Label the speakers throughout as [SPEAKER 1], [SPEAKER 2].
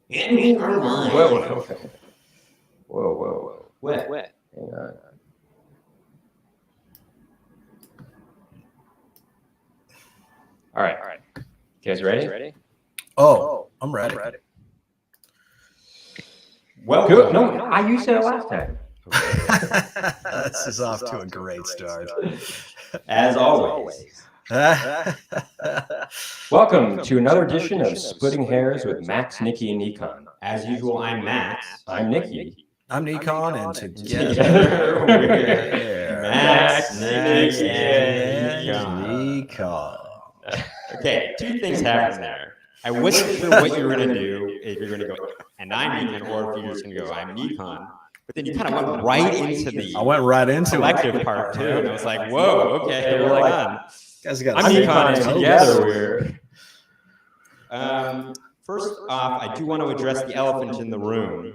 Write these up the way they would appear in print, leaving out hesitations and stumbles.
[SPEAKER 1] And we are live.
[SPEAKER 2] Whoa.
[SPEAKER 1] What?
[SPEAKER 2] Hang on. All right. You guys ready?
[SPEAKER 3] Oh, I'm ready.
[SPEAKER 1] Well,
[SPEAKER 2] Good. No, I used it last time.
[SPEAKER 3] This is off to a great start.
[SPEAKER 1] as always.
[SPEAKER 2] Welcome to another edition of Splitting Hairs with Max, Nikki, and Nikon.
[SPEAKER 1] As usual, I'm Max.
[SPEAKER 2] I'm Nikki.
[SPEAKER 3] I'm Nikon, and together
[SPEAKER 1] Together
[SPEAKER 3] we're
[SPEAKER 1] Max,
[SPEAKER 3] Max,
[SPEAKER 1] Nikki, and
[SPEAKER 3] and
[SPEAKER 1] Nikon.
[SPEAKER 3] Nikon.
[SPEAKER 1] Okay, two things happened there. I wasn't sure what you were going to do, if you're going to go, and I'm Nikon, or if you're just going to go, I'm Nikon. But then you kind of went right into the
[SPEAKER 3] I went right into
[SPEAKER 1] collective
[SPEAKER 3] it.
[SPEAKER 1] part, too. And I was like, whoa, okay, hold on.
[SPEAKER 3] Guys got
[SPEAKER 2] I'm
[SPEAKER 3] to
[SPEAKER 2] Nikon, and together we're...
[SPEAKER 1] First off, I do want to address the elephant in the room,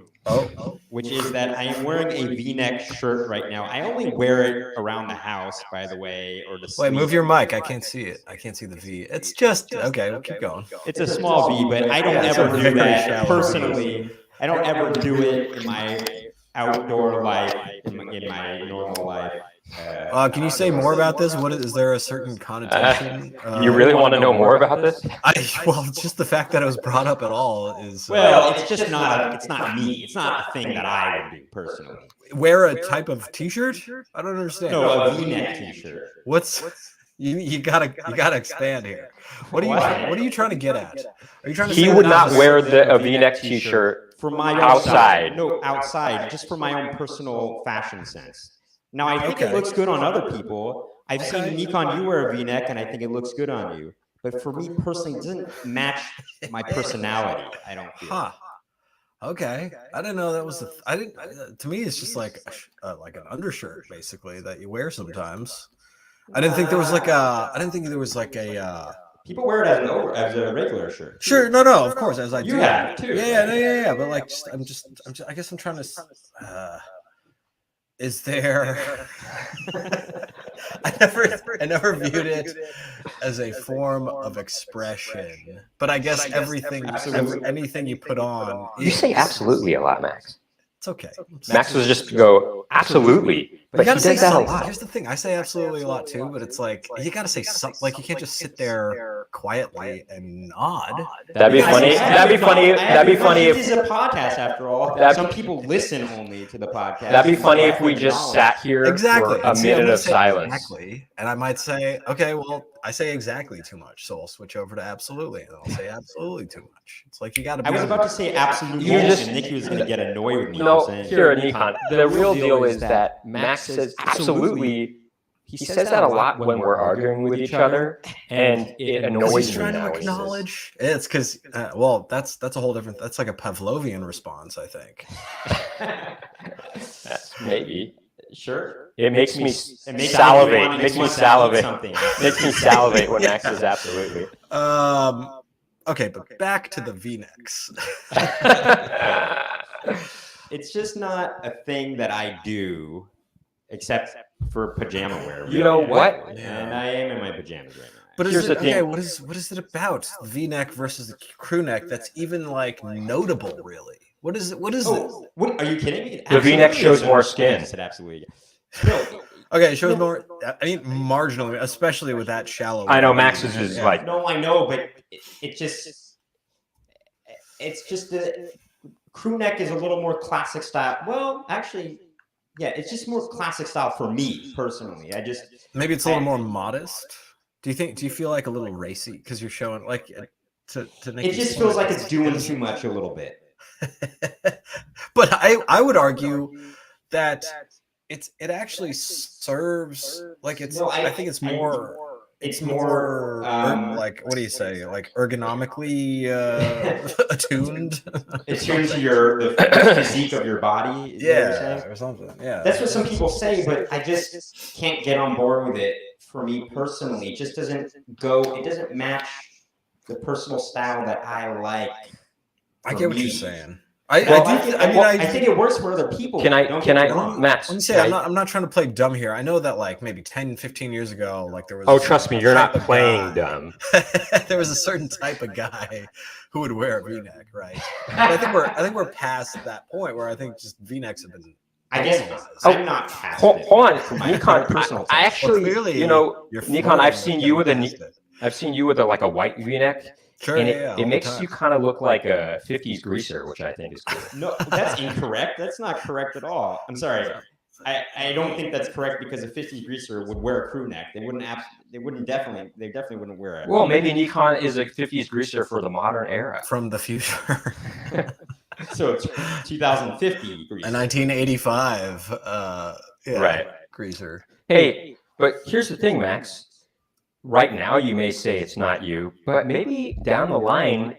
[SPEAKER 1] which is that I am wearing a V-neck shirt right now. I only wear it around the house, by the way, or to
[SPEAKER 3] Wait,
[SPEAKER 1] sleep.
[SPEAKER 3] move your mic. I can't see it. I can't see the V. It's just okay. We'll keep going.
[SPEAKER 1] It's a small V, but I don't
[SPEAKER 3] It's
[SPEAKER 1] ever
[SPEAKER 3] a
[SPEAKER 1] do
[SPEAKER 3] very
[SPEAKER 1] that
[SPEAKER 3] shallow
[SPEAKER 1] personally. I don't ever do it in my outdoor life, in my normal life.
[SPEAKER 3] Can you say more about this? What is there a certain connotation?
[SPEAKER 2] You really want to know more about this?
[SPEAKER 3] Well, just the fact that it was brought up at all is
[SPEAKER 1] Well, it's just not. It's not me. It's not a thing that I would do personally.
[SPEAKER 3] wear a type of T-shirt. I don't understand.
[SPEAKER 1] No, a V-neck T-shirt.
[SPEAKER 3] What's you gotta expand here. What are you trying to get at? Are you trying to?
[SPEAKER 2] He
[SPEAKER 3] say
[SPEAKER 2] would
[SPEAKER 3] that
[SPEAKER 2] not
[SPEAKER 3] I'm
[SPEAKER 2] wear a V-neck T-shirt
[SPEAKER 1] for my own
[SPEAKER 2] outside.
[SPEAKER 1] No, outside, just for my own personal fashion sense. Now, I think
[SPEAKER 3] Okay.
[SPEAKER 1] it looks good on other people. I've seen Nikon, you wear a V-neck, and I think it looks good on you. But for me personally, it doesn't match my personality. I don't feel.
[SPEAKER 3] Huh. Okay. I didn't know that was I didn't. To me, it's just like an undershirt, basically, that you wear sometimes. I didn't think there was like a.
[SPEAKER 1] People wear it as a regular shirt.
[SPEAKER 3] Sure. No. Of course, as I
[SPEAKER 1] You
[SPEAKER 3] do.
[SPEAKER 1] have it too.
[SPEAKER 3] Yeah. But like, I'm just. I guess I'm trying to. Is there? I never viewed it as a form of expression, but I guess anything you put on.
[SPEAKER 2] You say absolutely a lot, Max.
[SPEAKER 3] It's okay.
[SPEAKER 2] Max was just to go, absolutely. But he does that a lot.
[SPEAKER 3] Here's the thing. I say absolutely a lot too, but it's like you got to say something. Like you can't just sit there quietly and nod.
[SPEAKER 2] That'd be funny. That'd be funny. That'd be funny
[SPEAKER 1] This is
[SPEAKER 2] if.
[SPEAKER 1] a podcast after all. Some people listen only to the podcast.
[SPEAKER 2] That'd be funny if we just sat here
[SPEAKER 3] Exactly.
[SPEAKER 2] for a minute of silence.
[SPEAKER 3] Exactly. And I might say, okay, well, I say exactly too much, so I'll switch over to absolutely, and I'll say absolutely too much. It's like you got to.
[SPEAKER 1] I was about to say absolutely,
[SPEAKER 2] You just-
[SPEAKER 1] and Nikki was going to get annoyed with me.
[SPEAKER 2] No,
[SPEAKER 1] for saying,
[SPEAKER 2] here, Nikon. The real deal is that Max says absolutely. He says that a lot when we're arguing with each other, and it annoys
[SPEAKER 3] He's
[SPEAKER 2] me
[SPEAKER 3] trying
[SPEAKER 2] now.
[SPEAKER 3] to acknowledge. It's because, well, that's a whole different. That's like a Pavlovian response, I think.
[SPEAKER 2] Maybe.
[SPEAKER 1] Sure.
[SPEAKER 2] It makes me
[SPEAKER 1] It makes
[SPEAKER 2] salivate.
[SPEAKER 1] me
[SPEAKER 2] Makes me
[SPEAKER 1] want to eat
[SPEAKER 2] salivate.
[SPEAKER 1] something.
[SPEAKER 2] Makes me salivate when Max says absolutely.
[SPEAKER 3] Okay, but back to the V-necks.
[SPEAKER 1] It's just not a thing that I do, except for pajama wear.
[SPEAKER 2] You know what?
[SPEAKER 1] And I am in my pajamas right now.
[SPEAKER 3] But
[SPEAKER 2] Here's the thing.
[SPEAKER 3] what is it about V-neck versus the crew neck that's even like notable, really? What is it? What is it?
[SPEAKER 1] Oh, what, are you kidding me?
[SPEAKER 2] The V-neck
[SPEAKER 1] Absolutely.
[SPEAKER 2] shows more skin.
[SPEAKER 1] I said absolutely. No,
[SPEAKER 3] Okay, it shows more. I mean, marginally, especially with that shallow.
[SPEAKER 2] I know Max is just like,
[SPEAKER 1] no, I know, but it's just the crew neck is a little more classic style. Well, actually, yeah, it's just more classic style for me personally.
[SPEAKER 3] Maybe it's a little more modest. Do you feel like a little racy because you're showing like to
[SPEAKER 1] It just feels like it's doing too much a little bit.
[SPEAKER 3] But I would argue that it actually serves like it's.
[SPEAKER 1] No,
[SPEAKER 3] I think it's more. It's more like, what do you say? Like ergonomically attuned.
[SPEAKER 1] Attuned to the physique of your body. Is that what you're saying?
[SPEAKER 3] or something. Yeah,
[SPEAKER 1] That's what some people say, but I just can't get on board with it. For me personally, it just doesn't go. It doesn't match the personal style that I like.
[SPEAKER 3] I get what you're saying. I
[SPEAKER 1] think it works for other people.
[SPEAKER 2] Can I,
[SPEAKER 1] Don't get me
[SPEAKER 2] Max?
[SPEAKER 1] wrong.
[SPEAKER 3] Let me say,
[SPEAKER 2] can
[SPEAKER 3] I'm not trying to play dumb here. I know that like maybe 10, 15 years ago, like there was.
[SPEAKER 2] Oh,
[SPEAKER 3] a
[SPEAKER 2] trust me,
[SPEAKER 3] certain
[SPEAKER 2] you're
[SPEAKER 3] type
[SPEAKER 2] not
[SPEAKER 3] of
[SPEAKER 2] playing
[SPEAKER 3] guy-
[SPEAKER 2] dumb.
[SPEAKER 3] There was a certain type of guy who would wear a V-neck, right? But I think we're past that point where I think just V-necks have been.
[SPEAKER 1] I guess
[SPEAKER 2] Oh,
[SPEAKER 1] I'm not past
[SPEAKER 2] Hold
[SPEAKER 1] it.
[SPEAKER 2] on,
[SPEAKER 1] For my
[SPEAKER 2] Nikon.
[SPEAKER 1] personal
[SPEAKER 2] I
[SPEAKER 1] taste.
[SPEAKER 2] actually,
[SPEAKER 3] clearly,
[SPEAKER 2] you're Nikon. I've
[SPEAKER 3] flirting
[SPEAKER 2] seen
[SPEAKER 3] with
[SPEAKER 2] you with
[SPEAKER 3] getting
[SPEAKER 2] a,
[SPEAKER 3] past it.
[SPEAKER 2] I've seen you with a like a white V-neck,
[SPEAKER 3] Sure,
[SPEAKER 2] and
[SPEAKER 3] yeah,
[SPEAKER 2] it
[SPEAKER 3] all the
[SPEAKER 2] makes
[SPEAKER 3] time.
[SPEAKER 2] you kind of look like a '50s greaser, which I think is cool.
[SPEAKER 1] No, that's incorrect. That's not correct at all. I'm sorry. I don't think that's correct because a 50s greaser would wear a crew neck. They definitely wouldn't wear it.
[SPEAKER 2] Well, maybe Nikon is a '50s greaser for the modern era.
[SPEAKER 3] From the future.
[SPEAKER 1] So it's 2050 greaser.
[SPEAKER 3] A 1985 yeah,
[SPEAKER 2] Right.
[SPEAKER 3] greaser.
[SPEAKER 2] Hey, but here's the thing, Max. Right now, you may say it's not you, but maybe down the line,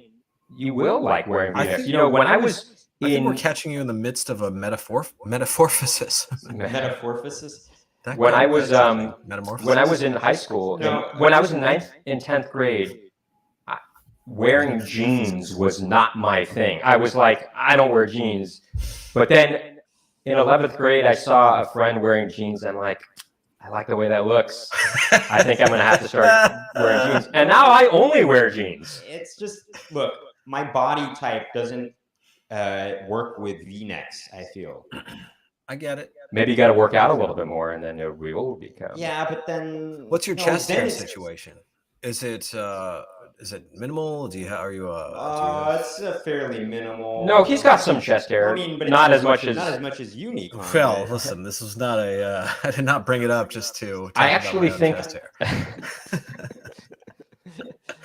[SPEAKER 2] you will like wearing
[SPEAKER 3] I
[SPEAKER 2] V-necks.
[SPEAKER 3] think-
[SPEAKER 2] You know, when I was
[SPEAKER 3] I think we're
[SPEAKER 2] in
[SPEAKER 3] catching you in the midst of a metamorphosis.
[SPEAKER 1] Metamorphosis.
[SPEAKER 3] That
[SPEAKER 2] When
[SPEAKER 3] guy-
[SPEAKER 2] I was,
[SPEAKER 3] metamorphosis.
[SPEAKER 2] when I was in high school,
[SPEAKER 1] No.
[SPEAKER 2] and when I was in 9th and 10th grade, wearing jeans was not my thing. I was like, I don't wear jeans. But then in 11th grade, I saw a friend wearing jeans. I'm like, I like the way that looks. I think I'm going to have to start wearing jeans. And now I only wear jeans.
[SPEAKER 1] It's just look. My body type doesn't work with V-necks. I feel.
[SPEAKER 3] I get it.
[SPEAKER 2] Maybe you got to work out a little bit more, and then it will become.
[SPEAKER 1] Yeah, but then
[SPEAKER 3] What's your
[SPEAKER 1] no,
[SPEAKER 3] chest
[SPEAKER 1] then
[SPEAKER 3] hair
[SPEAKER 1] it's-
[SPEAKER 3] situation? Is it minimal? Are you do you
[SPEAKER 1] It's a fairly minimal.
[SPEAKER 2] No, he's got some chest hair.
[SPEAKER 1] I mean, but
[SPEAKER 2] not
[SPEAKER 1] it's
[SPEAKER 2] as much
[SPEAKER 1] not
[SPEAKER 2] as.
[SPEAKER 1] as much as you, Nikon.
[SPEAKER 3] Well, listen, this was not a. I did not bring it up just to.
[SPEAKER 2] I
[SPEAKER 3] talk about
[SPEAKER 2] actually
[SPEAKER 3] my own
[SPEAKER 2] think-
[SPEAKER 3] chest hair.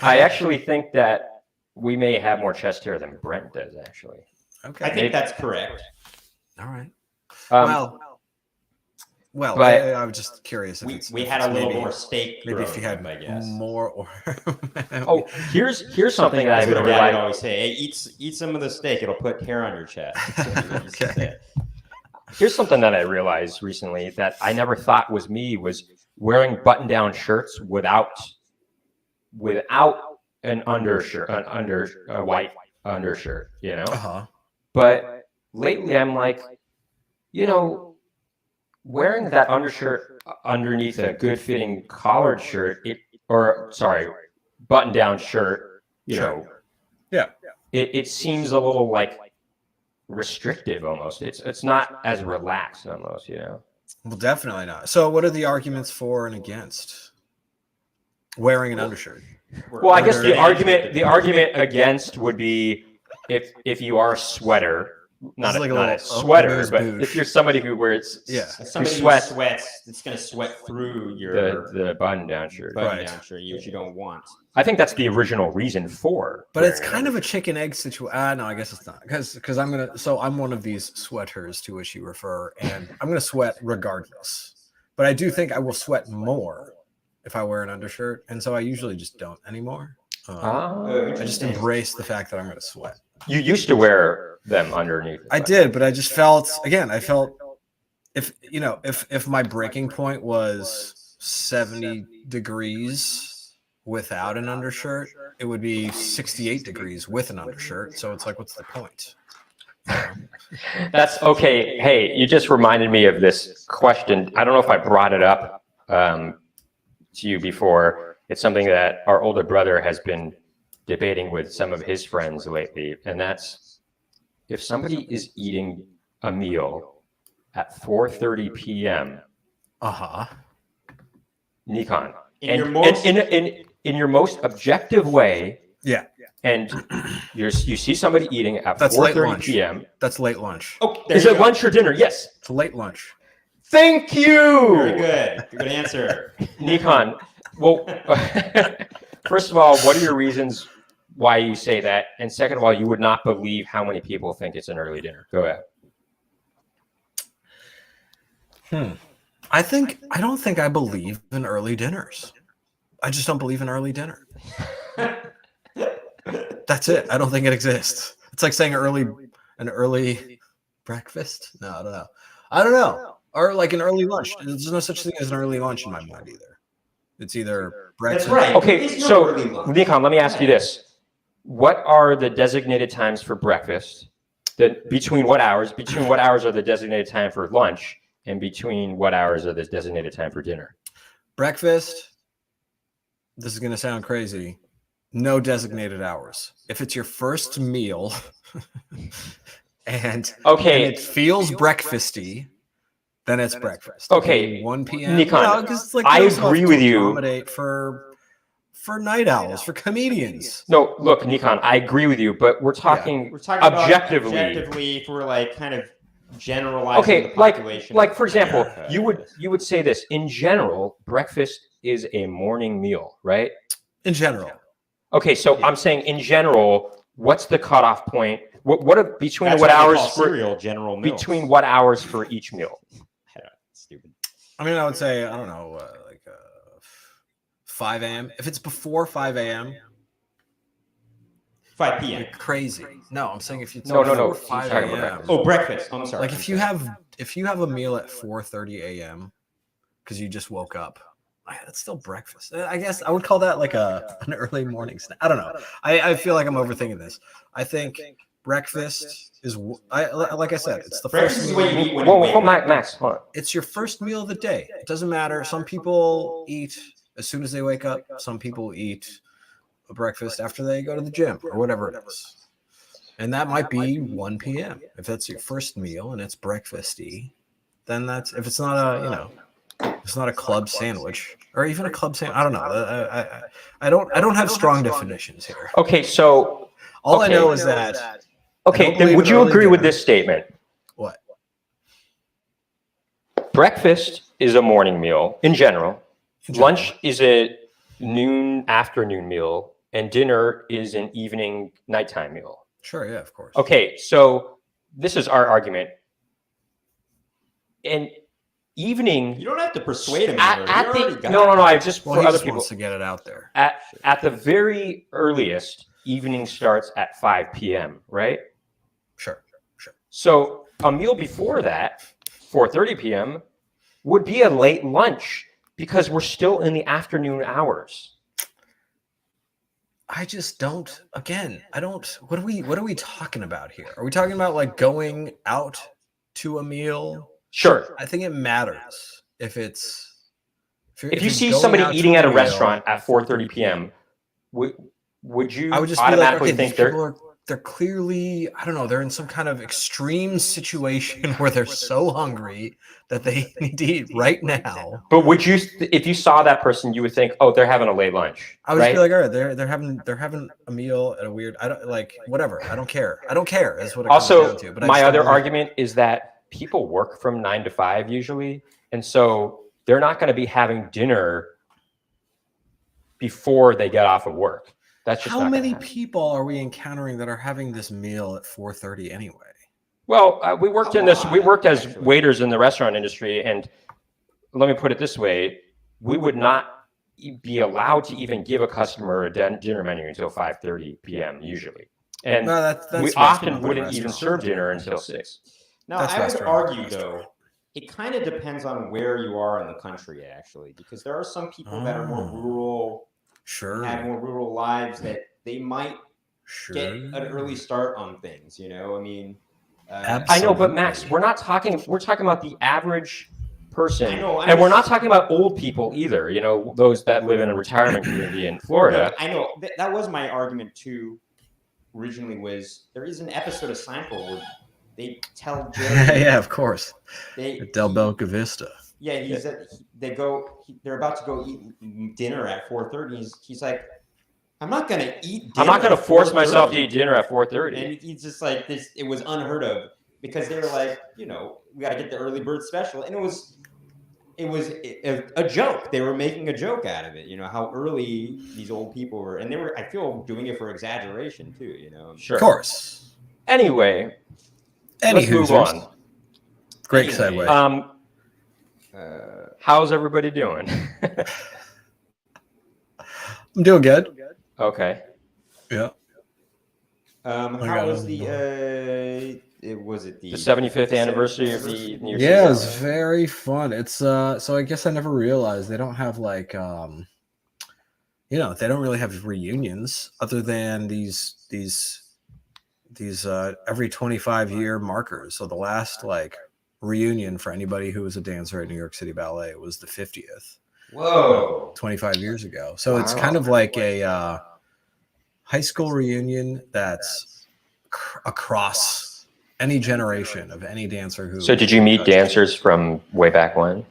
[SPEAKER 2] I actually think that we may have more chest hair than Brent does, actually.
[SPEAKER 3] Okay.
[SPEAKER 1] I think that's correct.
[SPEAKER 3] All right.
[SPEAKER 2] But-
[SPEAKER 3] I was just curious. If
[SPEAKER 1] We
[SPEAKER 3] if
[SPEAKER 1] had
[SPEAKER 3] it's
[SPEAKER 1] a little
[SPEAKER 3] maybe-
[SPEAKER 1] more steak.
[SPEAKER 3] Maybe if you
[SPEAKER 1] growing
[SPEAKER 3] had
[SPEAKER 1] up, I guess.
[SPEAKER 3] more or.
[SPEAKER 2] Oh, here's something that I
[SPEAKER 1] That's what
[SPEAKER 2] really
[SPEAKER 1] Dad would
[SPEAKER 2] like.
[SPEAKER 1] always say. Hey, eat some of the steak. It'll put hair on your chest. That's what he used to
[SPEAKER 3] Okay.
[SPEAKER 1] say.
[SPEAKER 2] Here's something that I realized recently that I never thought was me was wearing button-down shirts without an undershirt, a white undershirt, you know.
[SPEAKER 3] Uh-huh.
[SPEAKER 2] But lately, I'm like, you know, wearing that undershirt underneath a good-fitting collared shirt, button-down shirt, you
[SPEAKER 3] Sure.
[SPEAKER 2] know,
[SPEAKER 3] Yeah.
[SPEAKER 2] it seems a little like restrictive almost. It's not as relaxed almost, you know.
[SPEAKER 3] Well, definitely not. So, what are the arguments for and against wearing an undershirt?
[SPEAKER 2] Well, I guess
[SPEAKER 3] Under-
[SPEAKER 2] the argument against would be if you are a sweater, not
[SPEAKER 3] It's like a
[SPEAKER 2] a
[SPEAKER 3] little
[SPEAKER 2] sweater,
[SPEAKER 3] booze
[SPEAKER 2] but
[SPEAKER 3] boosh.
[SPEAKER 2] if you're somebody who wears
[SPEAKER 3] Yeah.
[SPEAKER 1] Somebody who
[SPEAKER 2] sweat.
[SPEAKER 1] sweats, it's going to sweat through your
[SPEAKER 2] the button-down shirt.
[SPEAKER 1] button-down shirt, which you don't want.
[SPEAKER 2] I think that's the original reason for.
[SPEAKER 3] But it's
[SPEAKER 2] wearing
[SPEAKER 3] kind
[SPEAKER 2] it.
[SPEAKER 3] of a chicken egg situation. No, I guess it's not because I'm one of these sweaters to which you refer, and I'm gonna sweat regardless. But I do think I will sweat more if I wear an undershirt, and so I usually just don't anymore.
[SPEAKER 2] Ah.
[SPEAKER 3] I just embrace the fact that I'm gonna sweat.
[SPEAKER 2] You used to wear them underneath.
[SPEAKER 3] I did, but I just felt if my breaking point was 70 degrees without an undershirt, it would be 68 degrees with an undershirt. So it's like, what's the point?
[SPEAKER 2] That's okay. Hey, you just reminded me of this question. I don't know if I brought it up to you before. It's something that our older brother has been debating with some of his friends lately, and that's if somebody is eating a meal at 4:30 p.m.
[SPEAKER 3] Uh-huh.
[SPEAKER 2] Nikon,
[SPEAKER 1] In
[SPEAKER 2] and
[SPEAKER 1] your most-
[SPEAKER 2] in your most objective way,
[SPEAKER 3] Yeah.
[SPEAKER 2] and you see somebody eating at
[SPEAKER 3] That's late
[SPEAKER 2] 4:30
[SPEAKER 3] lunch.
[SPEAKER 2] p.m.
[SPEAKER 3] That's late lunch.
[SPEAKER 1] Oh, there
[SPEAKER 2] Is
[SPEAKER 1] you
[SPEAKER 2] it
[SPEAKER 1] go.
[SPEAKER 2] lunch or dinner? Yes.
[SPEAKER 3] It's late lunch.
[SPEAKER 2] Thank you.
[SPEAKER 1] Very good. Good answer.
[SPEAKER 2] Nikon. Well, first of all, what are your reasons why you say that? And second of all, you would not believe how many people think it's an early dinner. Go ahead.
[SPEAKER 3] I don't think I believe in early dinners. I just don't believe in early dinner. That's it. I don't think it exists. It's like saying an early breakfast. No, I don't know. Or like an early lunch. There's no such thing as an early lunch in my mind either. It's either breakfast.
[SPEAKER 1] That's right.
[SPEAKER 2] Okay,
[SPEAKER 1] It's no
[SPEAKER 2] so
[SPEAKER 1] early lunch.
[SPEAKER 2] Nikon, let me ask you this. What are the designated times for breakfast between what hours? Between what hours are the designated time for lunch, and between what hours are the designated time for dinner?
[SPEAKER 3] Breakfast. This is going to sound crazy. No designated hours. If it's your first meal, and it feels breakfasty, then it's breakfast.
[SPEAKER 2] Okay,
[SPEAKER 3] 1 p.m.
[SPEAKER 2] Nikon,
[SPEAKER 3] because like
[SPEAKER 2] I
[SPEAKER 3] you also have
[SPEAKER 2] agree
[SPEAKER 3] to
[SPEAKER 2] with you.
[SPEAKER 3] accommodate for night owls, for comedians.
[SPEAKER 2] No, look, Nikon, I agree with you, but we're talking objectively.
[SPEAKER 1] Objectively, if we're like kind of generalizing the
[SPEAKER 2] Okay,
[SPEAKER 1] population.
[SPEAKER 2] like for example,
[SPEAKER 1] America,
[SPEAKER 2] you would say this in general. Breakfast is a morning meal, right?
[SPEAKER 3] In general.
[SPEAKER 2] Okay, so I'm saying in general, what's the cutoff point? What are between
[SPEAKER 1] That's
[SPEAKER 2] what
[SPEAKER 1] why they
[SPEAKER 2] hours
[SPEAKER 1] call
[SPEAKER 2] for
[SPEAKER 1] cereal general meals.
[SPEAKER 2] between what hours for each meal?
[SPEAKER 1] Stupid.
[SPEAKER 3] I mean, I would say, I don't know, 5 a.m. If it's before 5 a.m.,
[SPEAKER 1] 5 p.m.
[SPEAKER 3] you're crazy. No, I'm saying if it's
[SPEAKER 2] No.
[SPEAKER 3] before
[SPEAKER 2] He's
[SPEAKER 3] 5
[SPEAKER 2] talking about
[SPEAKER 3] a.m.
[SPEAKER 2] breakfast.
[SPEAKER 1] Oh, breakfast. I'm sorry.
[SPEAKER 3] Like if you have a meal at 4:30 a.m. because you just woke up, that's still breakfast. I guess I would call that like an early morning snack. I don't know. I feel like I'm overthinking this. I think breakfast is like I said, it's the
[SPEAKER 1] breakfast
[SPEAKER 3] first
[SPEAKER 1] is
[SPEAKER 3] meal.
[SPEAKER 1] what you eat when you wake
[SPEAKER 2] Well,
[SPEAKER 1] up.
[SPEAKER 2] Max, hold on.
[SPEAKER 3] It's your first meal of the day. It doesn't matter. Some people eat as soon as they wake up. Some people eat a breakfast after they go to the gym or whatever it is. And that might be 1 p.m. If that's your first meal and it's breakfasty, then that's, if it's not it's not a club sandwich or even a club sandwich. I don't know. I don't have strong definitions here.
[SPEAKER 2] Okay, so
[SPEAKER 3] All I know is that.
[SPEAKER 2] okay, then would you agree with this statement?
[SPEAKER 3] What?
[SPEAKER 2] Breakfast is a morning meal in general. Lunch is a noon afternoon meal, and dinner is an evening nighttime meal.
[SPEAKER 3] Sure, yeah, of course.
[SPEAKER 2] Okay, so this is our argument. And evening
[SPEAKER 1] You don't have to persuade him.
[SPEAKER 2] no, I just
[SPEAKER 3] Well,
[SPEAKER 2] for
[SPEAKER 3] he
[SPEAKER 2] other
[SPEAKER 3] just
[SPEAKER 2] people
[SPEAKER 3] wants to get it out there.
[SPEAKER 2] at the very earliest, evening starts at 5 p.m., right?
[SPEAKER 3] Sure.
[SPEAKER 2] So a meal before that, 4:30 p.m., would be a late lunch because we're still in the afternoon hours.
[SPEAKER 3] I just don't. Again, I don't. What are we talking about here? Are we talking about like going out to a meal?
[SPEAKER 2] Sure.
[SPEAKER 3] I think it matters if it's.
[SPEAKER 2] If you see
[SPEAKER 3] going
[SPEAKER 2] somebody
[SPEAKER 3] out to
[SPEAKER 2] eating at a
[SPEAKER 3] meal,
[SPEAKER 2] restaurant at 4:30 p.m., would you
[SPEAKER 3] I would just
[SPEAKER 2] automatically
[SPEAKER 3] be like, okay,
[SPEAKER 2] think
[SPEAKER 3] these people they're clearly, I don't know, they're in some kind of extreme situation where they're so hungry that they need to eat right now.
[SPEAKER 2] But would you, if you saw that person, you would think, oh, they're having a late lunch.
[SPEAKER 3] I would
[SPEAKER 2] right?
[SPEAKER 3] just be like, all right, they're having a meal at a weird. I don't like whatever. I don't care. I don't care. Is what it comes
[SPEAKER 2] Also,
[SPEAKER 3] down to. But
[SPEAKER 2] my other argument is that people work from 9 to 5 usually, and so they're not going to be having dinner before they get off of work. That's just
[SPEAKER 3] how many people are we encountering that are having this meal at 4:30 anyway?
[SPEAKER 2] Well, we worked we worked as waiters in the restaurant industry, and let me put it this way: we would not be allowed to even give a customer a dinner menu until 5:30 p.m. usually, and
[SPEAKER 3] No, that's
[SPEAKER 2] we often wouldn't even serve dinner until 6.
[SPEAKER 1] Now, I would argue though, it kind of depends on where you are in the country, actually, because there are some people that are more rural.
[SPEAKER 3] Sure.
[SPEAKER 1] Have more rural lives that they might get an early start on things. You know, I mean,
[SPEAKER 2] I know, but Max, we're talking about the average person,
[SPEAKER 1] I know,
[SPEAKER 2] and we're not talking about old people either. You know, those that live in a retirement community in Florida.
[SPEAKER 1] I know that was my argument too. Originally, was there is an episode of Seinfeld where they tell Jerry,
[SPEAKER 3] yeah, of course. Del Boca Vista.
[SPEAKER 1] Yeah, they're about to go eat dinner at 4:30. He's like, I'm not gonna eat dinner.
[SPEAKER 2] I'm not gonna force myself to eat dinner at 4:30.
[SPEAKER 1] And he's just like this. It was unheard of because they were like, we got to get the early bird special, and it was a joke. They were making a joke out of it. How early these old people were, and they were. I feel doing it for exaggeration too.
[SPEAKER 2] Sure.
[SPEAKER 3] Of course.
[SPEAKER 2] Anyway, let's move on.
[SPEAKER 3] Great segue.
[SPEAKER 2] How's everybody doing?
[SPEAKER 3] I'm doing good.
[SPEAKER 2] Okay.
[SPEAKER 3] Yeah.
[SPEAKER 1] How was the
[SPEAKER 2] 75th anniversary of the New York City?
[SPEAKER 3] Yeah, it was very fun. It's so I guess I never realized they don't have like they don't really have reunions other than these these every 25-year markers. So the last like reunion for anybody who was a dancer at New York City Ballet was the 50th.
[SPEAKER 1] Whoa.
[SPEAKER 3] 25 years ago. So it's
[SPEAKER 2] Wow.
[SPEAKER 3] kind of like a high school reunion that's across any generation of any dancer who.
[SPEAKER 2] So did you meet dancers from way back when?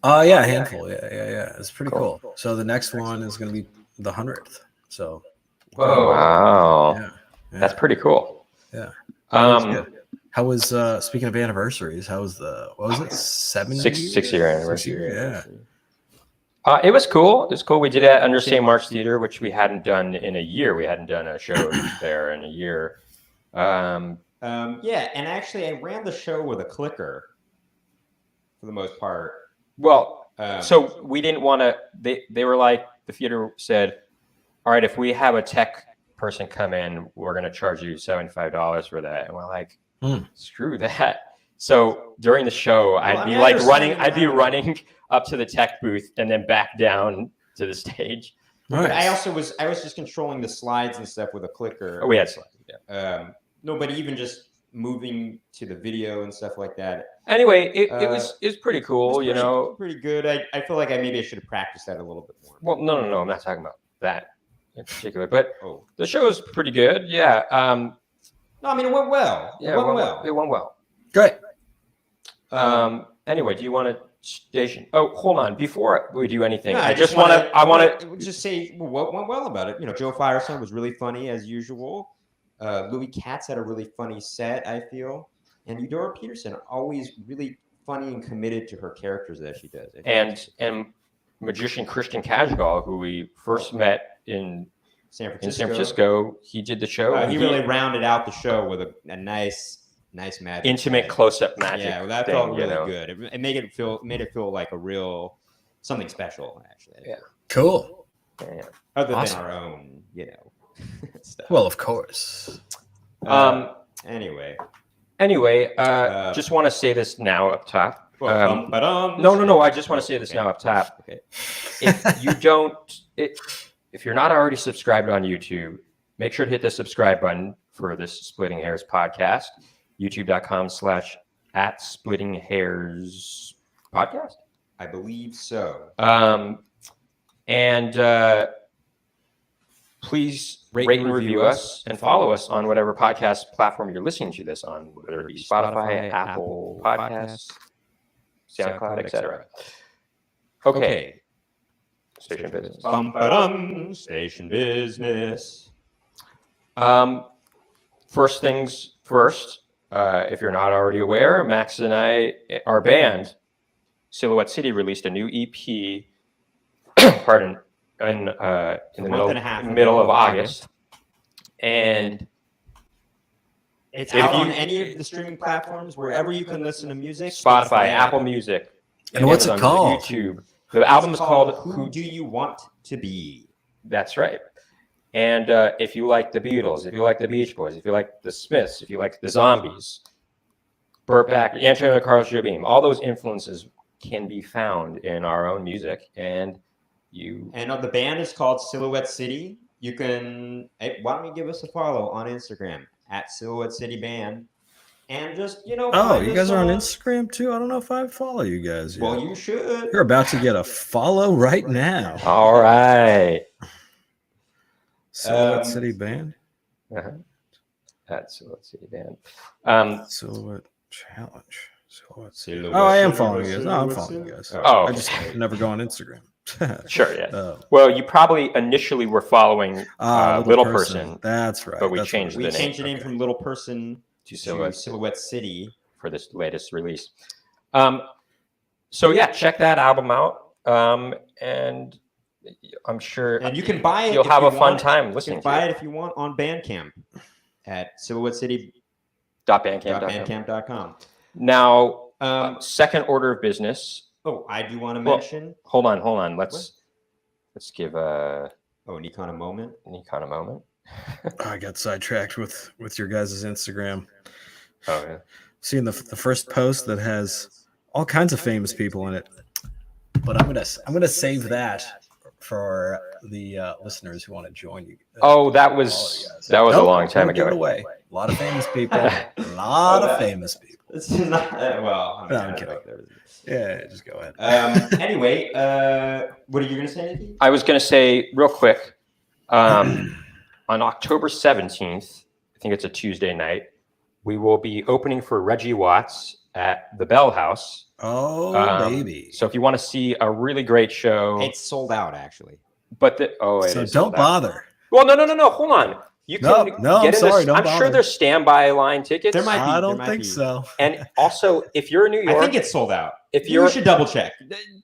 [SPEAKER 3] Yeah, a handful. Yeah. It's pretty
[SPEAKER 2] Cool.
[SPEAKER 3] cool. So the next one is going to be the 100th. So
[SPEAKER 1] Whoa.
[SPEAKER 2] Wow.
[SPEAKER 3] yeah.
[SPEAKER 2] That's pretty cool.
[SPEAKER 3] Yeah.
[SPEAKER 2] Um,
[SPEAKER 3] How was speaking of anniversaries? How was what was it? 7
[SPEAKER 2] 6-year anniversary.
[SPEAKER 3] Yeah.
[SPEAKER 2] It was cool. It was cool. We did it at Under St. Mark's Theater, which we hadn't done in a year. We hadn't done a show there in a year.
[SPEAKER 1] Yeah, and actually, I ran the show with a clicker for the most part.
[SPEAKER 2] Well,
[SPEAKER 1] Um,
[SPEAKER 2] so we didn't want to. They were like, the theater said, "All right, if we have a tech person come in, we're going to charge you $75 for that." And we're like, screw that. So during the show, I'd be like running up to the tech booth and then back down to the stage.
[SPEAKER 1] but I was just controlling the slides and stuff with a clicker.
[SPEAKER 2] Oh, we had slides. Yeah.
[SPEAKER 1] No, but even just moving to the video and stuff like that.
[SPEAKER 2] Anyway, it was pretty cool,
[SPEAKER 1] It was pretty good. I feel like I should have practiced that a little bit more.
[SPEAKER 2] Well, no, I'm not talking about that in particular, but
[SPEAKER 1] Oh.
[SPEAKER 2] the show was pretty good. Yeah.
[SPEAKER 1] No, I mean, it went well.
[SPEAKER 2] Yeah,
[SPEAKER 1] It went well.
[SPEAKER 2] It went well.
[SPEAKER 3] Great.
[SPEAKER 2] Anyway, do you want to station? Oh, hold on. Before we do anything,
[SPEAKER 1] No,
[SPEAKER 2] I want to
[SPEAKER 1] just say what went well about it. You know, Joe Firestone was really funny as usual. Louis Katz had a really funny set, I feel, and Eudora Peterson always really funny and committed to her characters that she does.
[SPEAKER 2] and magician Christian Kajgal, who we first met in
[SPEAKER 1] San
[SPEAKER 2] San Francisco, he did the show.
[SPEAKER 1] He really rounded out the show with a nice magic,
[SPEAKER 2] intimate close-up magic.
[SPEAKER 1] Yeah, well, that
[SPEAKER 2] thing,
[SPEAKER 1] felt really
[SPEAKER 2] you know?
[SPEAKER 1] good. It made it feel like a real something special, actually.
[SPEAKER 2] Yeah.
[SPEAKER 3] Cool.
[SPEAKER 2] Yeah.
[SPEAKER 1] Other
[SPEAKER 3] Awesome.
[SPEAKER 1] than our own, stuff.
[SPEAKER 3] Well, of course.
[SPEAKER 1] Anyway.
[SPEAKER 2] Just want to say this now up top.
[SPEAKER 1] Well,
[SPEAKER 2] No. I just want to say this now up top.
[SPEAKER 1] Okay.
[SPEAKER 2] If you're not already subscribed on YouTube, make sure to hit the subscribe button for this Splitting Hairs podcast. YouTube.com/@Splitting-Hairs podcast.
[SPEAKER 1] I believe so.
[SPEAKER 2] And please rate and review us and follow us on whatever podcast platform you're listening to this on, whether it be Spotify, Apple Podcasts, SoundCloud, etc. Okay. Station business.
[SPEAKER 1] Station business.
[SPEAKER 2] First things first, if you're not already aware, Max and our band, Silhouette City, released a new EP, pardon, in the middle of August. And
[SPEAKER 1] It's
[SPEAKER 2] If
[SPEAKER 1] out
[SPEAKER 2] you-
[SPEAKER 1] on any of the streaming platforms, wherever you can listen to music.
[SPEAKER 2] Spotify, Apple Music,
[SPEAKER 3] And what's it
[SPEAKER 2] Amazon Music,
[SPEAKER 3] called?
[SPEAKER 2] YouTube. The album is called
[SPEAKER 1] Who Do You Want to Be?
[SPEAKER 2] That's right. And if you like the Beatles, if you like the Beach Boys, if you like the Smiths, if you like the Zombies, Burt Bacharach, Antonio Carlos Jobim, all those influences can be found in our own music. And
[SPEAKER 1] the band is called Silhouette City. You can. Hey, why don't you give us a follow on Instagram at Silhouette City Band, and just
[SPEAKER 3] Oh,
[SPEAKER 1] find
[SPEAKER 3] you
[SPEAKER 1] us
[SPEAKER 3] guys are on Instagram too? I don't know if I follow you guys yet.
[SPEAKER 1] Well, you should.
[SPEAKER 3] You're about to get a follow right now.
[SPEAKER 2] all right.
[SPEAKER 3] Silhouette City Band.
[SPEAKER 2] That's let's see, Dan.
[SPEAKER 3] Silhouette Challenge.
[SPEAKER 1] Silhouette
[SPEAKER 3] Oh, I am
[SPEAKER 1] City,
[SPEAKER 3] following you guys. No, I'm
[SPEAKER 1] Silhouette
[SPEAKER 3] following you
[SPEAKER 1] City.
[SPEAKER 3] guys.
[SPEAKER 2] Oh,
[SPEAKER 3] I just never go on Instagram.
[SPEAKER 2] Sure, yeah.
[SPEAKER 3] Oh.
[SPEAKER 2] Well, you probably initially were following Little Person,
[SPEAKER 3] That's right.
[SPEAKER 2] but we
[SPEAKER 3] That's
[SPEAKER 2] changed
[SPEAKER 3] what
[SPEAKER 1] We
[SPEAKER 2] the
[SPEAKER 3] it is.
[SPEAKER 2] name
[SPEAKER 1] changed the name from Little Person
[SPEAKER 2] to
[SPEAKER 1] to
[SPEAKER 2] Silhouette
[SPEAKER 1] Silhouette City.
[SPEAKER 2] for this latest release. So yeah, check that album out. And I'm sure
[SPEAKER 1] And you can buy it.
[SPEAKER 2] you'll
[SPEAKER 1] if
[SPEAKER 2] have
[SPEAKER 1] you
[SPEAKER 2] a fun
[SPEAKER 1] want.
[SPEAKER 2] time
[SPEAKER 1] You
[SPEAKER 2] listening
[SPEAKER 1] can buy
[SPEAKER 2] to
[SPEAKER 1] it
[SPEAKER 2] it.
[SPEAKER 1] if you want on Bandcamp at
[SPEAKER 2] .bandcamp.com.
[SPEAKER 1] silhouettecity.bandcamp.com.
[SPEAKER 2] Now,
[SPEAKER 1] Um,
[SPEAKER 2] second order of business.
[SPEAKER 1] oh, I do want to
[SPEAKER 2] Well,
[SPEAKER 1] mention.
[SPEAKER 2] Hold on. Let's give
[SPEAKER 1] Nikon a moment.
[SPEAKER 2] Nikon a moment.
[SPEAKER 3] I got sidetracked with your guys' Instagram.
[SPEAKER 2] Oh yeah.
[SPEAKER 3] Seeing the first post that has all kinds of famous people in it, but I'm gonna save that for the listeners who want to join you.
[SPEAKER 2] Oh, that was a long time
[SPEAKER 3] Don't give it
[SPEAKER 2] ago.
[SPEAKER 3] away. A lot of famous people. A lot of famous people.
[SPEAKER 1] It's not well. I mean,
[SPEAKER 3] No,
[SPEAKER 1] I
[SPEAKER 3] I'm
[SPEAKER 1] don't
[SPEAKER 3] kidding.
[SPEAKER 1] know if there's-
[SPEAKER 3] Yeah, just go ahead.
[SPEAKER 1] Anyway, what are you gonna say, Nikki?
[SPEAKER 2] I was going to say real quick, on October 17th, I think it's a Tuesday night, we will be opening for Reggie Watts at the Bell House.
[SPEAKER 3] Oh, baby.
[SPEAKER 2] So if you want to see a really great show,
[SPEAKER 1] It's sold out, actually.
[SPEAKER 2] but it
[SPEAKER 3] So
[SPEAKER 2] is
[SPEAKER 3] don't
[SPEAKER 2] sold out.
[SPEAKER 3] bother.
[SPEAKER 2] Well, no. Hold on. You
[SPEAKER 3] No,
[SPEAKER 2] can
[SPEAKER 3] no, I'm
[SPEAKER 2] get in
[SPEAKER 3] sorry,
[SPEAKER 2] this.
[SPEAKER 3] don't
[SPEAKER 2] I'm sure
[SPEAKER 3] bother.
[SPEAKER 2] there's standby line tickets.
[SPEAKER 1] There might be.
[SPEAKER 3] I
[SPEAKER 1] there
[SPEAKER 3] don't
[SPEAKER 1] might
[SPEAKER 3] think
[SPEAKER 1] be.
[SPEAKER 3] so.
[SPEAKER 2] And also, if you're in New
[SPEAKER 1] I
[SPEAKER 2] York,
[SPEAKER 1] think it's sold out.
[SPEAKER 2] if
[SPEAKER 1] You
[SPEAKER 2] you're
[SPEAKER 1] should double check.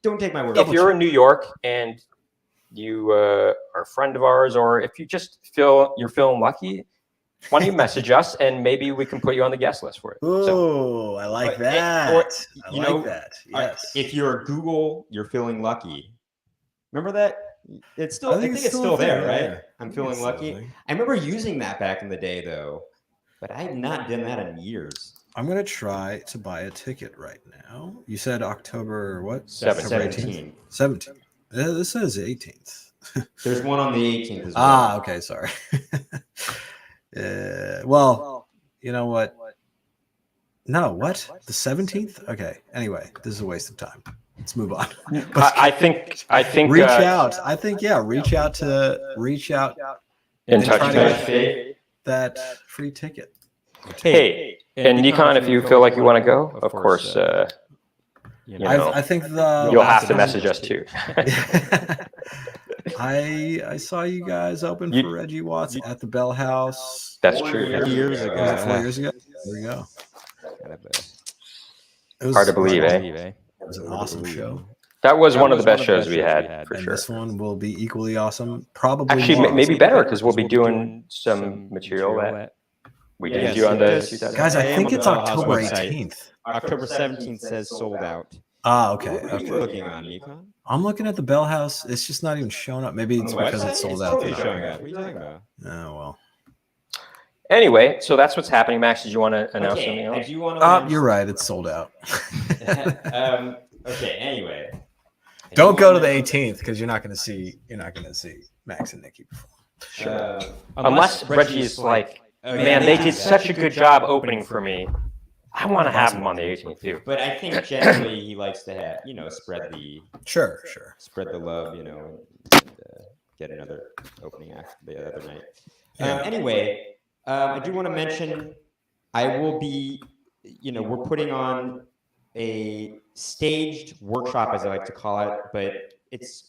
[SPEAKER 1] Don't take my word.
[SPEAKER 2] if you're in New York and you are a friend of ours, or if you just feel you're feeling lucky, why don't you message us and maybe we can put you on the guest list for it. So,
[SPEAKER 3] Oh, I like
[SPEAKER 1] But-
[SPEAKER 3] that.
[SPEAKER 1] or,
[SPEAKER 3] I
[SPEAKER 1] you
[SPEAKER 3] like
[SPEAKER 1] know,
[SPEAKER 3] that. Yes.
[SPEAKER 1] if you're Google, you're feeling lucky. Remember that? It's still. I think it's
[SPEAKER 3] still
[SPEAKER 1] still
[SPEAKER 3] a thing,
[SPEAKER 1] there,
[SPEAKER 3] yeah,
[SPEAKER 1] right?
[SPEAKER 3] yeah.
[SPEAKER 1] I'm
[SPEAKER 3] It's
[SPEAKER 1] feeling
[SPEAKER 3] still a
[SPEAKER 1] lucky.
[SPEAKER 3] thing.
[SPEAKER 1] I remember using that back in the day, though, but I have not done that in years.
[SPEAKER 3] I'm gonna try to buy a ticket right now. You said October what?
[SPEAKER 2] 17th.
[SPEAKER 3] 17th. Yeah, this says 18th.
[SPEAKER 1] There's one on the 18th as well.
[SPEAKER 3] Ah, okay, sorry. Well, you know what? No, what? The 17th? Okay. Anyway, this is a waste of time. Let's move on.
[SPEAKER 2] I think
[SPEAKER 3] Reach out. I think reach out
[SPEAKER 2] in
[SPEAKER 3] and
[SPEAKER 2] touch
[SPEAKER 3] try to
[SPEAKER 2] base.
[SPEAKER 3] get that free ticket.
[SPEAKER 2] Hey, and Nikon, if you feel like you want to go, of course, you know,
[SPEAKER 3] I think the
[SPEAKER 2] you'll have to message us too.
[SPEAKER 3] I saw you guys open
[SPEAKER 2] You-
[SPEAKER 3] for Reggie Watts at the Bell House.
[SPEAKER 2] That's
[SPEAKER 1] 4
[SPEAKER 2] true.
[SPEAKER 1] years ago.
[SPEAKER 3] Was it 4 years ago? There we go. It was
[SPEAKER 2] Hard to believe, eh?
[SPEAKER 3] It was an awesome show.
[SPEAKER 2] That was one of the best shows we had, for
[SPEAKER 3] And
[SPEAKER 2] sure.
[SPEAKER 3] this one will be equally awesome. Probably
[SPEAKER 2] Actually,
[SPEAKER 3] more
[SPEAKER 2] maybe
[SPEAKER 3] awesome.
[SPEAKER 2] better because we'll be doing some material that we didn't
[SPEAKER 1] Yes,
[SPEAKER 2] do on the
[SPEAKER 1] yes.
[SPEAKER 2] 2000.
[SPEAKER 3] Guys, I
[SPEAKER 1] I am
[SPEAKER 3] think
[SPEAKER 1] on
[SPEAKER 3] it's
[SPEAKER 1] the Bell House
[SPEAKER 3] October
[SPEAKER 1] website.
[SPEAKER 3] 18th.
[SPEAKER 1] October 17th says sold out.
[SPEAKER 3] Ah, okay.
[SPEAKER 1] What are you
[SPEAKER 3] Okay.
[SPEAKER 1] looking on, Nikon?
[SPEAKER 3] I'm looking at the Bell House. It's just not even showing up. Maybe it's
[SPEAKER 1] On the
[SPEAKER 3] because
[SPEAKER 1] website?
[SPEAKER 3] it's sold
[SPEAKER 1] It's
[SPEAKER 3] out.
[SPEAKER 1] totally
[SPEAKER 3] tonight.
[SPEAKER 1] showing up. What are you talking about?
[SPEAKER 3] Oh well.
[SPEAKER 2] Anyway, so that's what's happening. Max, did you want to announce something
[SPEAKER 1] I
[SPEAKER 2] else?
[SPEAKER 1] do want to.
[SPEAKER 3] You're right. It's sold out.
[SPEAKER 1] Okay. Anyway. I
[SPEAKER 3] Don't
[SPEAKER 1] do
[SPEAKER 3] go to the
[SPEAKER 1] wanna-
[SPEAKER 3] 18th because you're not going to see Max and Nikki perform.
[SPEAKER 2] Unless Reggie is like, man, they did such a good job opening for me. I want to have him on the 18th too.
[SPEAKER 1] But I think generally he likes to have, spread
[SPEAKER 3] Sure.
[SPEAKER 1] the love, and get another opening act the other night. Anyway, I do want to mention I will be, we're putting on a staged workshop, as I like to call it, but it's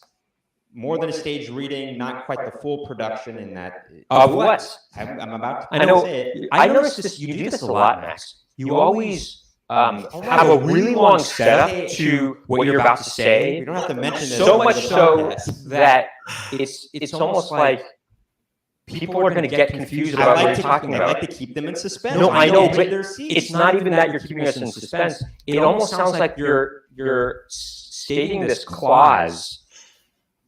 [SPEAKER 1] more than a staged reading, not quite the full production in that.
[SPEAKER 2] Of what?
[SPEAKER 1] I'm about to
[SPEAKER 2] I know.
[SPEAKER 1] say it.
[SPEAKER 2] I noticed this. You do this a lot, Max. You always have a really long setup to what you're about to
[SPEAKER 1] We
[SPEAKER 2] say.
[SPEAKER 1] don't have to mention this.
[SPEAKER 2] So
[SPEAKER 1] on
[SPEAKER 2] much
[SPEAKER 1] the
[SPEAKER 2] so
[SPEAKER 1] podcast.
[SPEAKER 2] that it's almost like people are going to get confused about what you're talking
[SPEAKER 1] I
[SPEAKER 2] about.
[SPEAKER 1] like to keep them in suspense.
[SPEAKER 2] No, I know,
[SPEAKER 1] Keep
[SPEAKER 2] but
[SPEAKER 1] their seats.
[SPEAKER 2] It's not even that you're keeping us in suspense. It almost sounds like you're stating this clause.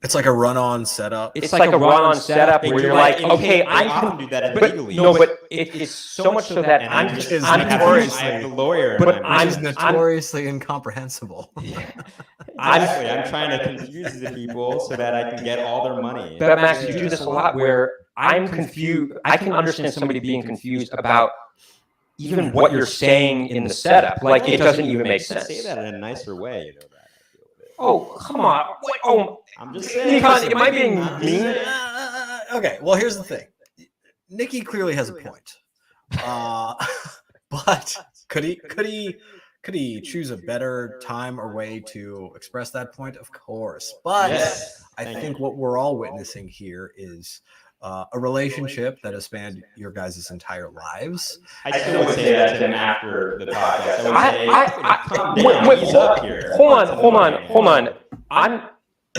[SPEAKER 3] It's like a run-on setup.
[SPEAKER 2] It's like a run-on setup
[SPEAKER 1] And
[SPEAKER 2] where you're like,
[SPEAKER 1] and
[SPEAKER 2] okay,
[SPEAKER 1] they
[SPEAKER 2] I'm
[SPEAKER 1] often do that
[SPEAKER 2] but
[SPEAKER 1] illegally.
[SPEAKER 2] no, but it's so much so that
[SPEAKER 1] And
[SPEAKER 2] I'm
[SPEAKER 3] just-
[SPEAKER 2] I'm
[SPEAKER 1] I have to-
[SPEAKER 3] notoriously-
[SPEAKER 1] I have the lawyer.
[SPEAKER 2] But
[SPEAKER 1] in my
[SPEAKER 2] I'm-
[SPEAKER 3] Which is
[SPEAKER 1] mind.
[SPEAKER 3] notoriously incomprehensible.
[SPEAKER 1] Exactly. I'm trying to confuse the people so that I can get all their money.
[SPEAKER 2] But Max, you do this a lot where I'm confused. I can understand somebody being confused about even what you're saying in the setup. Like it doesn't even make sense.
[SPEAKER 1] Say that in a nicer way, that. I feel, but
[SPEAKER 2] Oh, come on. Wait, oh,
[SPEAKER 1] I'm just saying.
[SPEAKER 2] Nikon, am I being
[SPEAKER 1] I'm just
[SPEAKER 2] mean?
[SPEAKER 1] saying.
[SPEAKER 3] Okay, well, here's the thing. Nikki clearly has a point. But could he choose a better time or way to express that point? Of course. But
[SPEAKER 1] Yes.
[SPEAKER 3] I
[SPEAKER 1] Thank
[SPEAKER 3] think
[SPEAKER 1] you.
[SPEAKER 3] what we're all witnessing here is a relationship that has spanned your guys' entire lives.
[SPEAKER 1] I still would say that to him after the podcast. I would say, calm
[SPEAKER 2] wait,
[SPEAKER 1] down.
[SPEAKER 2] wait,
[SPEAKER 1] He's up here.
[SPEAKER 2] hold on.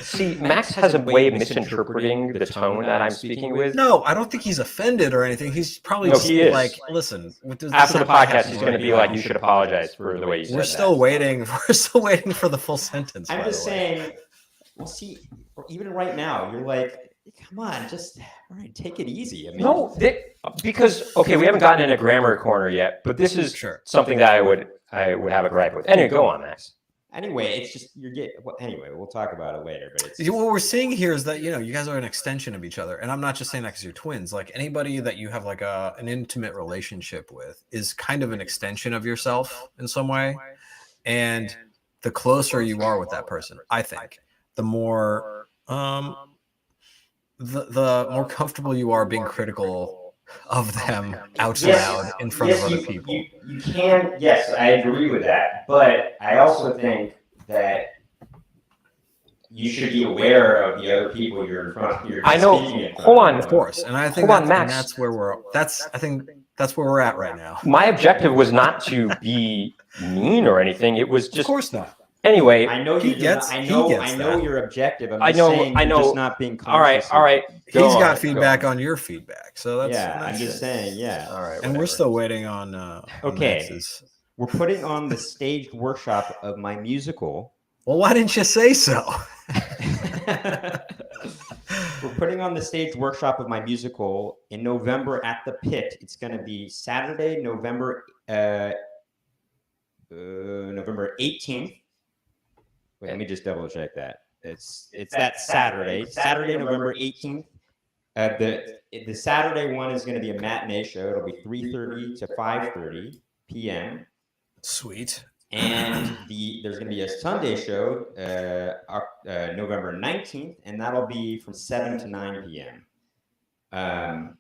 [SPEAKER 2] See, Max has a way of misinterpreting the tone that I'm speaking with.
[SPEAKER 3] No, I don't think he's offended or anything. He's probably
[SPEAKER 2] No,
[SPEAKER 3] just
[SPEAKER 2] he is.
[SPEAKER 3] like, listen. what does-
[SPEAKER 2] After the podcast, he's going to be like, you should apologize for the way you said
[SPEAKER 3] We're
[SPEAKER 2] that.
[SPEAKER 3] still waiting. We're still waiting for the full sentence.
[SPEAKER 1] I'm
[SPEAKER 3] by
[SPEAKER 1] just
[SPEAKER 3] the way.
[SPEAKER 1] saying. Well, see, even right now, you're like, come on, just all right, take it easy. I mean,
[SPEAKER 2] No, because okay, we haven't gotten in a grammar corner yet, but this is
[SPEAKER 3] Sure.
[SPEAKER 2] something that I would have a gripe with. Anyway, go on, Max.
[SPEAKER 1] Anyway, it's just you're getting. Well, anyway, we'll talk about it later. But it's
[SPEAKER 3] See, what we're seeing here is that you guys are an extension of each other, and I'm not just saying that because you're twins. Like anybody that you have like an intimate relationship with is kind of an extension of yourself in some way, and the closer you are with that person, I think, the more the more comfortable you are being critical of them out loud in front of other people.
[SPEAKER 1] You can. Yes, I agree with that. But I also think that you should be aware of the other people you're in front.
[SPEAKER 2] I know. Hold on.
[SPEAKER 3] Of course, and I think that's where we're. I think that's where we're at right now.
[SPEAKER 2] My objective was not to be mean or anything. It was
[SPEAKER 3] Of
[SPEAKER 2] just
[SPEAKER 3] course not.
[SPEAKER 2] anyway.
[SPEAKER 1] I know
[SPEAKER 3] He gets that.
[SPEAKER 1] your objective. I'm
[SPEAKER 2] I
[SPEAKER 1] just
[SPEAKER 2] know-
[SPEAKER 1] saying
[SPEAKER 2] I
[SPEAKER 1] you're
[SPEAKER 2] know.
[SPEAKER 1] just not being
[SPEAKER 2] All right,
[SPEAKER 1] conscious
[SPEAKER 2] all right.
[SPEAKER 3] He's
[SPEAKER 2] Go
[SPEAKER 3] got
[SPEAKER 2] on,
[SPEAKER 3] feedback
[SPEAKER 2] go
[SPEAKER 3] on your feedback, so that's
[SPEAKER 1] Yeah, I'm
[SPEAKER 3] that's
[SPEAKER 1] just
[SPEAKER 3] it.
[SPEAKER 1] saying. Yeah.
[SPEAKER 2] All right,
[SPEAKER 3] And we're
[SPEAKER 2] whatever.
[SPEAKER 3] still waiting on.
[SPEAKER 1] Okay.
[SPEAKER 3] Max's.
[SPEAKER 1] We're putting on the staged workshop of my musical.
[SPEAKER 3] Well, why didn't you say so?
[SPEAKER 1] We're putting on the stage workshop of my musical in November at the Pit. It's going to be Saturday, November 18th. Wait, let me just double check that. It's that Saturday, November 18th. The Saturday one is going to be a matinee show. It'll be 3:30 to 5:30 p.m.
[SPEAKER 3] Sweet.
[SPEAKER 1] And there's going to be a Sunday show, November 19th, and that'll be from 7 to 9 p.m.
[SPEAKER 3] I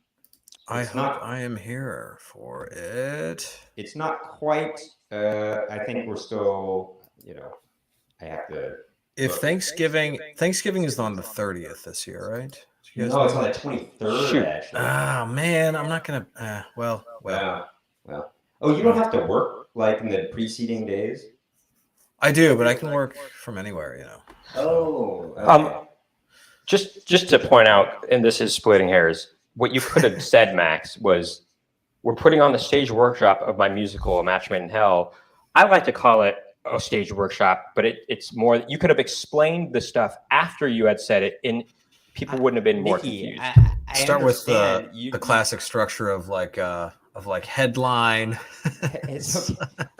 [SPEAKER 1] It's
[SPEAKER 3] hope
[SPEAKER 1] not-
[SPEAKER 3] I am here for it.
[SPEAKER 1] It's not quite. I think we're still. I have to.
[SPEAKER 3] If Thanksgiving is on the 30th this year, right? You guys
[SPEAKER 1] No, it's
[SPEAKER 3] know?
[SPEAKER 1] on the 23rd.
[SPEAKER 2] Shoot.
[SPEAKER 1] Actually.
[SPEAKER 3] Ah, man, I'm not gonna. Well.
[SPEAKER 1] Well. Oh, you don't have to work like in the preceding days.
[SPEAKER 3] I do, but I can work from anywhere.
[SPEAKER 1] Oh. Okay.
[SPEAKER 2] Just to point out, and this is splitting hairs, what you could have said, Max, was we're putting on the stage workshop of my musical, A Match Made in Hell. I like to call it a stage workshop, but it's more, you could have explained the stuff after you had said it, and people wouldn't have been more
[SPEAKER 1] Nikki,
[SPEAKER 2] confused.
[SPEAKER 1] I
[SPEAKER 3] Start with
[SPEAKER 1] understand.
[SPEAKER 3] the classic structure of like headline.
[SPEAKER 1] It's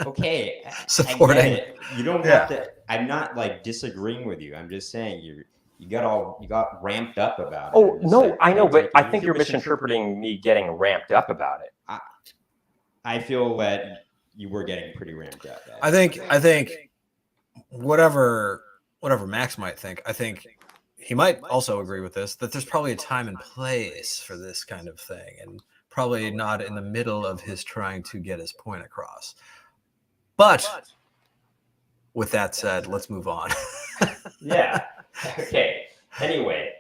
[SPEAKER 1] okay. I
[SPEAKER 3] Supporting.
[SPEAKER 1] get it. You don't have to. I'm not like disagreeing with you. I'm just saying you got ramped up about it.
[SPEAKER 2] Oh,
[SPEAKER 1] I'm just
[SPEAKER 2] no,
[SPEAKER 1] like,
[SPEAKER 2] I know, but
[SPEAKER 1] take it
[SPEAKER 2] I
[SPEAKER 1] easy.
[SPEAKER 2] think you're misinterpreting me getting ramped up about it.
[SPEAKER 1] I feel that you were getting pretty ramped up.
[SPEAKER 3] I think whatever Max might think, I think he might also agree with this, that there's probably a time and place for this kind of thing, and probably not in the middle of his trying to get his point across. But with that said, let's move on.
[SPEAKER 1] Yeah. Okay. Anyway.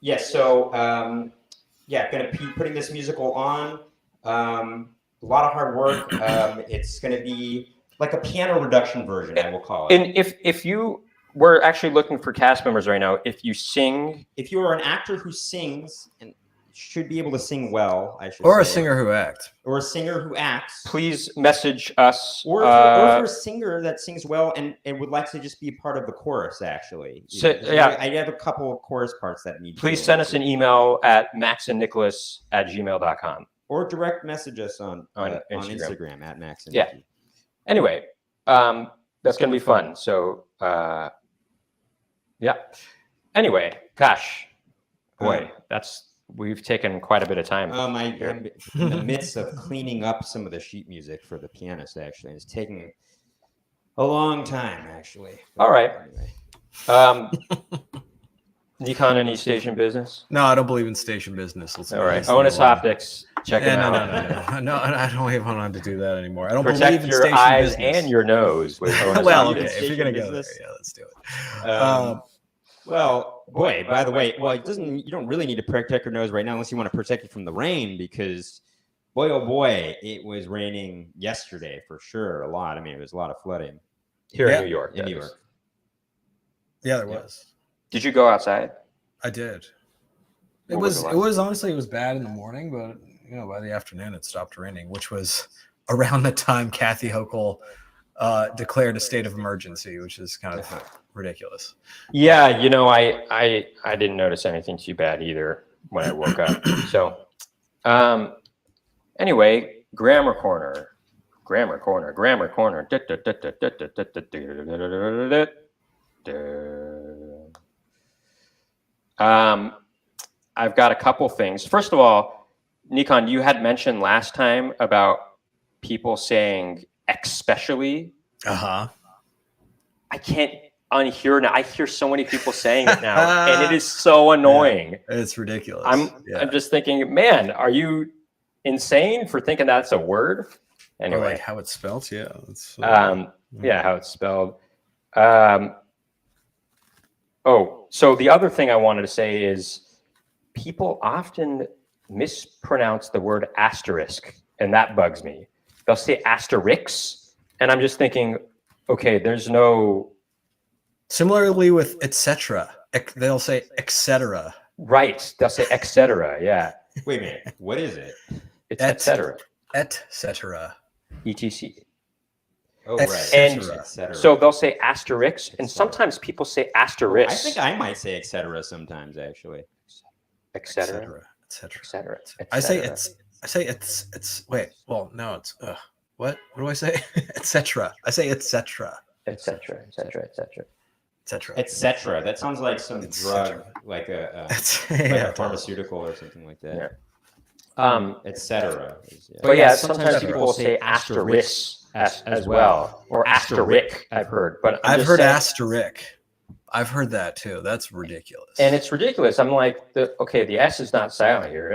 [SPEAKER 1] Yeah. So gonna be putting this musical on. A lot of hard work. It's gonna be like a piano reduction version, I will call it.
[SPEAKER 2] And if you were actually looking for cast members right now, if you sing,
[SPEAKER 1] If you are an actor who sings and should be able to sing well, I should
[SPEAKER 3] Or a
[SPEAKER 1] say,
[SPEAKER 3] singer who acts.
[SPEAKER 1] or a singer who acts,
[SPEAKER 2] please message us.
[SPEAKER 1] or if you're a singer that sings well and would like to just be part of the chorus, actually. I have a couple of chorus parts that need.
[SPEAKER 2] Please send us an email at maxandnicholas@gmail.com.
[SPEAKER 1] or direct message us on
[SPEAKER 2] On
[SPEAKER 1] Instagram at Max and
[SPEAKER 2] Yeah.
[SPEAKER 1] Nikki.
[SPEAKER 2] Anyway, that's going to be fun. So, yeah. Anyway, gosh, boy, we've taken quite a bit of time.
[SPEAKER 1] I'm in the midst of cleaning up some of the sheet music for the pianist. Actually, it's taking a long time. Actually.
[SPEAKER 2] All right.
[SPEAKER 1] Anyway.
[SPEAKER 2] Nikon, any station business?
[SPEAKER 3] No, I don't believe in station business.
[SPEAKER 2] All right. Onus Optics. Check it
[SPEAKER 3] No,
[SPEAKER 2] out.
[SPEAKER 3] no, I don't even want to do that anymore. I don't believe
[SPEAKER 2] Protect
[SPEAKER 3] in
[SPEAKER 2] your
[SPEAKER 3] station
[SPEAKER 2] eyes
[SPEAKER 3] business.
[SPEAKER 2] and your nose with Onus
[SPEAKER 3] Well,
[SPEAKER 2] Optics.
[SPEAKER 3] okay, if you're gonna go there, yeah, let's do it.
[SPEAKER 1] Well, boy, by the way, you don't really need to protect your nose right now unless you want to protect it from the rain, because boy, oh boy, it was raining yesterday for sure. A lot. I mean, it was a lot of flooding
[SPEAKER 2] Here
[SPEAKER 3] Yeah.
[SPEAKER 2] in New York.
[SPEAKER 1] in
[SPEAKER 2] that
[SPEAKER 1] New
[SPEAKER 2] is.
[SPEAKER 1] York.
[SPEAKER 3] Yeah, there was.
[SPEAKER 2] Did you go outside?
[SPEAKER 3] I did. It
[SPEAKER 2] What
[SPEAKER 3] was
[SPEAKER 2] was it
[SPEAKER 3] it
[SPEAKER 2] like?
[SPEAKER 3] was honestly, it was bad in the morning, but by the afternoon it stopped raining, which was around the time Kathy Hochul declared a state of emergency, which is kind of ridiculous.
[SPEAKER 2] Yeah, I didn't notice anything too bad either when I woke up. So, anyway, Grammar Corner. Grammar corner. I've got a couple things. First of all, Nikon, you had mentioned last time about people saying especially.
[SPEAKER 3] Uh-huh.
[SPEAKER 2] I can't unhear now. I hear so many people saying it now, and it is so annoying.
[SPEAKER 3] Yeah, it's ridiculous.
[SPEAKER 2] I'm just thinking, man, are you insane for thinking that's a word?
[SPEAKER 3] Or
[SPEAKER 2] Anyway,
[SPEAKER 3] like how it's spelled. Yeah. It's,
[SPEAKER 2] yeah, how it's spelled. So the other thing I wanted to say is people often mispronounce the word asterisk, and that bugs me. They'll say asterix, and I'm just thinking, okay, there's no.
[SPEAKER 3] Similarly with etc. They'll say etc.
[SPEAKER 2] Right. They'll say etc. Yeah.
[SPEAKER 1] Wait a minute. What is it?
[SPEAKER 2] It's etc.
[SPEAKER 3] Etc.
[SPEAKER 2] etc.
[SPEAKER 1] Oh,
[SPEAKER 3] Et
[SPEAKER 1] right.
[SPEAKER 2] And
[SPEAKER 3] cetera.
[SPEAKER 1] Et cetera.
[SPEAKER 2] so they'll say asterisk, and sometimes people say asterisk.
[SPEAKER 1] I think I might say etc. sometimes, actually.
[SPEAKER 2] etc.
[SPEAKER 3] Etc.
[SPEAKER 2] etc.
[SPEAKER 3] I say it's wait, well no, it's what do I say? Etc. I say etc.
[SPEAKER 2] etc.
[SPEAKER 3] Etc.
[SPEAKER 1] Etc. That sounds like some
[SPEAKER 3] Et
[SPEAKER 1] drug,
[SPEAKER 3] cetera.
[SPEAKER 1] like a
[SPEAKER 3] Yeah,
[SPEAKER 1] pharmaceutical or something like that.
[SPEAKER 2] Yeah.
[SPEAKER 1] Etc.
[SPEAKER 2] But yeah, sometimes people say asterisk as well, or asterisk. I've heard, but
[SPEAKER 3] I've heard asterisk. I've heard that too. That's ridiculous.
[SPEAKER 2] and it's ridiculous. I'm like, the S is not silent here.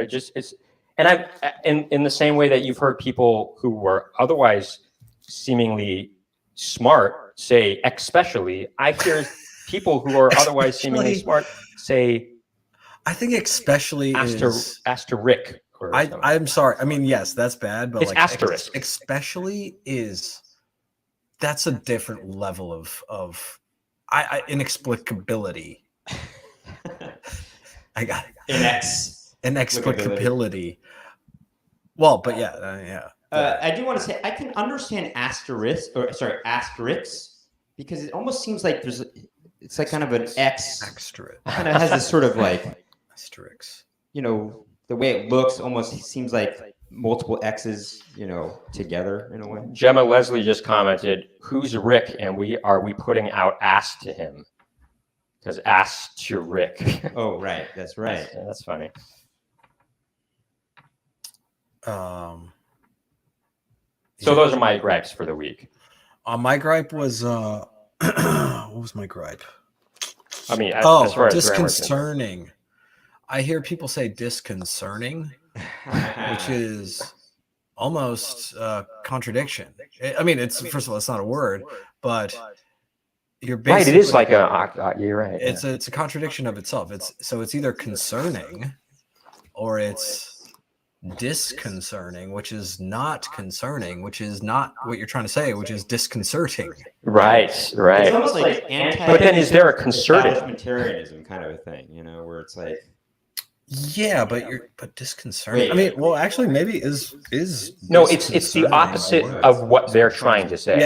[SPEAKER 2] And I've in the same way that you've heard people who were otherwise seemingly smart say especially. I hear people who are otherwise seemingly smart say
[SPEAKER 3] I think especially is
[SPEAKER 2] asterisk.
[SPEAKER 3] I'm sorry. I mean, yes, that's bad, but
[SPEAKER 2] It's
[SPEAKER 3] like
[SPEAKER 2] asterisk.
[SPEAKER 3] Especially that's a different level of inexplicability. I got it. Inexplicability. Well, but yeah.
[SPEAKER 1] I do want to say I can understand asterisks because it almost seems like it's like kind of an X.
[SPEAKER 3] Extra.
[SPEAKER 1] Kind of has this sort of like
[SPEAKER 3] Asterisks.
[SPEAKER 1] The way it looks almost seems like multiple X's, together in a way.
[SPEAKER 2] Gemma Leslie just commented, "Who's Rick?" And we putting out ass to him because ass to Rick.
[SPEAKER 1] Oh, right. That's right.
[SPEAKER 2] That's funny. So those are my gripes for the week.
[SPEAKER 3] My gripe was what was my gripe?
[SPEAKER 2] I mean, as far as grammar is concerned.
[SPEAKER 3] disconcerting. I hear people say disconcerting, which is almost a contradiction. I mean, first of all, it's not a word, but you're basically
[SPEAKER 2] Right, it is like you're right.
[SPEAKER 3] It's a contradiction of itself. It's either concerning or it's disconcerting, which is not concerning, which is not what you're trying to say, which is disconcerting.
[SPEAKER 2] Right.
[SPEAKER 1] It's almost like
[SPEAKER 2] But then is there a concerted?
[SPEAKER 1] establishmentarianism kind of a thing, where it's like
[SPEAKER 3] Yeah, but disconcerting. I mean, well, actually, maybe is
[SPEAKER 2] No, it's the
[SPEAKER 3] disconcerting
[SPEAKER 2] opposite
[SPEAKER 3] a word?
[SPEAKER 2] of what they're trying to say.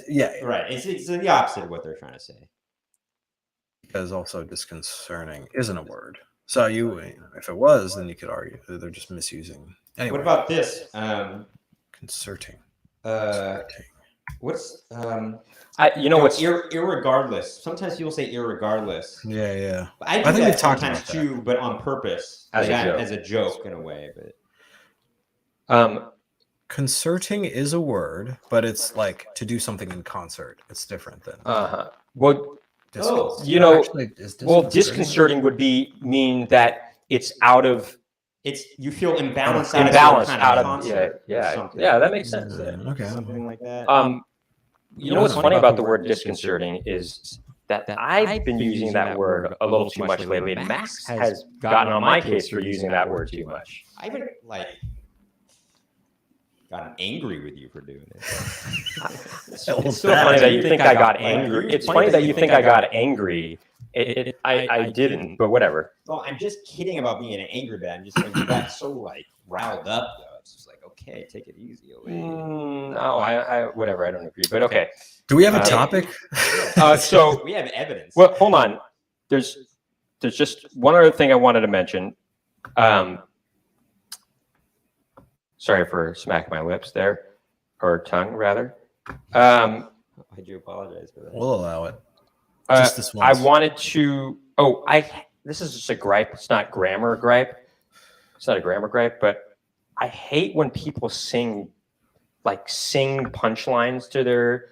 [SPEAKER 3] Yeah,
[SPEAKER 1] right. It's the opposite of what they're trying to say.
[SPEAKER 3] because also disconcerting isn't a word. So if it was, then you could argue that they're just misusing. Anyway,
[SPEAKER 1] What about this?
[SPEAKER 3] concerting?
[SPEAKER 1] What's
[SPEAKER 2] what's
[SPEAKER 1] irregardless. Sometimes people say irregardless.
[SPEAKER 3] Yeah.
[SPEAKER 1] But I
[SPEAKER 3] think
[SPEAKER 1] do
[SPEAKER 3] we've
[SPEAKER 1] that
[SPEAKER 3] talked
[SPEAKER 1] sometimes
[SPEAKER 3] about that.
[SPEAKER 1] too, but on purpose,
[SPEAKER 2] As
[SPEAKER 1] a joke in a way. But
[SPEAKER 3] Concerting is a word, but it's like to do something in concert. It's different than.
[SPEAKER 2] Well, disconcerting would mean that it's out of
[SPEAKER 1] you feel imbalanced,
[SPEAKER 2] yeah, that makes sense.
[SPEAKER 3] Okay.
[SPEAKER 1] Something like that.
[SPEAKER 2] What's funny about the word disconcerting is that I've been using that word a little too much lately, and Max has gotten on my case for using that word too much.
[SPEAKER 1] I haven't gotten angry with you for doing it.
[SPEAKER 2] It's so funny that you think I got angry. It's funny that you think I got angry. I didn't, but whatever.
[SPEAKER 1] Well, I'm just kidding about being an angry bat. I'm just saying you got so riled up though. It's just like, okay, take it easy.
[SPEAKER 2] No, I whatever. I don't agree, but okay.
[SPEAKER 3] Do we have a topic?
[SPEAKER 2] So
[SPEAKER 1] we have evidence.
[SPEAKER 2] Well, hold on. There's just one other thing I wanted to mention. Sorry for smacking my lips there. or tongue rather. Um,
[SPEAKER 1] I do apologize for that.
[SPEAKER 3] We'll allow it.
[SPEAKER 2] uh,
[SPEAKER 3] Just this
[SPEAKER 2] I
[SPEAKER 3] once.
[SPEAKER 2] wanted to. Oh, this is just a gripe. It's not grammar gripe. It's not a grammar gripe, but I hate when people sing punchlines to their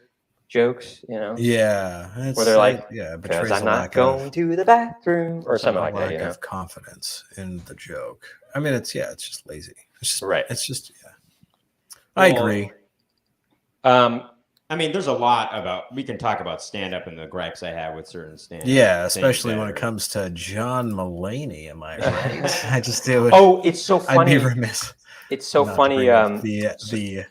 [SPEAKER 2] jokes. You know,
[SPEAKER 3] Yeah. It's,
[SPEAKER 2] Where they're like,
[SPEAKER 3] yeah, it
[SPEAKER 2] because
[SPEAKER 3] betrays
[SPEAKER 2] I'm
[SPEAKER 3] a
[SPEAKER 2] not
[SPEAKER 3] lack
[SPEAKER 2] going
[SPEAKER 3] of,
[SPEAKER 2] to the bathroom or something
[SPEAKER 3] a
[SPEAKER 2] like that.
[SPEAKER 3] lack
[SPEAKER 2] You know,
[SPEAKER 3] of confidence in the joke. I mean, it's just lazy. It's just
[SPEAKER 2] right?
[SPEAKER 3] It's just I
[SPEAKER 1] Well,
[SPEAKER 3] agree.
[SPEAKER 1] I mean, there's a lot about. We can talk about stand up and the gripes I have with certain stand.
[SPEAKER 3] Yeah, especially when it comes to John Mulaney. Am I right? I just do it.
[SPEAKER 2] Oh, it's so
[SPEAKER 3] I'd be
[SPEAKER 2] funny.
[SPEAKER 3] remiss.
[SPEAKER 2] It's so
[SPEAKER 3] not to
[SPEAKER 2] funny.
[SPEAKER 3] bring up the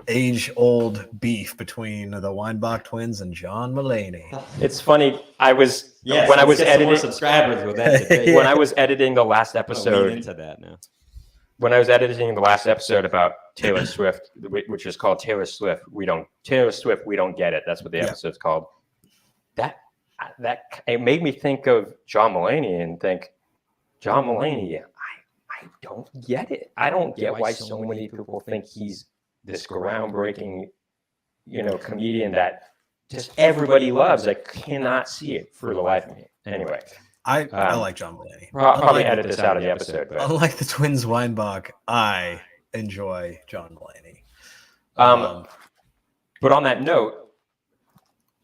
[SPEAKER 3] age-old beef between the Weinbach twins and John Mulaney.
[SPEAKER 2] It's funny. I was
[SPEAKER 1] Yes,
[SPEAKER 2] when I was
[SPEAKER 1] let's get some more
[SPEAKER 2] editing
[SPEAKER 1] subscribers with that debate.
[SPEAKER 2] when I was editing the last
[SPEAKER 1] I'm gonna lean
[SPEAKER 2] episode.
[SPEAKER 1] into that now.
[SPEAKER 2] When I was editing the last episode about Taylor Swift, which is called Taylor Swift, we don't get it. That's what the
[SPEAKER 3] Yeah.
[SPEAKER 2] episode's called. That it made me think of John Mulaney and think, John Mulaney, I don't get it. I don't get why so many people think he's this groundbreaking, comedian that just everybody loves. I cannot see it for the life of me. Anyway,
[SPEAKER 3] I like John Mulaney.
[SPEAKER 2] probably
[SPEAKER 3] Unlike-
[SPEAKER 2] edit this out of the episode, but
[SPEAKER 3] Unlike the twins Weinbach, I enjoy John Mulaney.
[SPEAKER 2] but on that note,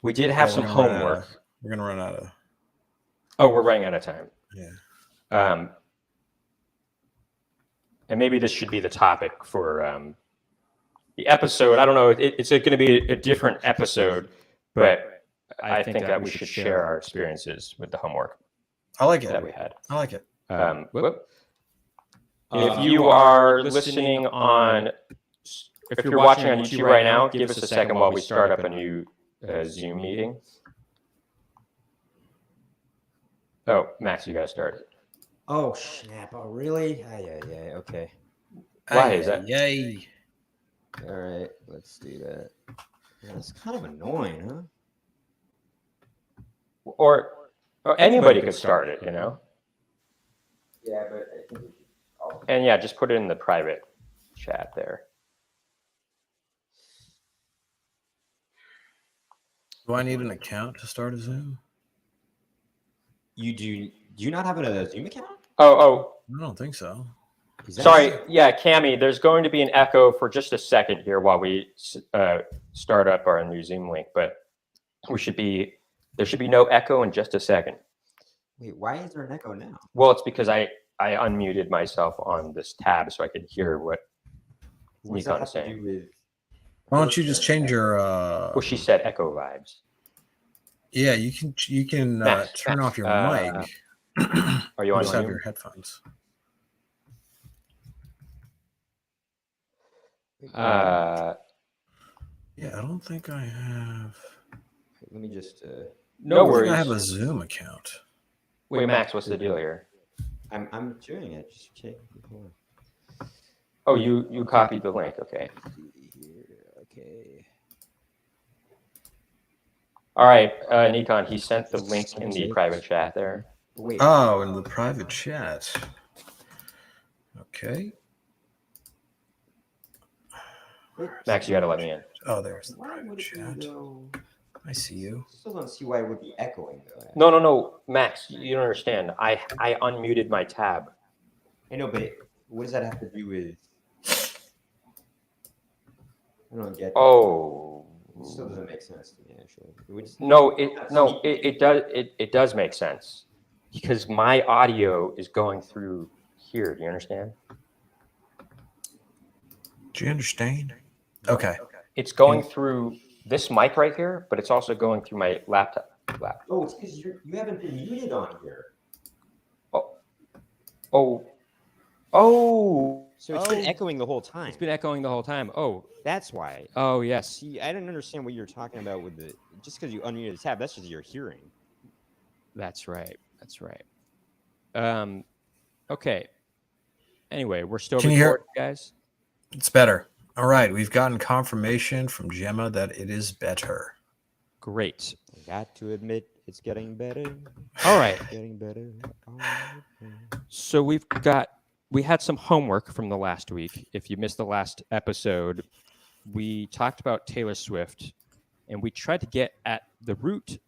[SPEAKER 2] we did have some
[SPEAKER 3] we're gonna run out
[SPEAKER 2] homework.
[SPEAKER 3] of- We're gonna run out of.
[SPEAKER 2] Oh, we're running out of time.
[SPEAKER 3] Yeah.
[SPEAKER 2] And maybe this should be the topic for the episode. I don't know. It's going to be a different episode, but I think that we should share our experiences with the homework
[SPEAKER 3] I like
[SPEAKER 2] that
[SPEAKER 3] it.
[SPEAKER 2] we had.
[SPEAKER 3] I like it.
[SPEAKER 2] If you are listening if you're watching on YouTube right now, give us a second while we start up a new Zoom meeting. Oh, Max, you got to start it.
[SPEAKER 1] Oh snap! Oh really? Yeah. Okay.
[SPEAKER 2] Why is that?
[SPEAKER 3] Yay.
[SPEAKER 1] All right. Let's do that. Yeah, it's kind of annoying, huh?
[SPEAKER 2] Or anybody could start it,
[SPEAKER 1] Yeah, but I think
[SPEAKER 2] And yeah, just put it in the private chat there.
[SPEAKER 3] Do I need an account to start a Zoom?
[SPEAKER 1] you do. Do you not have a Zoom account?
[SPEAKER 2] Oh,
[SPEAKER 3] I don't think so.
[SPEAKER 1] Is that-
[SPEAKER 2] sorry. Yeah, Cami, there's going to be an echo for just a second here while we start up our new Zoom link, but there should be no echo in just a second.
[SPEAKER 1] Wait, why is there an echo now?
[SPEAKER 2] Well, it's because I unmuted myself on this tab so I could hear what
[SPEAKER 1] What does that
[SPEAKER 2] Nikon
[SPEAKER 1] have
[SPEAKER 2] is
[SPEAKER 1] to
[SPEAKER 2] saying.
[SPEAKER 1] do with?
[SPEAKER 3] Why don't you just change your?
[SPEAKER 2] Well, she said echo vibes.
[SPEAKER 3] Yeah, you can
[SPEAKER 2] Max,
[SPEAKER 3] turn
[SPEAKER 2] Max,
[SPEAKER 3] off your mic.
[SPEAKER 2] Are you on
[SPEAKER 3] Just have
[SPEAKER 2] Zoom?
[SPEAKER 3] your headphones.
[SPEAKER 2] Uh,
[SPEAKER 3] Yeah, I don't think I have.
[SPEAKER 1] Let me just.
[SPEAKER 2] no
[SPEAKER 3] I don't think
[SPEAKER 2] worries.
[SPEAKER 3] I have a Zoom account.
[SPEAKER 2] Wait, Max, what's the deal here?
[SPEAKER 1] I'm doing it. Just check. Hold on.
[SPEAKER 2] Oh, you copied the link. Okay.
[SPEAKER 1] Okay.
[SPEAKER 2] All right, Nikon, he sent the link in the private chat there.
[SPEAKER 1] Wait.
[SPEAKER 3] Oh, in the private chat. Okay.
[SPEAKER 2] Max, you got to let me in.
[SPEAKER 3] Oh, there's the
[SPEAKER 1] Why
[SPEAKER 3] private
[SPEAKER 1] would it
[SPEAKER 3] chat.
[SPEAKER 1] be though?
[SPEAKER 3] I see you.
[SPEAKER 1] Still don't see why it would be echoing though.
[SPEAKER 2] No, Max, you don't understand. I unmuted my tab.
[SPEAKER 1] I know, but what does that have to do with? I don't get.
[SPEAKER 2] Oh.
[SPEAKER 1] It still doesn't make sense to me actually.
[SPEAKER 2] It does make sense because my audio is going through here. Do you understand?
[SPEAKER 3] Do you understand? Okay.
[SPEAKER 2] It's going through this mic right here, but it's also going through my laptop.
[SPEAKER 1] Oh, it's because you haven't been muted on here.
[SPEAKER 2] Oh.
[SPEAKER 1] So it's been echoing the whole time.
[SPEAKER 4] It's been echoing the whole time. Oh,
[SPEAKER 1] That's why.
[SPEAKER 4] oh yes.
[SPEAKER 1] See, I didn't understand what you were talking about with the just because you unmuted the tab. That's just your hearing.
[SPEAKER 4] That's right. That's right. Okay. Anyway, we're still
[SPEAKER 3] Can you hear-
[SPEAKER 4] recording, guys.
[SPEAKER 3] It's better. All right. We've gotten confirmation from Gemma that it is better.
[SPEAKER 4] Great.
[SPEAKER 1] I got to admit, it's getting better.
[SPEAKER 4] All right.
[SPEAKER 1] Getting better.
[SPEAKER 4] So we had some homework from the last week. If you missed the last episode, we talked about Taylor Swift, and we tried to get at the root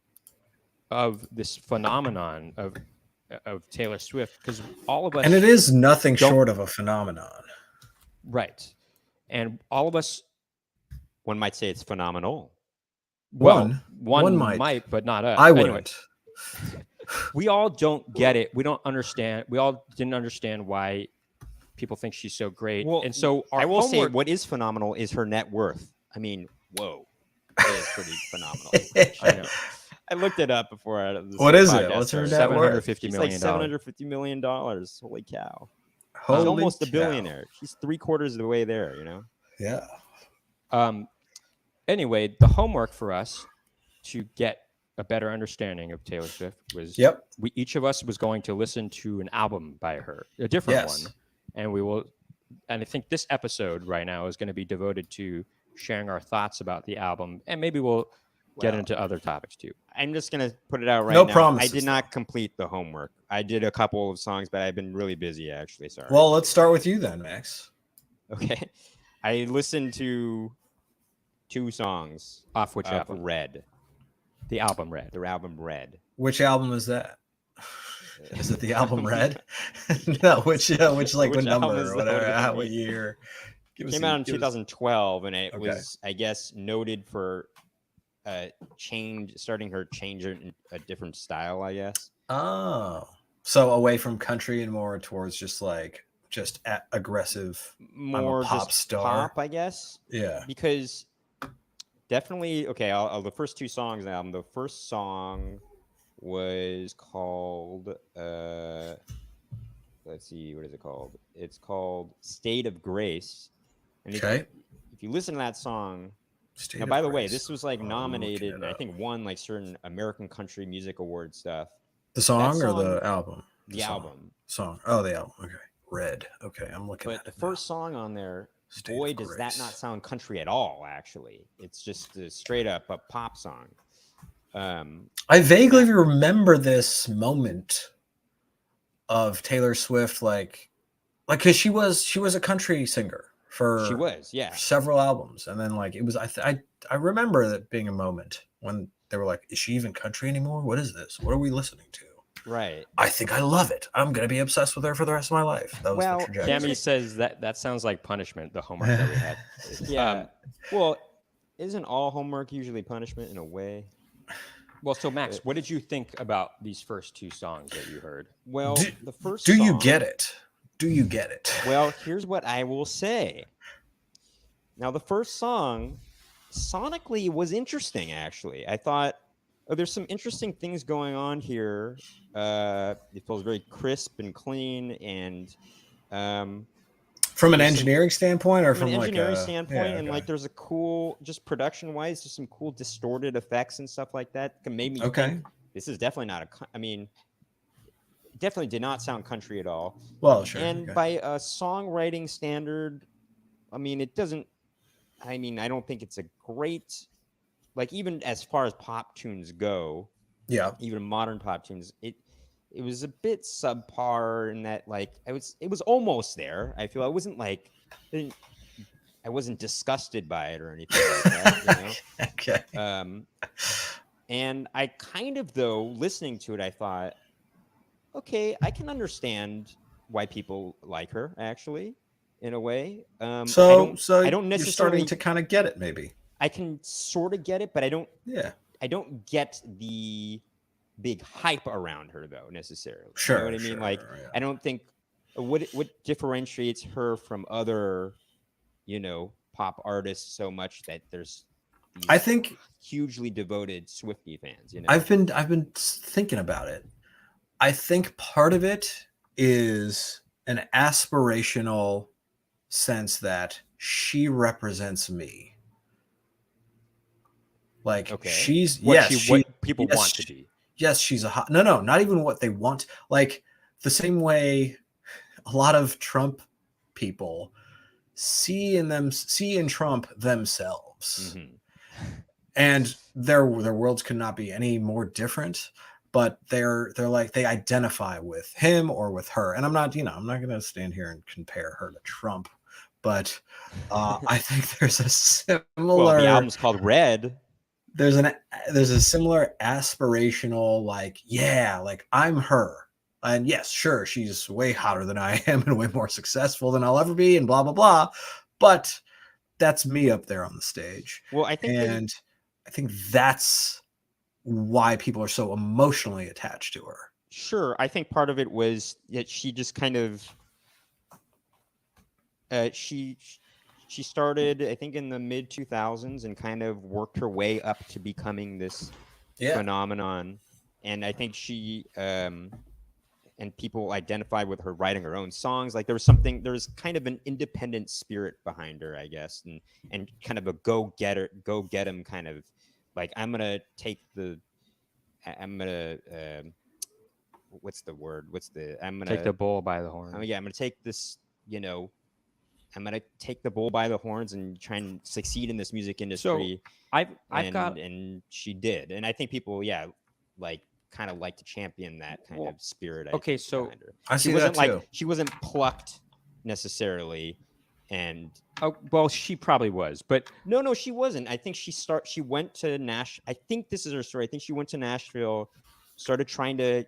[SPEAKER 4] of this phenomenon of Taylor Swift, because all of us,
[SPEAKER 3] And it is nothing
[SPEAKER 4] don't-
[SPEAKER 3] short of a phenomenon.
[SPEAKER 4] right, and all of us,
[SPEAKER 1] One might say it's phenomenal.
[SPEAKER 4] well,
[SPEAKER 3] One
[SPEAKER 4] one
[SPEAKER 3] might.
[SPEAKER 4] might, but not us.
[SPEAKER 3] I
[SPEAKER 4] Anyway,
[SPEAKER 3] wouldn't.
[SPEAKER 4] we all don't get it. We don't understand. We all didn't understand why people think she's so great.
[SPEAKER 1] Well,
[SPEAKER 4] and so our
[SPEAKER 1] I will say
[SPEAKER 4] homework-
[SPEAKER 1] what is phenomenal is her net worth. I mean, whoa, that is pretty phenomenal.
[SPEAKER 4] I know.
[SPEAKER 1] I looked it up before.
[SPEAKER 3] What is it? What's her net worth?
[SPEAKER 4] $750
[SPEAKER 1] She's
[SPEAKER 4] million.
[SPEAKER 1] like $750 million. Holy cow! She's
[SPEAKER 3] Holy
[SPEAKER 1] almost a
[SPEAKER 3] cow.
[SPEAKER 1] billionaire. She's 3/4 of the way there. You know.
[SPEAKER 3] Yeah.
[SPEAKER 4] Anyway, the homework for us to get a better understanding of Taylor Swift was
[SPEAKER 3] Yep.
[SPEAKER 4] each of us was going to listen to an album by her, a different
[SPEAKER 3] Yes.
[SPEAKER 4] one, and we will. And I think this episode right now is going to be devoted to sharing our thoughts about the album, and maybe we'll get
[SPEAKER 1] Well,
[SPEAKER 4] into other topics too.
[SPEAKER 1] I'm just gonna put it out right
[SPEAKER 3] No
[SPEAKER 1] now.
[SPEAKER 3] promises,
[SPEAKER 1] I did not complete the homework. I did a couple of songs, but I've been really busy actually. Sorry.
[SPEAKER 3] Well, let's start with you then, Max.
[SPEAKER 1] okay. I listened to 2 songs
[SPEAKER 4] Off which
[SPEAKER 1] of
[SPEAKER 4] album?
[SPEAKER 1] Red,
[SPEAKER 4] The album Red.
[SPEAKER 1] their album Red.
[SPEAKER 3] Which album is that? Is it the album Red? No, which like
[SPEAKER 1] Which
[SPEAKER 3] what number
[SPEAKER 1] album is
[SPEAKER 3] or
[SPEAKER 1] that?
[SPEAKER 3] whatever,
[SPEAKER 1] What do you
[SPEAKER 3] what
[SPEAKER 1] mean?
[SPEAKER 3] year? Give us
[SPEAKER 1] Came
[SPEAKER 3] a-
[SPEAKER 1] out in
[SPEAKER 3] give us-
[SPEAKER 1] 2012, and it
[SPEAKER 3] Okay.
[SPEAKER 1] was, I guess, noted for starting her change in a different style, I guess.
[SPEAKER 3] Oh, so away from country and more towards just aggressive.
[SPEAKER 1] More
[SPEAKER 3] pop
[SPEAKER 1] just
[SPEAKER 3] star.
[SPEAKER 1] pop, I guess,
[SPEAKER 3] Yeah.
[SPEAKER 1] because definitely okay. The first 2 songs of the album. The first song was called. Let's see, what is it called? It's called "State of Grace." And
[SPEAKER 3] Okay.
[SPEAKER 1] if you listen to that song.
[SPEAKER 3] State
[SPEAKER 1] Now,
[SPEAKER 3] of
[SPEAKER 1] by the way,
[SPEAKER 3] Grace.
[SPEAKER 1] this was like
[SPEAKER 3] I'm
[SPEAKER 1] nominated
[SPEAKER 3] looking
[SPEAKER 1] and
[SPEAKER 3] it
[SPEAKER 1] I
[SPEAKER 3] up.
[SPEAKER 1] think won like certain American Country Music Award stuff.
[SPEAKER 3] The song or
[SPEAKER 1] song-
[SPEAKER 3] the album?
[SPEAKER 1] The album.
[SPEAKER 3] Song. Oh, the album. Okay. Red. Okay, I'm looking
[SPEAKER 1] But
[SPEAKER 3] at
[SPEAKER 1] the
[SPEAKER 3] it now.
[SPEAKER 1] first song on there,
[SPEAKER 3] State
[SPEAKER 1] boy,
[SPEAKER 3] of
[SPEAKER 1] does that
[SPEAKER 3] Grace.
[SPEAKER 1] not sound country at all, actually. It's just a straight up a pop song.
[SPEAKER 3] I vaguely remember this moment of Taylor Swift, like, because she was a country singer for
[SPEAKER 1] She was, yeah.
[SPEAKER 3] several albums, and then like it was, I remember that being a moment when they were like, "Is she even country anymore? What is this? What are we listening to?"
[SPEAKER 1] Right.
[SPEAKER 3] I think I love it. I'm gonna be obsessed with her for the rest of my life. That was
[SPEAKER 1] Well,
[SPEAKER 3] the trajectory.
[SPEAKER 4] Cammy says that sounds like punishment. The homework that we had.
[SPEAKER 1] Yeah. Well, isn't all homework usually punishment in a way?
[SPEAKER 4] Well, so Max, what did you think about these first 2 songs that you heard?
[SPEAKER 1] Well,
[SPEAKER 3] Do-
[SPEAKER 1] the first
[SPEAKER 3] Do you
[SPEAKER 1] song-
[SPEAKER 3] get it? Do you get it?
[SPEAKER 1] Well, here's what I will say. Now, the first song sonically was interesting, actually. I thought, oh, there's some interesting things going on here. It feels very crisp and clean, and
[SPEAKER 3] From an
[SPEAKER 1] there's some-
[SPEAKER 3] engineering standpoint, or
[SPEAKER 1] from
[SPEAKER 3] from
[SPEAKER 1] an
[SPEAKER 3] like
[SPEAKER 1] engineering
[SPEAKER 3] a,
[SPEAKER 1] standpoint,
[SPEAKER 3] yeah,
[SPEAKER 1] and
[SPEAKER 3] okay.
[SPEAKER 1] like there's a cool, just production-wise, just some cool distorted effects and stuff like that. That made me
[SPEAKER 3] Okay.
[SPEAKER 1] think this is definitely not I mean, it definitely did not sound country at all.
[SPEAKER 3] Well, sure.
[SPEAKER 1] And
[SPEAKER 3] okay.
[SPEAKER 1] by a songwriting standard, I mean, it doesn't, I mean, I don't think it's a great, like, even as far as pop tunes go,
[SPEAKER 3] yeah,
[SPEAKER 1] even modern pop tunes, it was a bit subpar in that, like, it was almost there. I feel I wasn't like, I wasn't disgusted by it or anything like that, you know?
[SPEAKER 3] okay.
[SPEAKER 1] And I kind of, though, listening to it, I thought, okay, I can understand why people like her, actually, in a way.
[SPEAKER 3] So
[SPEAKER 1] I don't
[SPEAKER 3] you're
[SPEAKER 1] necessarily.
[SPEAKER 3] starting to kind of get it, maybe.
[SPEAKER 1] I can sort of get it, but I don't get the big hype around her, though, necessarily.
[SPEAKER 3] Sure.
[SPEAKER 1] You know what I mean? Like,
[SPEAKER 3] yeah.
[SPEAKER 1] I don't think what differentiates her from other, pop artists so much that there's these
[SPEAKER 3] I think
[SPEAKER 1] hugely devoted Swiftie fans.
[SPEAKER 3] I've been thinking about it. I think part of it is an aspirational sense that she represents me. Like
[SPEAKER 1] Okay.
[SPEAKER 3] she's
[SPEAKER 4] What
[SPEAKER 3] yes,
[SPEAKER 4] what people
[SPEAKER 3] yes,
[SPEAKER 4] want to be.
[SPEAKER 3] yes, she's a hot. No, not even what they want. Like the same way a lot of Trump people see in Trump themselves.
[SPEAKER 1] Mhm.
[SPEAKER 3] And their worlds could not be any more different, but they're like they identify with him or with her. And I'm not going to stand here and compare her to Trump, but I think there's a
[SPEAKER 1] Well,
[SPEAKER 3] similar
[SPEAKER 1] the album's called Red.
[SPEAKER 3] there's a similar aspirational, like, yeah, like I'm her. And yes, sure, she's way hotter than I am and way more successful than I'll ever be, and blah blah blah. But that's me up there on the stage.
[SPEAKER 1] Well, I think
[SPEAKER 3] And I think that's why people are so emotionally attached to her.
[SPEAKER 1] sure. I think part of it was that she just kind of she started, I think, in the mid 2000s and kind of worked her way up to becoming this phenomenon. And I think she and people identified with her writing her own songs. Like there was kind of an independent spirit behind her, I guess, and kind of a go get 'em kind of like, I'm gonna what's the word? I'm gonna
[SPEAKER 4] Take the bull by the horn.
[SPEAKER 1] yeah, I'm gonna take this, I'm gonna take the bull by the horns and try and succeed in this music industry.
[SPEAKER 4] And
[SPEAKER 1] she did, and I think people, like kind of like to champion that kind of spirit.
[SPEAKER 4] Okay, so
[SPEAKER 1] behind her.
[SPEAKER 3] I see
[SPEAKER 1] She wasn't
[SPEAKER 3] that too.
[SPEAKER 1] like she wasn't plucked necessarily, and
[SPEAKER 4] well, she probably was, but
[SPEAKER 1] no, she wasn't. I think she went to Nashville. I think this is her story. I think she went to Nashville, started trying to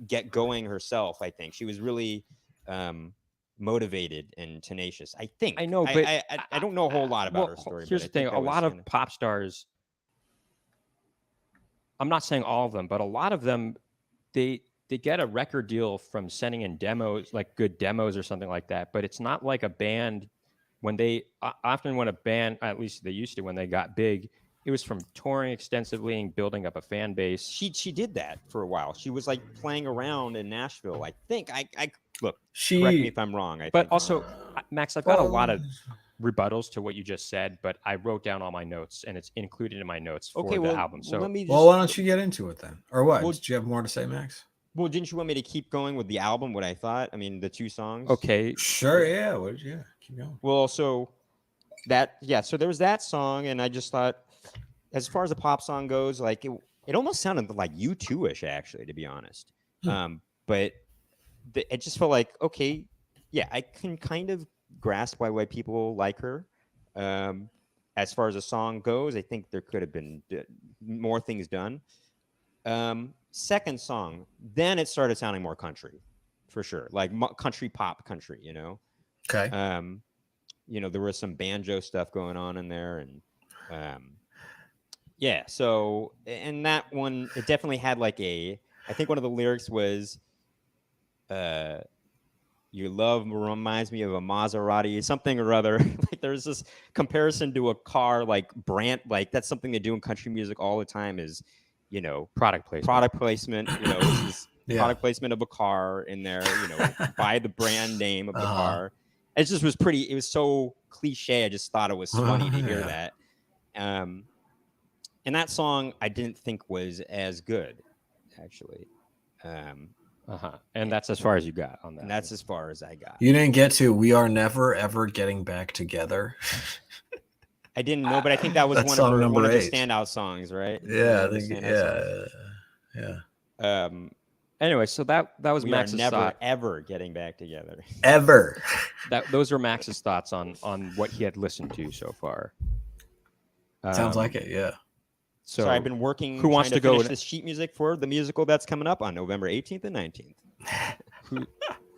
[SPEAKER 1] get going herself. I think she was really motivated and tenacious. I think.
[SPEAKER 4] I know, but
[SPEAKER 1] I don't know a whole lot about her story.
[SPEAKER 4] Here's
[SPEAKER 1] but
[SPEAKER 4] the
[SPEAKER 1] I
[SPEAKER 4] thing:
[SPEAKER 1] think
[SPEAKER 4] a
[SPEAKER 1] that was
[SPEAKER 4] lot of
[SPEAKER 1] kinda-
[SPEAKER 4] pop stars. I'm not saying all of them, but a lot of them, they get a record deal from sending in demos, like good demos or something like that. But it's not like a band when a band, at least they used to, when they got big, it was from touring extensively and building up a fan base.
[SPEAKER 1] She did that for a while. She was like playing around in Nashville. I think I look.
[SPEAKER 3] She,
[SPEAKER 1] Correct me if I'm wrong.
[SPEAKER 4] But
[SPEAKER 1] think.
[SPEAKER 4] also, Max, I've got a lot of rebuttals to what you just said, but I wrote down all my notes and it's included in my notes for the album. So
[SPEAKER 1] let me just,
[SPEAKER 3] well, why don't you get into it then? Or what?
[SPEAKER 1] Well,
[SPEAKER 3] Did you have more to say, Max?
[SPEAKER 1] Well, didn't you want me to keep going with the album? What I thought? I mean, the two songs.
[SPEAKER 4] okay,
[SPEAKER 3] Sure, yeah. Keep going.
[SPEAKER 1] Well, so so there was that song, and I just thought, as far as the pop song goes, like it almost sounded like U2-ish, actually, to be honest. But it just felt like, okay, yeah, I can kind of grasp why people like her. As far as the song goes, I think there could have been more things done. Second song, then it started sounding more country, for sure, like country pop country,
[SPEAKER 3] Okay.
[SPEAKER 1] There was some banjo stuff going on in there, and so, and that one, it definitely had like I think one of the lyrics was your love reminds me of a Maserati, something or other. Like there's this comparison to a car, like brand, like that's something they do in country music all the time is,
[SPEAKER 4] product placement.
[SPEAKER 1] It's this product placement of a car in there, by the brand name of the car. It just was it was so cliche. I just thought it was funny to hear that. And that song I didn't think was as good, actually.
[SPEAKER 4] And that's as far as you got on that.
[SPEAKER 1] And that's as far as I got.
[SPEAKER 3] You didn't get to "We Are Never Ever Getting Back Together."
[SPEAKER 1] I didn't know, but I think that was
[SPEAKER 3] That's
[SPEAKER 1] one
[SPEAKER 3] song
[SPEAKER 1] of
[SPEAKER 3] number
[SPEAKER 1] the
[SPEAKER 3] 8.
[SPEAKER 1] standout songs, right?
[SPEAKER 3] Yeah,
[SPEAKER 1] One
[SPEAKER 3] I
[SPEAKER 1] of the
[SPEAKER 3] think,
[SPEAKER 1] standout songs.
[SPEAKER 3] yeah.
[SPEAKER 4] Anyway, so that was
[SPEAKER 1] We
[SPEAKER 4] Max's
[SPEAKER 1] are never
[SPEAKER 4] thought.
[SPEAKER 1] ever getting back together.
[SPEAKER 3] Ever.
[SPEAKER 4] Those are Max's thoughts on what he had listened to so far.
[SPEAKER 3] Sounds like it, yeah.
[SPEAKER 1] So I've been working.
[SPEAKER 4] Who wants
[SPEAKER 1] trying
[SPEAKER 4] to go
[SPEAKER 1] finish
[SPEAKER 4] with-
[SPEAKER 1] this sheet music for the musical that's coming up on November 18th and 19th.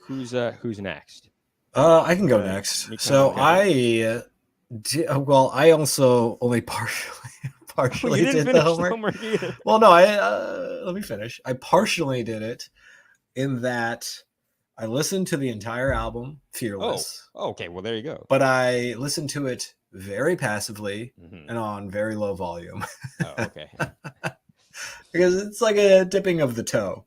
[SPEAKER 4] Who's next?
[SPEAKER 3] I can go next.
[SPEAKER 1] me
[SPEAKER 3] So
[SPEAKER 1] kinda,
[SPEAKER 3] I also only partially
[SPEAKER 1] You didn't
[SPEAKER 3] did
[SPEAKER 1] finish
[SPEAKER 3] the homework.
[SPEAKER 1] either.
[SPEAKER 3] Well, no, let me finish. I partially did it in that I listened to the entire album, Fearless.
[SPEAKER 1] Oh, okay. Well, there you go.
[SPEAKER 3] But I listened to it very passively
[SPEAKER 1] Mhm.
[SPEAKER 3] and on very low volume
[SPEAKER 1] Oh, okay.
[SPEAKER 3] because it's like a dipping of the toe.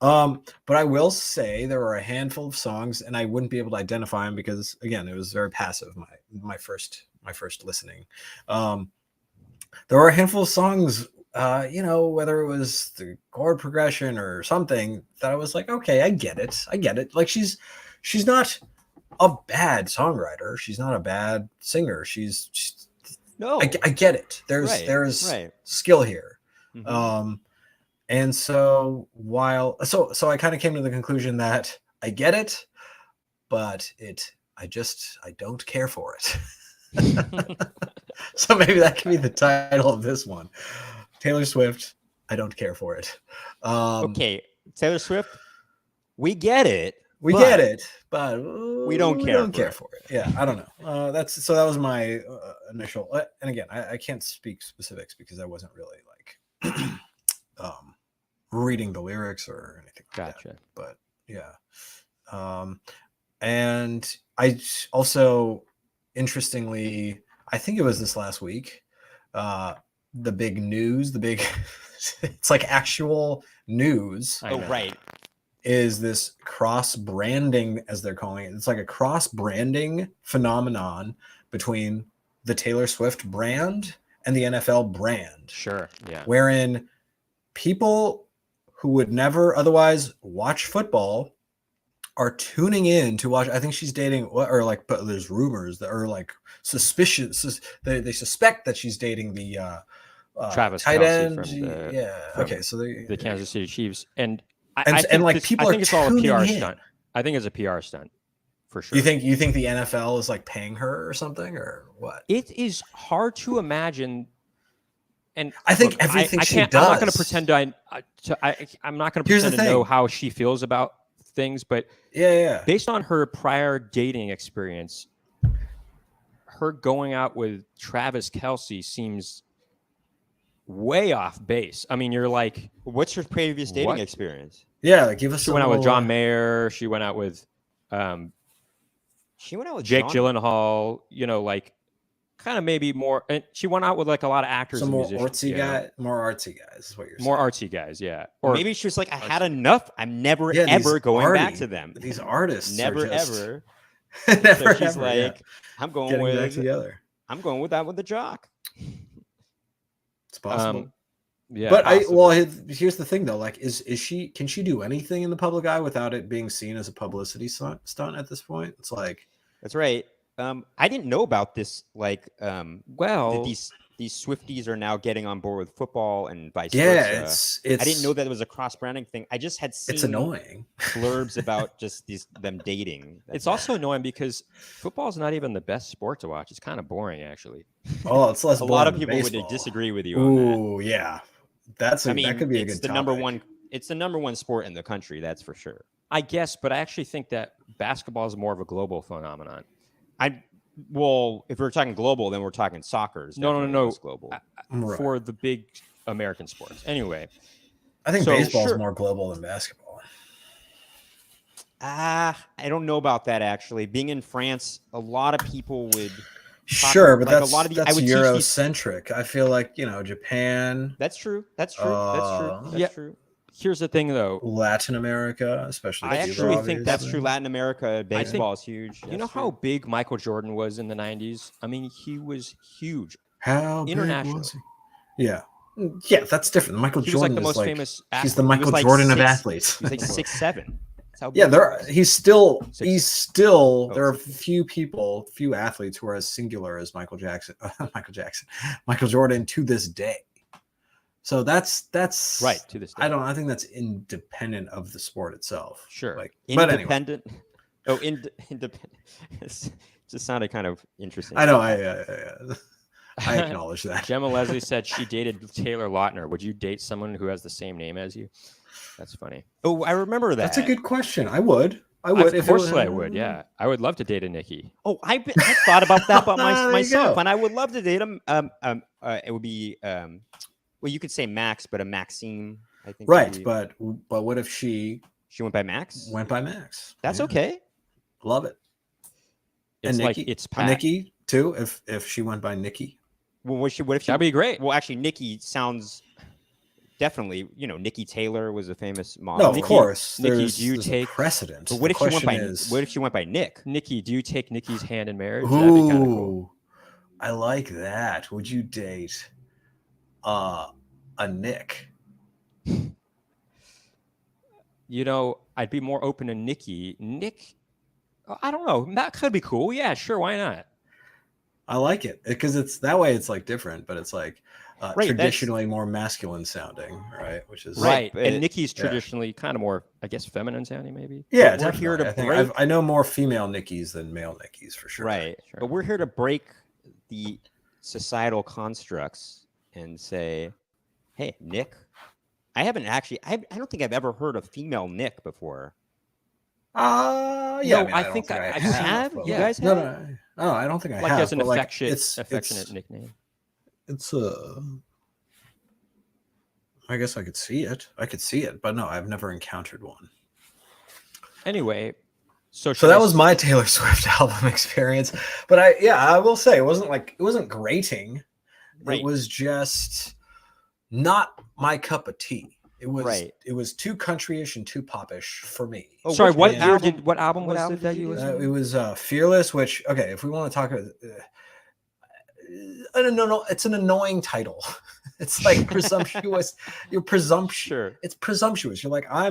[SPEAKER 3] But I will say there were a handful of songs, and I wouldn't be able to identify them because, again, it was very passive. My first listening. There were a handful of songs, whether it was the chord progression or something, that I was like, okay, I get it. Like she's not a bad songwriter. She's not a bad singer.
[SPEAKER 1] No.
[SPEAKER 3] I get it. There's
[SPEAKER 1] right.
[SPEAKER 3] skill here.
[SPEAKER 1] Mhm.
[SPEAKER 3] And so so I kind of came to the conclusion that I get it, but it I don't care for it. So maybe that can be the title of this one. Taylor Swift, I don't care for it.
[SPEAKER 1] Okay, Taylor Swift, we get it.
[SPEAKER 3] We
[SPEAKER 1] but
[SPEAKER 3] get it, but
[SPEAKER 1] we don't care for
[SPEAKER 3] for it. Yeah, I don't know. That was my initial. And again, I can't speak specifics because I wasn't really like reading the lyrics or anything like
[SPEAKER 4] Gotcha.
[SPEAKER 3] that. But yeah, and I also, interestingly, I think it was this last week. The big news, it's like actual news.
[SPEAKER 4] I
[SPEAKER 1] Oh,
[SPEAKER 4] know.
[SPEAKER 1] right.
[SPEAKER 3] Is this cross branding, as they're calling it. It's like a cross branding phenomenon between the Taylor Swift brand and the NFL brand,
[SPEAKER 4] Sure. Yeah.
[SPEAKER 3] wherein people who would never otherwise watch football are tuning in to watch. I think she's dating, or like, but there's rumors that are like suspicious. They suspect that she's dating the
[SPEAKER 4] Travis
[SPEAKER 3] tight
[SPEAKER 4] Kelce
[SPEAKER 3] end.
[SPEAKER 4] from the-
[SPEAKER 3] Yeah.
[SPEAKER 4] from
[SPEAKER 3] Okay. So
[SPEAKER 4] The Kansas City Chiefs, and
[SPEAKER 3] And-
[SPEAKER 4] I
[SPEAKER 3] and,
[SPEAKER 4] think
[SPEAKER 3] like,
[SPEAKER 4] this-
[SPEAKER 3] people
[SPEAKER 4] I
[SPEAKER 3] are
[SPEAKER 4] think it's all a PR
[SPEAKER 3] tuning in.
[SPEAKER 4] stunt. I think it's a PR stunt for sure.
[SPEAKER 3] You think the NFL is like paying her or something, or what?
[SPEAKER 4] It is hard to imagine, and
[SPEAKER 3] I think
[SPEAKER 4] look,
[SPEAKER 3] everything
[SPEAKER 4] I
[SPEAKER 3] she
[SPEAKER 4] can't, I'm not going to
[SPEAKER 3] does-
[SPEAKER 4] pretend I'm not going to
[SPEAKER 3] Here's the
[SPEAKER 4] pretend to know
[SPEAKER 3] thing.
[SPEAKER 4] how she feels about things, but
[SPEAKER 3] Yeah.
[SPEAKER 4] based on her prior dating experience, her going out with Travis Kelce seems way off base. I mean, you're like,
[SPEAKER 1] What's her previous dating
[SPEAKER 4] What?
[SPEAKER 1] experience?
[SPEAKER 3] Yeah. Like, give us.
[SPEAKER 4] she went out with John Mayer. She went out with
[SPEAKER 1] She went out with
[SPEAKER 4] Jake
[SPEAKER 1] John-
[SPEAKER 4] Gyllenhaal. You know, like kind of maybe more. And she went out with like a lot of actors
[SPEAKER 3] some
[SPEAKER 4] and
[SPEAKER 3] more
[SPEAKER 4] musicians.
[SPEAKER 3] artsy
[SPEAKER 4] you know?
[SPEAKER 3] guy, more artsy guys is what you're
[SPEAKER 4] More
[SPEAKER 3] saying.
[SPEAKER 4] artsy guys, yeah.
[SPEAKER 1] Or
[SPEAKER 4] Or
[SPEAKER 1] maybe she was like, I had enough. I'm never
[SPEAKER 3] Yeah, these
[SPEAKER 1] ever going back
[SPEAKER 3] arty-
[SPEAKER 1] to them.
[SPEAKER 3] These artists,
[SPEAKER 1] Never
[SPEAKER 3] are just,
[SPEAKER 1] ever.
[SPEAKER 3] never
[SPEAKER 1] So she's
[SPEAKER 3] ever,
[SPEAKER 1] like,
[SPEAKER 3] yeah.
[SPEAKER 1] I'm going
[SPEAKER 3] Getting back
[SPEAKER 1] with
[SPEAKER 3] together.
[SPEAKER 1] I'm going with that with the jock.
[SPEAKER 3] It's possible.
[SPEAKER 4] yeah.
[SPEAKER 3] But
[SPEAKER 1] possibly.
[SPEAKER 3] here's the thing though. Like, can she do anything in the public eye without it being seen as a publicity stunt at this point? It's like,
[SPEAKER 1] That's right. I didn't know about this. Like, that
[SPEAKER 4] well,
[SPEAKER 1] these Swifties are now getting on board with football and vice
[SPEAKER 3] yeah,
[SPEAKER 1] versa.
[SPEAKER 3] it's.
[SPEAKER 1] I didn't know that it was a cross branding thing. I just had seen
[SPEAKER 3] It's annoying.
[SPEAKER 1] blurbs about just them dating.
[SPEAKER 4] it's also annoying because football is not even the best sport to watch. It's kind of boring, actually.
[SPEAKER 3] Oh, it's less.
[SPEAKER 1] a lot of
[SPEAKER 3] boring than
[SPEAKER 1] people would
[SPEAKER 3] baseball.
[SPEAKER 1] disagree with you on that.
[SPEAKER 3] Ooh, yeah. That could be a
[SPEAKER 1] it's
[SPEAKER 3] good
[SPEAKER 1] the number
[SPEAKER 3] topic.
[SPEAKER 1] one. It's the number one sport in the country. That's for sure.
[SPEAKER 4] I guess, but I actually think that basketball is more of a global phenomenon.
[SPEAKER 1] Well, if we're talking global, then we're talking soccer. is
[SPEAKER 4] No,
[SPEAKER 1] definitely
[SPEAKER 4] no.
[SPEAKER 1] most global.
[SPEAKER 3] Right.
[SPEAKER 4] For the big American sports. Anyway,
[SPEAKER 3] I think
[SPEAKER 4] So,
[SPEAKER 3] baseball is
[SPEAKER 4] sure.
[SPEAKER 3] more global than basketball.
[SPEAKER 1] I don't know about that actually. Being in France, a lot of people would.
[SPEAKER 3] Sure, but
[SPEAKER 1] like, a
[SPEAKER 3] that's
[SPEAKER 1] lot of the- I
[SPEAKER 3] that's
[SPEAKER 1] would teach these-
[SPEAKER 3] Eurocentric. I feel like Japan,
[SPEAKER 1] That's true. That's true. That's true. That's
[SPEAKER 4] Yeah.
[SPEAKER 1] true.
[SPEAKER 4] here's the thing, though.
[SPEAKER 3] Latin America, especially.
[SPEAKER 4] I
[SPEAKER 3] Cuba,
[SPEAKER 4] actually think
[SPEAKER 1] That's
[SPEAKER 3] obviously.
[SPEAKER 1] true. Latin America, baseball is huge.
[SPEAKER 4] You know
[SPEAKER 1] That's
[SPEAKER 4] how
[SPEAKER 1] true.
[SPEAKER 4] big Michael Jordan was in the 90s? I mean, he was huge.
[SPEAKER 3] How big
[SPEAKER 4] International.
[SPEAKER 3] was he? Yeah, yeah, that's different. Michael
[SPEAKER 4] He was like
[SPEAKER 3] Jordan
[SPEAKER 4] the
[SPEAKER 3] is
[SPEAKER 4] most famous
[SPEAKER 3] He's the
[SPEAKER 4] athlete.
[SPEAKER 3] Michael
[SPEAKER 1] like
[SPEAKER 3] Jordan of
[SPEAKER 1] 6',
[SPEAKER 3] athletes.
[SPEAKER 1] He's like 6'7". That's how
[SPEAKER 3] Yeah,
[SPEAKER 1] big
[SPEAKER 3] there.
[SPEAKER 1] he was.
[SPEAKER 3] He's still.
[SPEAKER 4] Six.
[SPEAKER 3] He's still.
[SPEAKER 4] Oh,
[SPEAKER 3] There are few athletes who are as singular as Michael Jordan to this day. So that's
[SPEAKER 4] Right, to this day.
[SPEAKER 3] I think that's independent of the sport itself.
[SPEAKER 4] Sure.
[SPEAKER 3] Like, but anyway,
[SPEAKER 1] Independent. Oh, independent. It just sounded kind of interesting.
[SPEAKER 3] I know. I acknowledge that.
[SPEAKER 4] Gemma Leslie said she dated Taylor Lautner. Would you date someone who has the same name as you? That's funny.
[SPEAKER 1] Oh, I remember that.
[SPEAKER 3] That's a good question. I would. I would.
[SPEAKER 4] Of course I would. Yeah, I would love to date a Nikki.
[SPEAKER 1] Oh, I thought about that about
[SPEAKER 3] There you
[SPEAKER 1] myself,
[SPEAKER 3] go.
[SPEAKER 1] and I would love to date him. It would be well, you could say Max, but a Maxime, I think. would
[SPEAKER 3] Right,
[SPEAKER 1] be-
[SPEAKER 3] but what if she
[SPEAKER 1] she went by Max.
[SPEAKER 3] went by Max?
[SPEAKER 1] That's
[SPEAKER 3] Yeah.
[SPEAKER 1] okay.
[SPEAKER 3] Love it.
[SPEAKER 4] It's
[SPEAKER 3] and
[SPEAKER 4] like
[SPEAKER 3] Nikki,
[SPEAKER 4] it's
[SPEAKER 3] a
[SPEAKER 4] Pat.
[SPEAKER 3] Nikki too. If she went by Nikki,
[SPEAKER 1] Well, what if she?
[SPEAKER 4] That'd be great.
[SPEAKER 1] Well, actually, Nikki sounds definitely. Nikki Taylor was a famous model.
[SPEAKER 3] no, of
[SPEAKER 4] Nikki-
[SPEAKER 3] course.
[SPEAKER 4] Nikki,
[SPEAKER 3] there's,
[SPEAKER 4] do you
[SPEAKER 3] there's a
[SPEAKER 4] take-
[SPEAKER 3] precedent?
[SPEAKER 1] But what
[SPEAKER 3] The
[SPEAKER 1] if she went by?
[SPEAKER 3] question is-
[SPEAKER 1] What if she went by Nick?
[SPEAKER 4] Nikki, do you take Nikki's hand in marriage? That'd be kind of cool.
[SPEAKER 3] Ooh, I like that. Would you date a Nick?
[SPEAKER 4] You know, I'd be more open to Nikki. Nick, I don't know. That could be cool. Yeah, sure. Why not?
[SPEAKER 3] I like it because it's that way. It's like different, but it's like
[SPEAKER 1] Right, that's-
[SPEAKER 3] traditionally more masculine sounding, right? Which is
[SPEAKER 4] Right.
[SPEAKER 1] but-
[SPEAKER 4] And Nicki's
[SPEAKER 3] yeah.
[SPEAKER 4] traditionally kind of more, I guess, feminine sounding, maybe.
[SPEAKER 3] yeah.
[SPEAKER 1] we're here to
[SPEAKER 3] Definitely. I think I know more female Nickies than male Nickies for sure.
[SPEAKER 1] Right.
[SPEAKER 4] Sure.
[SPEAKER 1] But we're here to break the societal constructs and say, hey, Nick, I haven't actually, I don't think I've ever heard a female Nick before.
[SPEAKER 3] Yeah.
[SPEAKER 4] No,
[SPEAKER 3] mean,
[SPEAKER 4] I
[SPEAKER 3] don't
[SPEAKER 4] think
[SPEAKER 3] think
[SPEAKER 4] I
[SPEAKER 1] You have?
[SPEAKER 3] but
[SPEAKER 1] You
[SPEAKER 3] like-
[SPEAKER 1] guys
[SPEAKER 3] No,
[SPEAKER 1] have?
[SPEAKER 3] no, I don't think I
[SPEAKER 4] Like
[SPEAKER 3] have.
[SPEAKER 4] as an
[SPEAKER 3] but, like,
[SPEAKER 4] affectionate nickname.
[SPEAKER 3] It's I guess I could see it, but no, I've never encountered one.
[SPEAKER 4] Anyway, so
[SPEAKER 3] So that was my Taylor Swift album experience. But I will say it wasn't grating.
[SPEAKER 1] Right.
[SPEAKER 3] It was just not my cup of tea. It was
[SPEAKER 1] Right.
[SPEAKER 3] It was too countryish and too popish for me.
[SPEAKER 1] Oh,
[SPEAKER 4] Sorry,
[SPEAKER 1] which
[SPEAKER 4] what
[SPEAKER 3] album-
[SPEAKER 4] year did what album
[SPEAKER 1] what
[SPEAKER 4] was
[SPEAKER 1] album
[SPEAKER 4] it that
[SPEAKER 1] did
[SPEAKER 4] you
[SPEAKER 1] you do?
[SPEAKER 4] listened to?
[SPEAKER 3] It was Fearless, which okay, if we want to talk about no, it's an annoying title. It's like presumptuous. You're presumptuous.
[SPEAKER 1] Sure.
[SPEAKER 3] It's presumptuous. You're like, I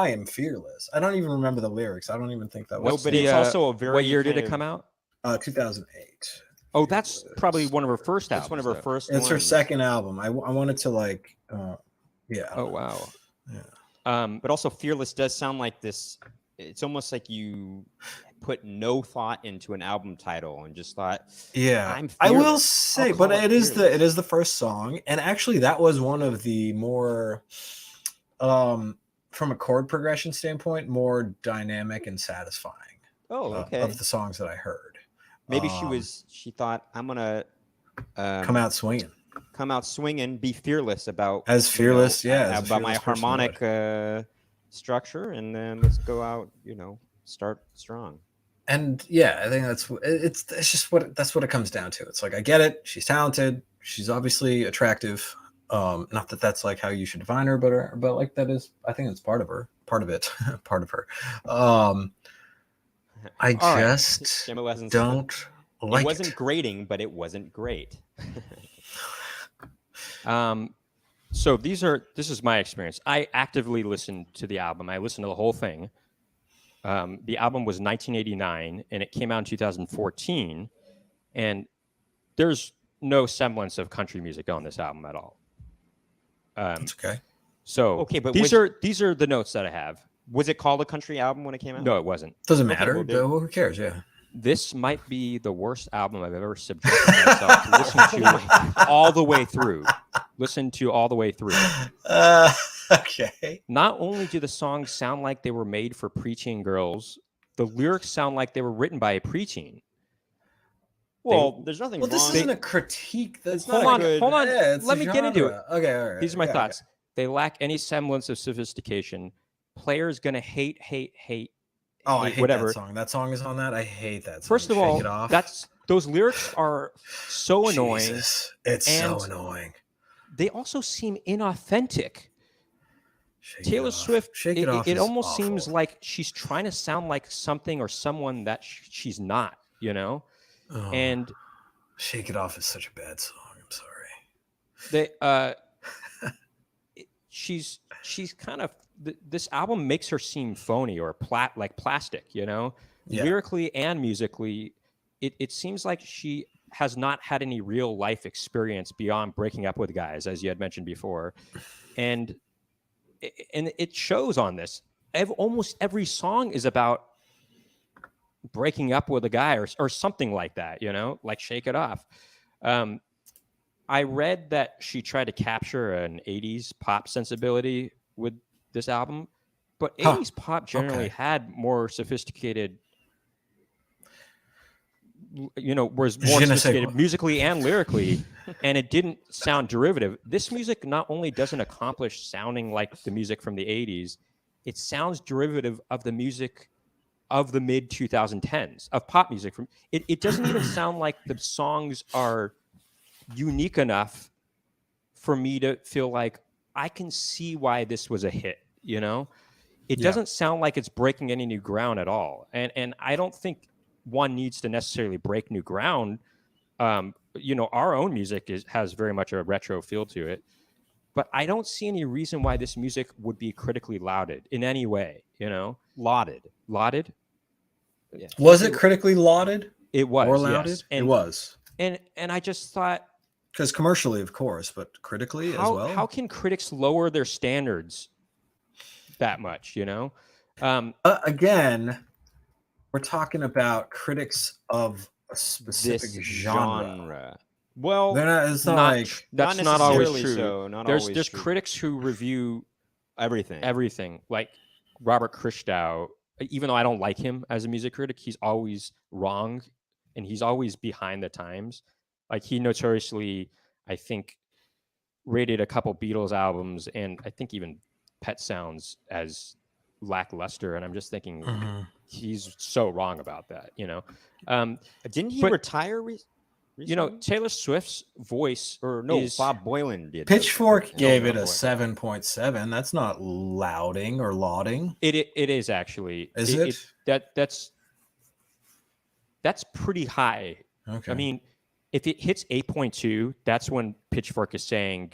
[SPEAKER 3] am fearless. I don't even remember the lyrics. I don't even think that
[SPEAKER 1] No,
[SPEAKER 3] was
[SPEAKER 1] but it's also a very.
[SPEAKER 4] What year did
[SPEAKER 1] kind
[SPEAKER 4] it come
[SPEAKER 1] of-
[SPEAKER 4] out?
[SPEAKER 3] 2008.
[SPEAKER 4] Oh, that's probably one of her first albums.
[SPEAKER 1] That's one of her
[SPEAKER 4] though.
[SPEAKER 1] first
[SPEAKER 3] It's her
[SPEAKER 1] ones.
[SPEAKER 3] second album. I wanted to like, yeah.
[SPEAKER 4] Oh wow.
[SPEAKER 3] Yeah.
[SPEAKER 1] But also, Fearless does sound like this. It's almost like you put no thought into an album title and just thought,
[SPEAKER 3] Yeah,
[SPEAKER 1] I'm
[SPEAKER 3] I will
[SPEAKER 1] fearless.
[SPEAKER 3] say,
[SPEAKER 1] I'll
[SPEAKER 3] but
[SPEAKER 1] call it
[SPEAKER 3] it is
[SPEAKER 1] Fearless.
[SPEAKER 3] the first song, and actually that was one of the more, from a chord progression standpoint, more dynamic and satisfying
[SPEAKER 1] oh, okay.
[SPEAKER 3] of the songs that I heard.
[SPEAKER 1] Maybe
[SPEAKER 3] Um,
[SPEAKER 1] she thought, I'm going to
[SPEAKER 3] come out swinging
[SPEAKER 1] come out swinging, be fearless about.
[SPEAKER 3] as fearless,
[SPEAKER 1] you know,
[SPEAKER 3] yeah, as a
[SPEAKER 1] about my
[SPEAKER 3] fearless person would.
[SPEAKER 1] harmonic structure, and then let's go out, start strong.
[SPEAKER 3] And yeah, I think it's just that's what it comes down to. It's like I get it. She's talented. She's obviously attractive. Not that that's like how you should define her, but like that is, I think it's part of it, part of her. I
[SPEAKER 1] All right.
[SPEAKER 3] just
[SPEAKER 1] Gemma Lessons.
[SPEAKER 3] don't like
[SPEAKER 1] It wasn't
[SPEAKER 3] it.
[SPEAKER 1] grating, but it wasn't great.
[SPEAKER 4] So this is my experience. I actively listened to the album. I listened to the whole thing. The album was 1989 and it came out in 2014. And there's no semblance of country music on this album at all.
[SPEAKER 3] It's okay.
[SPEAKER 4] So
[SPEAKER 1] Okay, but
[SPEAKER 4] these are the notes that I have.
[SPEAKER 1] Was it called a country album when it came out?
[SPEAKER 4] No, it wasn't.
[SPEAKER 3] Doesn't
[SPEAKER 1] Okay,
[SPEAKER 3] matter.
[SPEAKER 1] well, then-
[SPEAKER 3] Who cares? Yeah.
[SPEAKER 4] This might be the worst album I've ever subjected myself to listen to all the way through. Listen to all the way through.
[SPEAKER 3] Okay.
[SPEAKER 4] Not only do the songs sound like they were made for preteen girls, the lyrics sound like they were written by a preteen.
[SPEAKER 1] Well, there's nothing
[SPEAKER 3] Well, this
[SPEAKER 1] wrong.
[SPEAKER 3] isn't a critique. That's
[SPEAKER 1] Hold
[SPEAKER 3] not
[SPEAKER 1] on,
[SPEAKER 3] a good.
[SPEAKER 4] hold on.
[SPEAKER 3] Yeah, it's
[SPEAKER 4] Let
[SPEAKER 3] a
[SPEAKER 4] me get into it.
[SPEAKER 3] genre. Okay, all right.
[SPEAKER 4] These are my
[SPEAKER 3] yeah,
[SPEAKER 4] thoughts. They lack any semblance of sophistication. Players gonna hate.
[SPEAKER 3] Oh, I
[SPEAKER 4] hate
[SPEAKER 3] hate
[SPEAKER 4] whatever.
[SPEAKER 3] that song. That song is on that. I hate that song.
[SPEAKER 4] First of
[SPEAKER 3] Shake
[SPEAKER 4] all,
[SPEAKER 3] It Off.
[SPEAKER 4] those lyrics are so annoying.
[SPEAKER 3] Jesus, it's so
[SPEAKER 4] And-
[SPEAKER 3] annoying.
[SPEAKER 4] They also seem inauthentic.
[SPEAKER 3] Shake It
[SPEAKER 4] Taylor
[SPEAKER 3] Off.
[SPEAKER 4] Swift,
[SPEAKER 3] Shake It
[SPEAKER 4] it
[SPEAKER 3] Off. is
[SPEAKER 4] almost seems
[SPEAKER 3] awful.
[SPEAKER 4] like she's trying to sound like something or someone that she's not,
[SPEAKER 3] Oh,
[SPEAKER 4] And
[SPEAKER 3] Shake It Off is such a bad song. I'm sorry.
[SPEAKER 4] they she's kind of this album makes her seem phony or like plastic,
[SPEAKER 3] Yeah.
[SPEAKER 4] lyrically and musically. It seems like she has not had any real life experience beyond breaking up with guys, as you had mentioned before, and it shows on this. Almost every song is about breaking up with a guy or something like that, like Shake It Off. I read that she tried to capture an 80s pop sensibility with this album, but 80s pop generally
[SPEAKER 3] Okay.
[SPEAKER 4] had more sophisticated, was more
[SPEAKER 3] Je ne sais
[SPEAKER 4] sophisticated
[SPEAKER 3] quoi.
[SPEAKER 4] musically and lyrically, and it didn't sound derivative. This music not only doesn't accomplish sounding like the music from the 80s, it sounds derivative of the music of the mid 2010s, of pop music. It doesn't even sound like the songs are unique enough for me to feel like I can see why this was a hit. It
[SPEAKER 3] Yeah.
[SPEAKER 4] doesn't sound like it's breaking any new ground at all, and I don't think one needs to necessarily break new ground. Our own music has very much a retro feel to it, but I don't see any reason why this music would be critically lauded in any way.
[SPEAKER 1] Lauded. Yeah.
[SPEAKER 3] Was it critically lauded
[SPEAKER 4] It was
[SPEAKER 3] or lauded?
[SPEAKER 4] yes.
[SPEAKER 3] It was.
[SPEAKER 4] And I just thought
[SPEAKER 3] Because commercially, of course, but critically as well.
[SPEAKER 4] How can critics lower their standards that much?
[SPEAKER 3] Again, we're talking about critics of a specific
[SPEAKER 1] This
[SPEAKER 3] genre.
[SPEAKER 1] Well,
[SPEAKER 3] They're not. It's not,
[SPEAKER 4] Not
[SPEAKER 3] like
[SPEAKER 4] tr- that's not always
[SPEAKER 1] necessarily
[SPEAKER 4] true.
[SPEAKER 1] So, not
[SPEAKER 4] There's
[SPEAKER 1] always
[SPEAKER 4] there's
[SPEAKER 1] true.
[SPEAKER 4] critics who review
[SPEAKER 1] everything.
[SPEAKER 4] everything, like Robert Christgau. Even though I don't like him as a music critic, he's always wrong, and he's always behind the times. Like he notoriously, I think, rated a couple Beatles albums and I think even Pet Sounds as lackluster, and I'm just thinking
[SPEAKER 3] Mhm.
[SPEAKER 4] he's so wrong about that.
[SPEAKER 1] Didn't he
[SPEAKER 4] but-
[SPEAKER 1] retire? Recently?
[SPEAKER 4] Taylor Swift's voice,
[SPEAKER 1] or no?
[SPEAKER 4] is-
[SPEAKER 1] Bob Boylan did.
[SPEAKER 3] Pitchfork
[SPEAKER 1] No,
[SPEAKER 3] gave
[SPEAKER 1] not
[SPEAKER 3] it a
[SPEAKER 1] Boylan.
[SPEAKER 3] 7.7. That's not lauding or lauding,
[SPEAKER 4] it is actually.
[SPEAKER 3] is it?
[SPEAKER 4] That's pretty high.
[SPEAKER 3] Okay.
[SPEAKER 4] I mean, if it hits 8.2, that's when Pitchfork is saying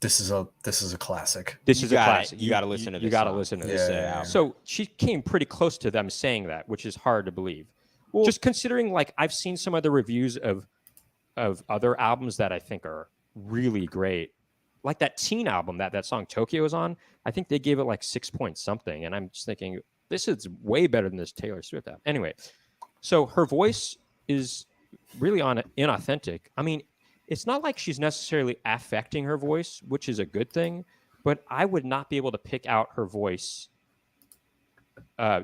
[SPEAKER 3] this is a classic.
[SPEAKER 4] this
[SPEAKER 1] You
[SPEAKER 4] is a
[SPEAKER 1] gotta-
[SPEAKER 4] classic.
[SPEAKER 1] you gotta listen to
[SPEAKER 4] You
[SPEAKER 1] this
[SPEAKER 4] got to
[SPEAKER 1] song.
[SPEAKER 4] listen to
[SPEAKER 3] Yeah,
[SPEAKER 4] this.
[SPEAKER 3] yeah, yeah.
[SPEAKER 4] So she came pretty close to them saying that, which is hard to believe. Just considering, like, I've seen some of the reviews of other albums that I think are really great, like that Teen album that song Tokyo is on. I think they gave it like 6 point something, and I'm just thinking this is way better than this Taylor Swift album. Anyway, so her voice is really inauthentic. I mean, it's not like she's necessarily affecting her voice, which is a good thing, but I would not be able to pick out her voice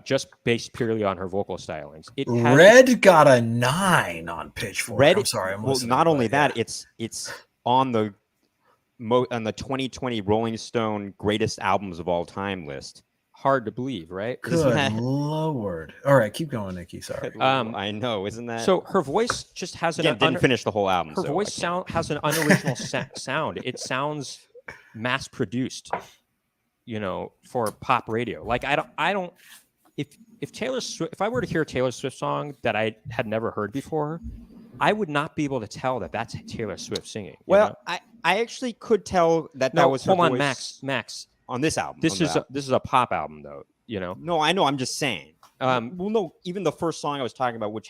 [SPEAKER 4] just based purely on her vocal stylings.
[SPEAKER 3] Red got a 9 on Pitchfork.
[SPEAKER 1] Red.
[SPEAKER 3] I'm sorry. I'm
[SPEAKER 1] well,
[SPEAKER 3] listening,
[SPEAKER 1] not only
[SPEAKER 3] but yeah.
[SPEAKER 1] that, it's on the 2020 Rolling Stone greatest albums of all time list.
[SPEAKER 4] hard to believe, right?
[SPEAKER 1] Isn't
[SPEAKER 3] Good
[SPEAKER 1] that-
[SPEAKER 3] lord. All right, keep going, Nikki. Sorry.
[SPEAKER 1] I know, isn't that?
[SPEAKER 4] So her voice just has
[SPEAKER 1] again, didn't finish the whole album.
[SPEAKER 4] her
[SPEAKER 1] so I
[SPEAKER 4] voice
[SPEAKER 1] can't-
[SPEAKER 4] has an unoriginal sound. It sounds mass produced, for pop radio. Like I don't if Taylor Swift, if I were to hear a Taylor Swift song that I had never heard before, I would not be able to tell that that's Taylor Swift singing. you
[SPEAKER 1] Well,
[SPEAKER 4] know?
[SPEAKER 1] I actually could tell that
[SPEAKER 4] no,
[SPEAKER 1] that was her
[SPEAKER 4] hold on,
[SPEAKER 1] voice
[SPEAKER 4] Max.
[SPEAKER 1] on this album.
[SPEAKER 4] This
[SPEAKER 1] on the
[SPEAKER 4] is
[SPEAKER 1] album.
[SPEAKER 4] this is a pop album though.
[SPEAKER 1] No, I know. I'm just saying.
[SPEAKER 4] Um,
[SPEAKER 1] Well, no, even the first song I was talking about, which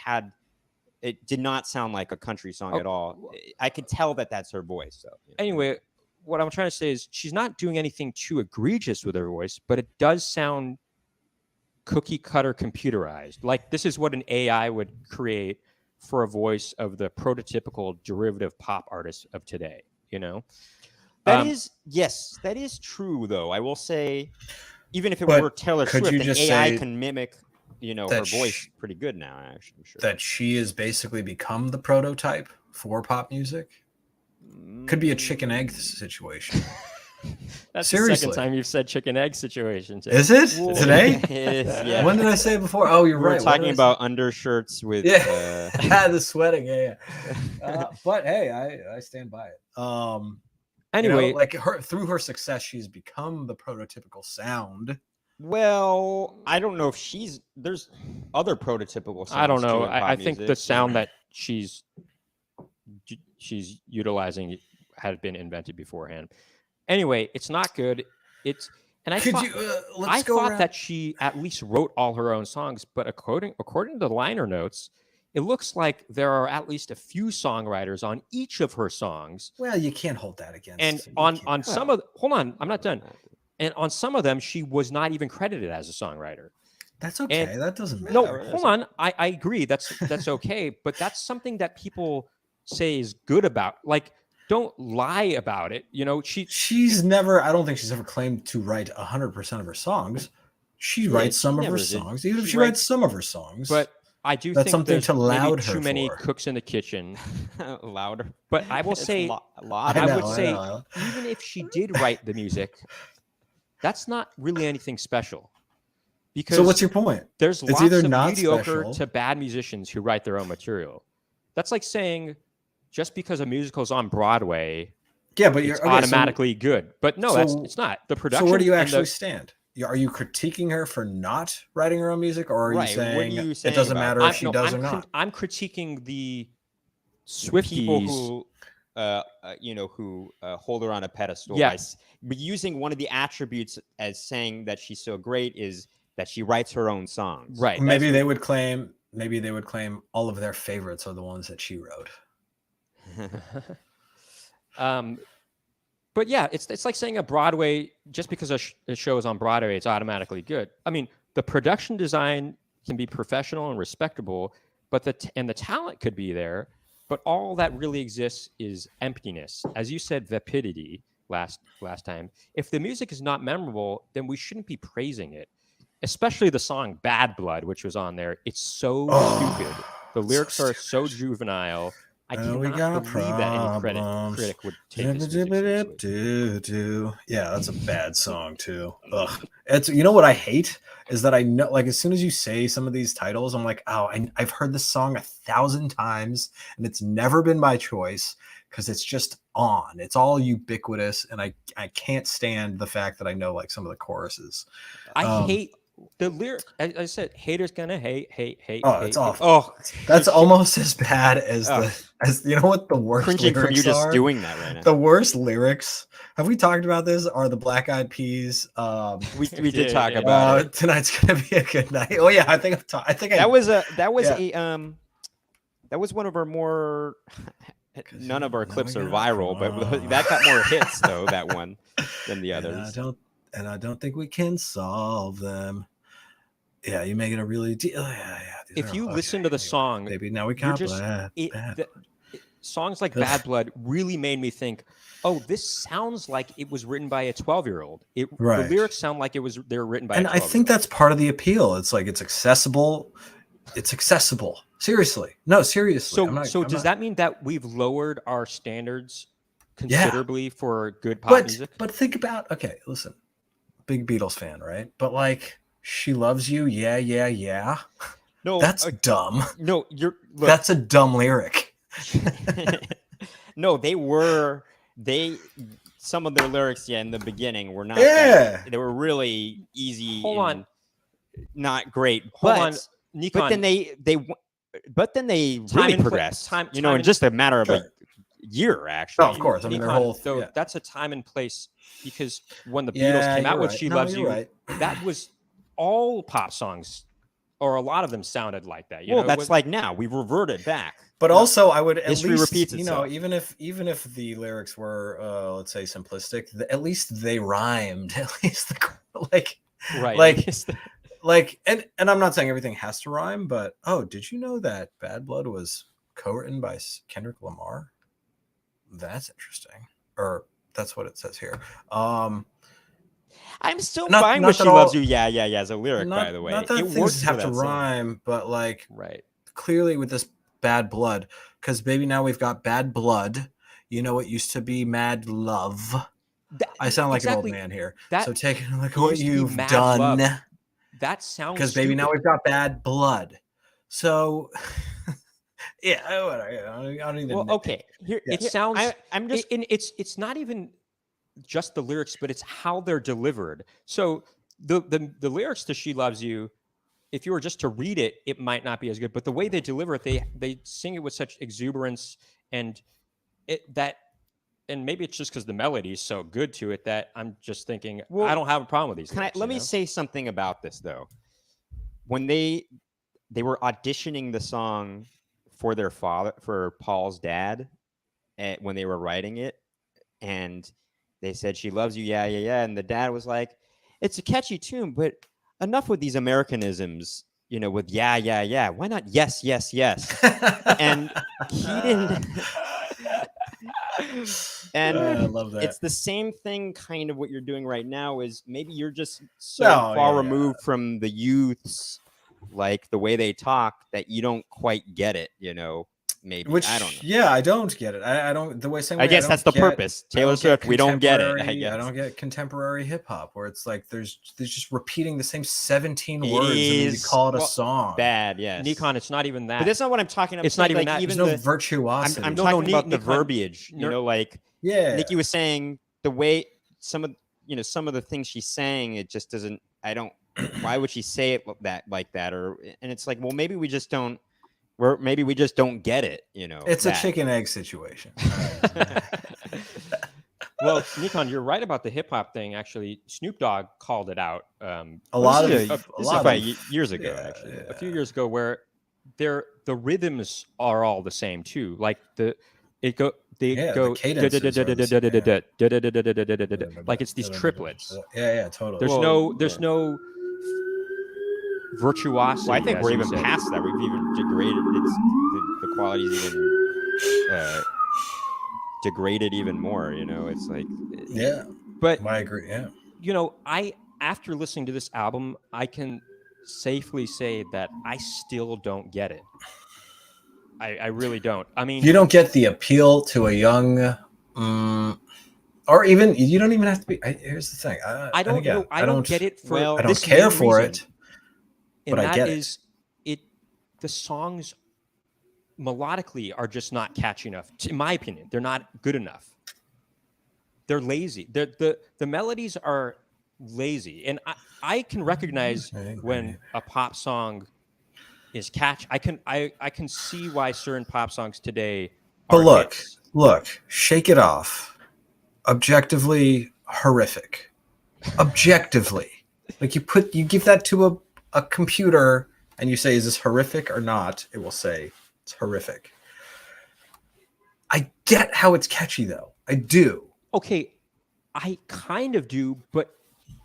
[SPEAKER 1] it did not sound like a country song
[SPEAKER 4] Oh,
[SPEAKER 1] at all. I could tell that that's her voice. So
[SPEAKER 4] Anyway, what I'm trying to say is she's not doing anything too egregious with her voice, but it does sound cookie cutter computerized. Like this is what an AI would create for a voice of the prototypical derivative pop artist of today.
[SPEAKER 1] that is yes, that is true. Though I will say, even if it
[SPEAKER 3] But
[SPEAKER 1] were Taylor
[SPEAKER 3] could
[SPEAKER 1] Swift,
[SPEAKER 3] you
[SPEAKER 1] an
[SPEAKER 3] just
[SPEAKER 1] AI
[SPEAKER 3] say
[SPEAKER 1] can mimic, her
[SPEAKER 3] that
[SPEAKER 1] voice pretty good now. Actually, I'm sure.
[SPEAKER 3] That she has basically become the prototype for pop music. Could be a chicken egg situation.
[SPEAKER 4] That's the
[SPEAKER 3] Seriously.
[SPEAKER 4] second time you've said chicken egg situation. Tim.
[SPEAKER 3] Is it
[SPEAKER 1] Well,
[SPEAKER 3] today?
[SPEAKER 1] yeah.
[SPEAKER 3] When did I say it before? Oh, you're
[SPEAKER 1] we were
[SPEAKER 3] right. What
[SPEAKER 1] talking
[SPEAKER 3] did I
[SPEAKER 1] about undershirts with.
[SPEAKER 3] say? Yeah, the sweating. Yeah. But hey, I stand by it.
[SPEAKER 4] Anyway,
[SPEAKER 3] like her through her success, she's become the prototypical sound.
[SPEAKER 1] Well, I don't know if there's other prototypical sounds.
[SPEAKER 4] I don't know.
[SPEAKER 1] too in pop
[SPEAKER 4] I think the
[SPEAKER 1] music.
[SPEAKER 4] sound that she's utilizing had been invented beforehand. Anyway, it's not good. I
[SPEAKER 3] Could
[SPEAKER 4] thought,
[SPEAKER 3] you? Let's
[SPEAKER 4] I
[SPEAKER 3] go
[SPEAKER 4] thought
[SPEAKER 3] around.
[SPEAKER 4] that she at least wrote all her own songs, but according to the liner notes, it looks like there are at least a few songwriters on each of her songs.
[SPEAKER 3] Well, you can't hold that against.
[SPEAKER 4] And
[SPEAKER 3] you
[SPEAKER 4] on
[SPEAKER 3] can't.
[SPEAKER 4] some of hold on, I'm not done. And on some of them, she was not even credited as a songwriter.
[SPEAKER 3] That's okay. That doesn't matter.
[SPEAKER 4] No, hold on. I agree. That's okay. But that's something that people say is good about. Like, don't lie about it.
[SPEAKER 3] She's never. I don't think she's ever claimed to write 100% of her songs. She writes some of her
[SPEAKER 1] never did.
[SPEAKER 3] songs. Even if
[SPEAKER 1] She
[SPEAKER 3] she writes
[SPEAKER 1] writes-
[SPEAKER 3] some of her songs.
[SPEAKER 4] But I do
[SPEAKER 3] That's
[SPEAKER 4] think
[SPEAKER 3] something
[SPEAKER 4] there's
[SPEAKER 3] to laud
[SPEAKER 4] maybe
[SPEAKER 3] her
[SPEAKER 4] too many
[SPEAKER 3] for.
[SPEAKER 4] cooks in the kitchen.
[SPEAKER 1] louder.
[SPEAKER 4] But I will
[SPEAKER 1] It's
[SPEAKER 4] say,
[SPEAKER 1] loud.
[SPEAKER 4] I
[SPEAKER 3] know,
[SPEAKER 4] would say,
[SPEAKER 3] know.
[SPEAKER 4] even if she did write the music, that's not really anything special. Because
[SPEAKER 3] So what's your point?
[SPEAKER 4] there's
[SPEAKER 3] it's
[SPEAKER 4] lots
[SPEAKER 3] either
[SPEAKER 4] of
[SPEAKER 3] not
[SPEAKER 4] mediocre
[SPEAKER 3] special-
[SPEAKER 4] to bad musicians who write their own material. That's like saying just because a musical's on Broadway,
[SPEAKER 3] Yeah, but you're
[SPEAKER 4] it's
[SPEAKER 3] okay, so-
[SPEAKER 4] automatically good. But no,
[SPEAKER 3] so-
[SPEAKER 4] it's not. The production.
[SPEAKER 3] So where do you
[SPEAKER 4] and
[SPEAKER 3] actually
[SPEAKER 4] the-
[SPEAKER 3] stand? Are you critiquing her for not writing her own music, or are
[SPEAKER 1] Right,
[SPEAKER 3] you
[SPEAKER 1] what are
[SPEAKER 3] saying
[SPEAKER 1] you
[SPEAKER 3] it
[SPEAKER 1] saying
[SPEAKER 3] doesn't
[SPEAKER 1] about
[SPEAKER 3] matter
[SPEAKER 1] it?
[SPEAKER 3] if she does or not?
[SPEAKER 4] I'm critiquing the
[SPEAKER 1] People
[SPEAKER 4] Swifties.
[SPEAKER 1] who, who hold her on a pedestal.
[SPEAKER 4] Yeah.
[SPEAKER 1] But using one of the attributes as saying that she's so great is that she writes her own songs.
[SPEAKER 4] Right.
[SPEAKER 3] Maybe they would claim. Maybe they would claim all of their favorites are the ones that she wrote.
[SPEAKER 4] But yeah, it's like saying a Broadway, just because a show is on Broadway, it's automatically good. I mean, the production design can be professional and respectable, but the talent could be there. But all that really exists is emptiness. As you said, vapidity last time. If the music is not memorable, then we shouldn't be praising it. Especially the song "Bad Blood," which was on there. It's so stupid. The lyrics are so juvenile. I cannot believe that any critic would take this music seriously.
[SPEAKER 3] Yeah, that's a bad song too. Ugh. It's, you know what I hate is that I know, like, as soon as you say some of these titles, I'm like, oh, I've heard this song 1,000 times and it's never been my choice because it's just on. It's all ubiquitous, and I can't stand the fact that I know like some of the choruses.
[SPEAKER 4] I hate the lyric. I said, haters gonna hate.
[SPEAKER 3] Oh,
[SPEAKER 4] hate,
[SPEAKER 3] it's awful.
[SPEAKER 1] Oh,
[SPEAKER 3] That's almost as bad as as you know what the worst
[SPEAKER 1] cringing
[SPEAKER 3] lyrics
[SPEAKER 1] from you just
[SPEAKER 3] are?
[SPEAKER 1] doing that right now.
[SPEAKER 3] The worst lyrics. Have we talked about this? Are the Black Eyed Peas?
[SPEAKER 1] We did
[SPEAKER 4] Yeah,
[SPEAKER 1] talk
[SPEAKER 4] yeah.
[SPEAKER 1] about it.
[SPEAKER 3] Tonight's gonna be a good night. Oh yeah, I think
[SPEAKER 1] That was
[SPEAKER 3] yeah.
[SPEAKER 1] that was one of our more. None of our
[SPEAKER 3] Now
[SPEAKER 1] clips
[SPEAKER 3] we
[SPEAKER 1] are
[SPEAKER 3] got
[SPEAKER 1] viral, but
[SPEAKER 3] wrong.
[SPEAKER 1] that got more hits though. That one than the
[SPEAKER 3] And
[SPEAKER 1] others.
[SPEAKER 3] I don't think we can solve them. Yeah, you make it a really yeah.
[SPEAKER 4] If you listen to the song,
[SPEAKER 3] maybe now we
[SPEAKER 4] you're
[SPEAKER 3] can't.
[SPEAKER 4] just songs like "Bad Blood" really made me think, oh, this sounds like it was written by a 12-year-old.
[SPEAKER 3] Right.
[SPEAKER 4] The lyrics sound like they were written by
[SPEAKER 3] And
[SPEAKER 4] a 12-year-old.
[SPEAKER 3] I think that's part of the appeal. It's like it's accessible. It's accessible. Seriously. No, seriously.
[SPEAKER 4] Does that mean that we've lowered our standards considerably for good pop music?
[SPEAKER 3] But think about, okay, listen. Big Beatles fan, right? But like, She Loves You, yeah, yeah, yeah.
[SPEAKER 1] No,
[SPEAKER 3] That's dumb.
[SPEAKER 1] no,
[SPEAKER 3] That's a dumb lyric.
[SPEAKER 1] No, some of their lyrics, in the beginning were not.
[SPEAKER 3] Yeah.
[SPEAKER 1] They were really easy.
[SPEAKER 4] Hold on.
[SPEAKER 1] Not great.
[SPEAKER 4] Hold on,
[SPEAKER 1] But
[SPEAKER 4] Nikon.
[SPEAKER 1] then they
[SPEAKER 4] Time
[SPEAKER 1] really
[SPEAKER 4] and pla-
[SPEAKER 1] progressed.
[SPEAKER 4] time-
[SPEAKER 1] in
[SPEAKER 4] time
[SPEAKER 1] just a matter of
[SPEAKER 3] Sure.
[SPEAKER 1] a year, actually.
[SPEAKER 3] Oh, of course. I mean, their
[SPEAKER 4] Nikon,
[SPEAKER 3] whole
[SPEAKER 4] though,
[SPEAKER 3] yeah.
[SPEAKER 4] that's a time and place, because when the Beatles
[SPEAKER 3] Yeah,
[SPEAKER 4] came out
[SPEAKER 3] you're
[SPEAKER 4] with
[SPEAKER 3] right.
[SPEAKER 4] "She
[SPEAKER 3] No,
[SPEAKER 4] Loves
[SPEAKER 3] you're
[SPEAKER 4] You,"
[SPEAKER 3] right.
[SPEAKER 4] that was all pop songs, or a lot of them sounded like that.
[SPEAKER 1] Well,
[SPEAKER 4] know?
[SPEAKER 1] that's like now we've reverted back.
[SPEAKER 3] But also, I would at
[SPEAKER 1] History
[SPEAKER 3] least,
[SPEAKER 1] repeats
[SPEAKER 3] you know,
[SPEAKER 1] itself.
[SPEAKER 3] even if the lyrics were, let's say, simplistic, at least they rhymed. At least
[SPEAKER 4] right.
[SPEAKER 3] like, and I'm not saying everything has to rhyme, but did you know that "Bad Blood" was co-written by Kendrick Lamar? That's interesting, or that's what it says here.
[SPEAKER 1] I'm still
[SPEAKER 3] Not-
[SPEAKER 1] fine
[SPEAKER 3] not
[SPEAKER 1] with
[SPEAKER 3] that
[SPEAKER 1] "She
[SPEAKER 3] all-
[SPEAKER 1] Loves You." Yeah, as a lyric,
[SPEAKER 3] Not,
[SPEAKER 1] by the way.
[SPEAKER 3] not that
[SPEAKER 1] It
[SPEAKER 3] things
[SPEAKER 1] works
[SPEAKER 3] have
[SPEAKER 1] for
[SPEAKER 3] to
[SPEAKER 1] that song.
[SPEAKER 3] rhyme, but like
[SPEAKER 4] Right.
[SPEAKER 3] clearly with this "Bad Blood," because baby, now we've got "Bad Blood." You know, it used to be "Mad Love." I sound like
[SPEAKER 4] exactly.
[SPEAKER 3] an old man here.
[SPEAKER 4] That
[SPEAKER 3] So take a look at
[SPEAKER 4] it
[SPEAKER 3] what
[SPEAKER 4] used to be
[SPEAKER 3] you've
[SPEAKER 4] Mad
[SPEAKER 3] done.
[SPEAKER 4] Love. That sounds
[SPEAKER 3] Because baby, now
[SPEAKER 4] stupid.
[SPEAKER 3] we've got "Bad Blood." So yeah, I don't even.
[SPEAKER 4] Well, okay. Here
[SPEAKER 3] Yeah.
[SPEAKER 4] it sounds.
[SPEAKER 1] I'm just
[SPEAKER 4] It's not even just the lyrics, but it's how they're delivered. So the lyrics to "She Loves You," if you were just to read it, it might not be as good. But the way they deliver it, they sing it with such exuberance, and and maybe it's just because the melody is so good to it that I'm just thinking,
[SPEAKER 1] Well,
[SPEAKER 4] I don't have a problem with these. lyrics,
[SPEAKER 1] let
[SPEAKER 4] you
[SPEAKER 1] me
[SPEAKER 4] know?
[SPEAKER 1] say something about this though. When they were auditioning the song for their father, for Paul's dad, when they were writing it, and they said "She Loves You," yeah, yeah, yeah, and the dad was like, "It's a catchy tune, but enough with these Americanisms, with yeah, yeah, yeah. Why not yes, yes, yes?" And he didn't. And
[SPEAKER 3] I love that.
[SPEAKER 1] it's the same thing, kind of what you're doing right now. Is maybe you're just so
[SPEAKER 3] No,
[SPEAKER 1] far
[SPEAKER 3] yeah,
[SPEAKER 1] removed from the youths, like the way they talk, that you don't quite get it. Maybe
[SPEAKER 3] Which
[SPEAKER 1] I don't know.
[SPEAKER 3] Yeah, I don't get it. I don't the way same way
[SPEAKER 1] I guess
[SPEAKER 3] don't
[SPEAKER 1] that's the
[SPEAKER 3] get-
[SPEAKER 1] purpose.
[SPEAKER 3] I don't
[SPEAKER 1] Taylor
[SPEAKER 3] get
[SPEAKER 1] Swift, we don't get it. I
[SPEAKER 3] contemporary-
[SPEAKER 1] guess.
[SPEAKER 3] I don't get contemporary hip hop where it's like there's just repeating the same 17
[SPEAKER 1] It
[SPEAKER 3] words and then you
[SPEAKER 1] is-
[SPEAKER 3] call it a
[SPEAKER 1] well,
[SPEAKER 3] song.
[SPEAKER 1] Bad, yes.
[SPEAKER 4] Nikon, it's not even that.
[SPEAKER 1] But that's not what I'm talking about.
[SPEAKER 4] It's not even that.
[SPEAKER 1] Even
[SPEAKER 3] There's no
[SPEAKER 1] the,
[SPEAKER 3] virtuosity.
[SPEAKER 1] I'm
[SPEAKER 4] No,
[SPEAKER 1] talking about the
[SPEAKER 4] Nikon,
[SPEAKER 1] verbiage. Like
[SPEAKER 3] yeah.
[SPEAKER 1] Nikki was saying, the way some of the things she's saying, it just doesn't. I don't. Why would she say it like that? And it's like, well, maybe we just don't. Maybe we just don't get it.
[SPEAKER 3] It's a chicken egg situation.
[SPEAKER 4] Well, Nikon, you're right about the hip hop thing. Actually, Snoop Dogg called it out.
[SPEAKER 3] A lot
[SPEAKER 1] This
[SPEAKER 3] of
[SPEAKER 1] is about years ago,
[SPEAKER 3] yeah,
[SPEAKER 1] actually.
[SPEAKER 4] A few years ago, where the rhythms are all the same too. Like It go they
[SPEAKER 3] Yeah, the
[SPEAKER 4] go
[SPEAKER 3] cadences are the
[SPEAKER 4] like it's these triplets.
[SPEAKER 3] Yeah, totally.
[SPEAKER 4] There's no virtuosity.
[SPEAKER 1] Well, I think
[SPEAKER 4] as
[SPEAKER 1] we're
[SPEAKER 4] you
[SPEAKER 1] even
[SPEAKER 4] said.
[SPEAKER 1] past that. We've even degraded the quality's even degraded even more. You know, it's like,
[SPEAKER 3] Yeah,
[SPEAKER 4] But
[SPEAKER 3] I agree. Yeah.
[SPEAKER 4] I after listening to this album, I can safely say that I still don't get it. I really don't. I mean,
[SPEAKER 3] You don't get the appeal to a young, or even you don't even have to be. Here's the thing.
[SPEAKER 4] I don't
[SPEAKER 3] again,
[SPEAKER 4] know. I don't get it for
[SPEAKER 1] well,
[SPEAKER 3] I don't
[SPEAKER 1] this
[SPEAKER 3] care
[SPEAKER 1] main
[SPEAKER 3] for
[SPEAKER 1] reason.
[SPEAKER 3] it.
[SPEAKER 4] and
[SPEAKER 3] but I
[SPEAKER 4] that
[SPEAKER 3] get it.
[SPEAKER 4] is it. The songs melodically are just not catchy enough. In my opinion, they're not good enough. They're lazy. The melodies are lazy, and I can recognize when a pop song is catchy. I can see why certain pop songs today
[SPEAKER 3] But
[SPEAKER 4] are
[SPEAKER 3] look,
[SPEAKER 4] hits.
[SPEAKER 3] Shake It Off, objectively horrific. Objectively, like you give that to a computer and you say, is this horrific or not? It will say it's horrific. I get how it's catchy though. I do.
[SPEAKER 4] Okay, I kind of do, but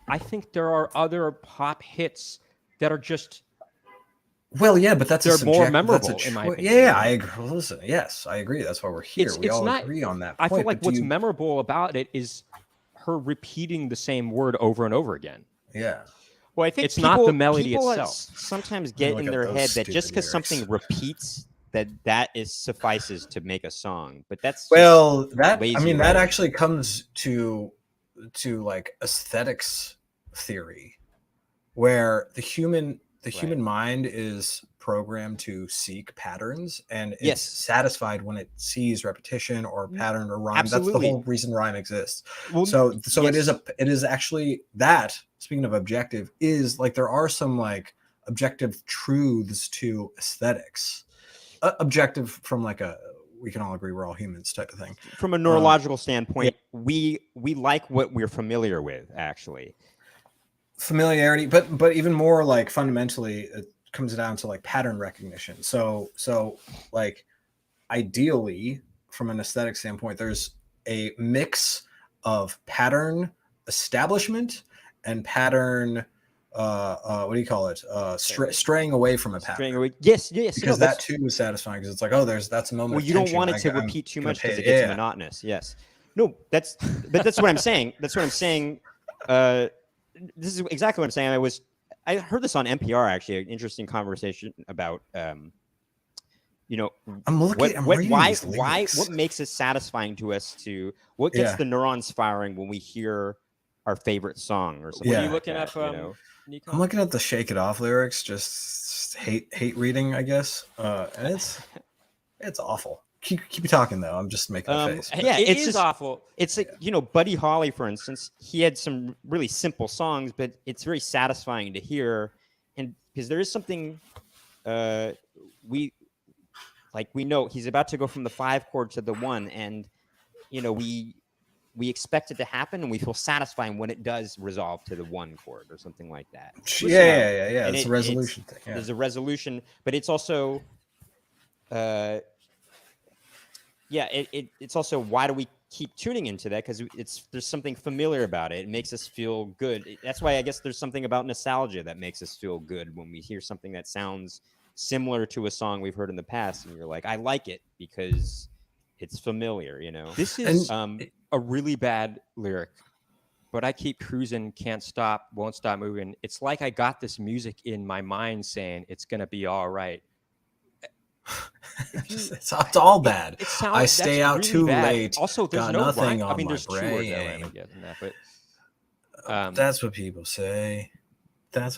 [SPEAKER 4] I think there are other pop hits that are just
[SPEAKER 3] Well, yeah, but that's
[SPEAKER 4] They're
[SPEAKER 3] a
[SPEAKER 4] more
[SPEAKER 3] subject,
[SPEAKER 4] memorable,
[SPEAKER 3] that's a
[SPEAKER 4] in my
[SPEAKER 3] choi-
[SPEAKER 4] opinion,
[SPEAKER 3] Yeah,
[SPEAKER 4] you know?
[SPEAKER 3] I agree. Listen, yes, I agree. That's why we're here.
[SPEAKER 4] It's-
[SPEAKER 3] We
[SPEAKER 4] it's
[SPEAKER 3] all
[SPEAKER 4] not-
[SPEAKER 3] agree on that.
[SPEAKER 4] I feel
[SPEAKER 3] point,
[SPEAKER 4] like
[SPEAKER 3] but
[SPEAKER 4] what's
[SPEAKER 3] do you-
[SPEAKER 4] memorable about it is her repeating the same word over and over again.
[SPEAKER 3] Yeah.
[SPEAKER 1] Well, I think
[SPEAKER 4] It's not the melody
[SPEAKER 1] people
[SPEAKER 4] itself.
[SPEAKER 1] Sometimes get
[SPEAKER 3] look
[SPEAKER 1] in
[SPEAKER 3] at
[SPEAKER 1] their
[SPEAKER 3] those
[SPEAKER 1] head that just
[SPEAKER 3] stupid
[SPEAKER 1] because something
[SPEAKER 3] lyrics.
[SPEAKER 1] repeats, that is suffices to make a song. But that's just
[SPEAKER 3] Well, that
[SPEAKER 1] lazy
[SPEAKER 3] I mean, that
[SPEAKER 1] writing.
[SPEAKER 3] actually comes to like aesthetics theory, where the human mind is programmed to seek patterns, and it's
[SPEAKER 1] Yes.
[SPEAKER 3] satisfied when it sees repetition or pattern or rhyme.
[SPEAKER 1] Absolutely.
[SPEAKER 3] That's the whole reason rhyme exists.
[SPEAKER 1] Well,
[SPEAKER 3] So
[SPEAKER 1] yes.
[SPEAKER 3] it is actually that. Speaking of objective, is like there are some like objective truths to aesthetics. Objective from like we can all agree we're all humans type of thing.
[SPEAKER 1] From a neurological standpoint, we like what we're familiar with. Actually,
[SPEAKER 3] Familiarity, but even more like fundamentally, it comes down to like pattern recognition. So like ideally, from an aesthetic standpoint, there's a mix of pattern establishment and pattern what do you call it, straying away from a pattern,
[SPEAKER 1] straying away. Yes,
[SPEAKER 3] because
[SPEAKER 1] no,
[SPEAKER 3] that too is satisfying, because it's like, oh, that's a moment
[SPEAKER 1] well,
[SPEAKER 3] of
[SPEAKER 1] you don't
[SPEAKER 3] tension.
[SPEAKER 1] want it to
[SPEAKER 3] I'm
[SPEAKER 1] repeat too
[SPEAKER 3] gonna
[SPEAKER 1] much because
[SPEAKER 3] pay-
[SPEAKER 1] it gets
[SPEAKER 3] yeah.
[SPEAKER 1] monotonous. Yes, no, that's what I'm saying. That's what I'm saying. This is exactly what I'm saying. I heard this on NPR actually, an interesting conversation about
[SPEAKER 3] I'm reading these lyrics.
[SPEAKER 1] what makes it satisfying to us what gets
[SPEAKER 3] Yeah.
[SPEAKER 1] the neurons firing when we hear our favorite song or something.
[SPEAKER 3] Yeah.
[SPEAKER 4] What are you
[SPEAKER 1] like
[SPEAKER 4] looking
[SPEAKER 1] that,
[SPEAKER 4] up,
[SPEAKER 1] you know?
[SPEAKER 4] Nico?
[SPEAKER 3] I'm looking at the Shake It Off lyrics, just hate reading, I guess. And it's awful. Keep talking though. I'm just making a face.
[SPEAKER 1] Yeah,
[SPEAKER 4] it
[SPEAKER 1] it's
[SPEAKER 4] is
[SPEAKER 1] just
[SPEAKER 4] awful.
[SPEAKER 1] It's like, Buddy Holly, for instance, he had some really simple songs, but it's very satisfying to hear. And because there is something we know he's about to go from the 5 chord to the 1, and we expect it to happen, and we feel satisfying when it does resolve to the 1 chord or something like that.
[SPEAKER 3] Yeah.
[SPEAKER 1] And
[SPEAKER 3] It's a resolution thing. Yeah.
[SPEAKER 1] There's a resolution, but it's also it's also, why do we keep tuning into that? Because there's something familiar about it. It makes us feel good. That's why I guess there's something about nostalgia that makes us feel good when we hear something that sounds similar to a song we've heard in the past, and you're like, I like it because it's familiar.
[SPEAKER 4] This is a really bad lyric, but I keep cruising, can't stop, won't stop moving. It's like I got this music in my mind saying it's gonna be all right.
[SPEAKER 3] It's all bad.
[SPEAKER 4] It sounds,
[SPEAKER 3] I stay
[SPEAKER 4] that's
[SPEAKER 3] out
[SPEAKER 4] really
[SPEAKER 3] too
[SPEAKER 4] bad.
[SPEAKER 3] late.
[SPEAKER 4] Also, there's
[SPEAKER 3] got
[SPEAKER 4] no
[SPEAKER 3] nothing
[SPEAKER 4] rhyme. I
[SPEAKER 3] on
[SPEAKER 4] mean,
[SPEAKER 3] my
[SPEAKER 4] there's 2 words that
[SPEAKER 3] brain.
[SPEAKER 4] rhyme, I guess, in that, but
[SPEAKER 3] That's what people say. It's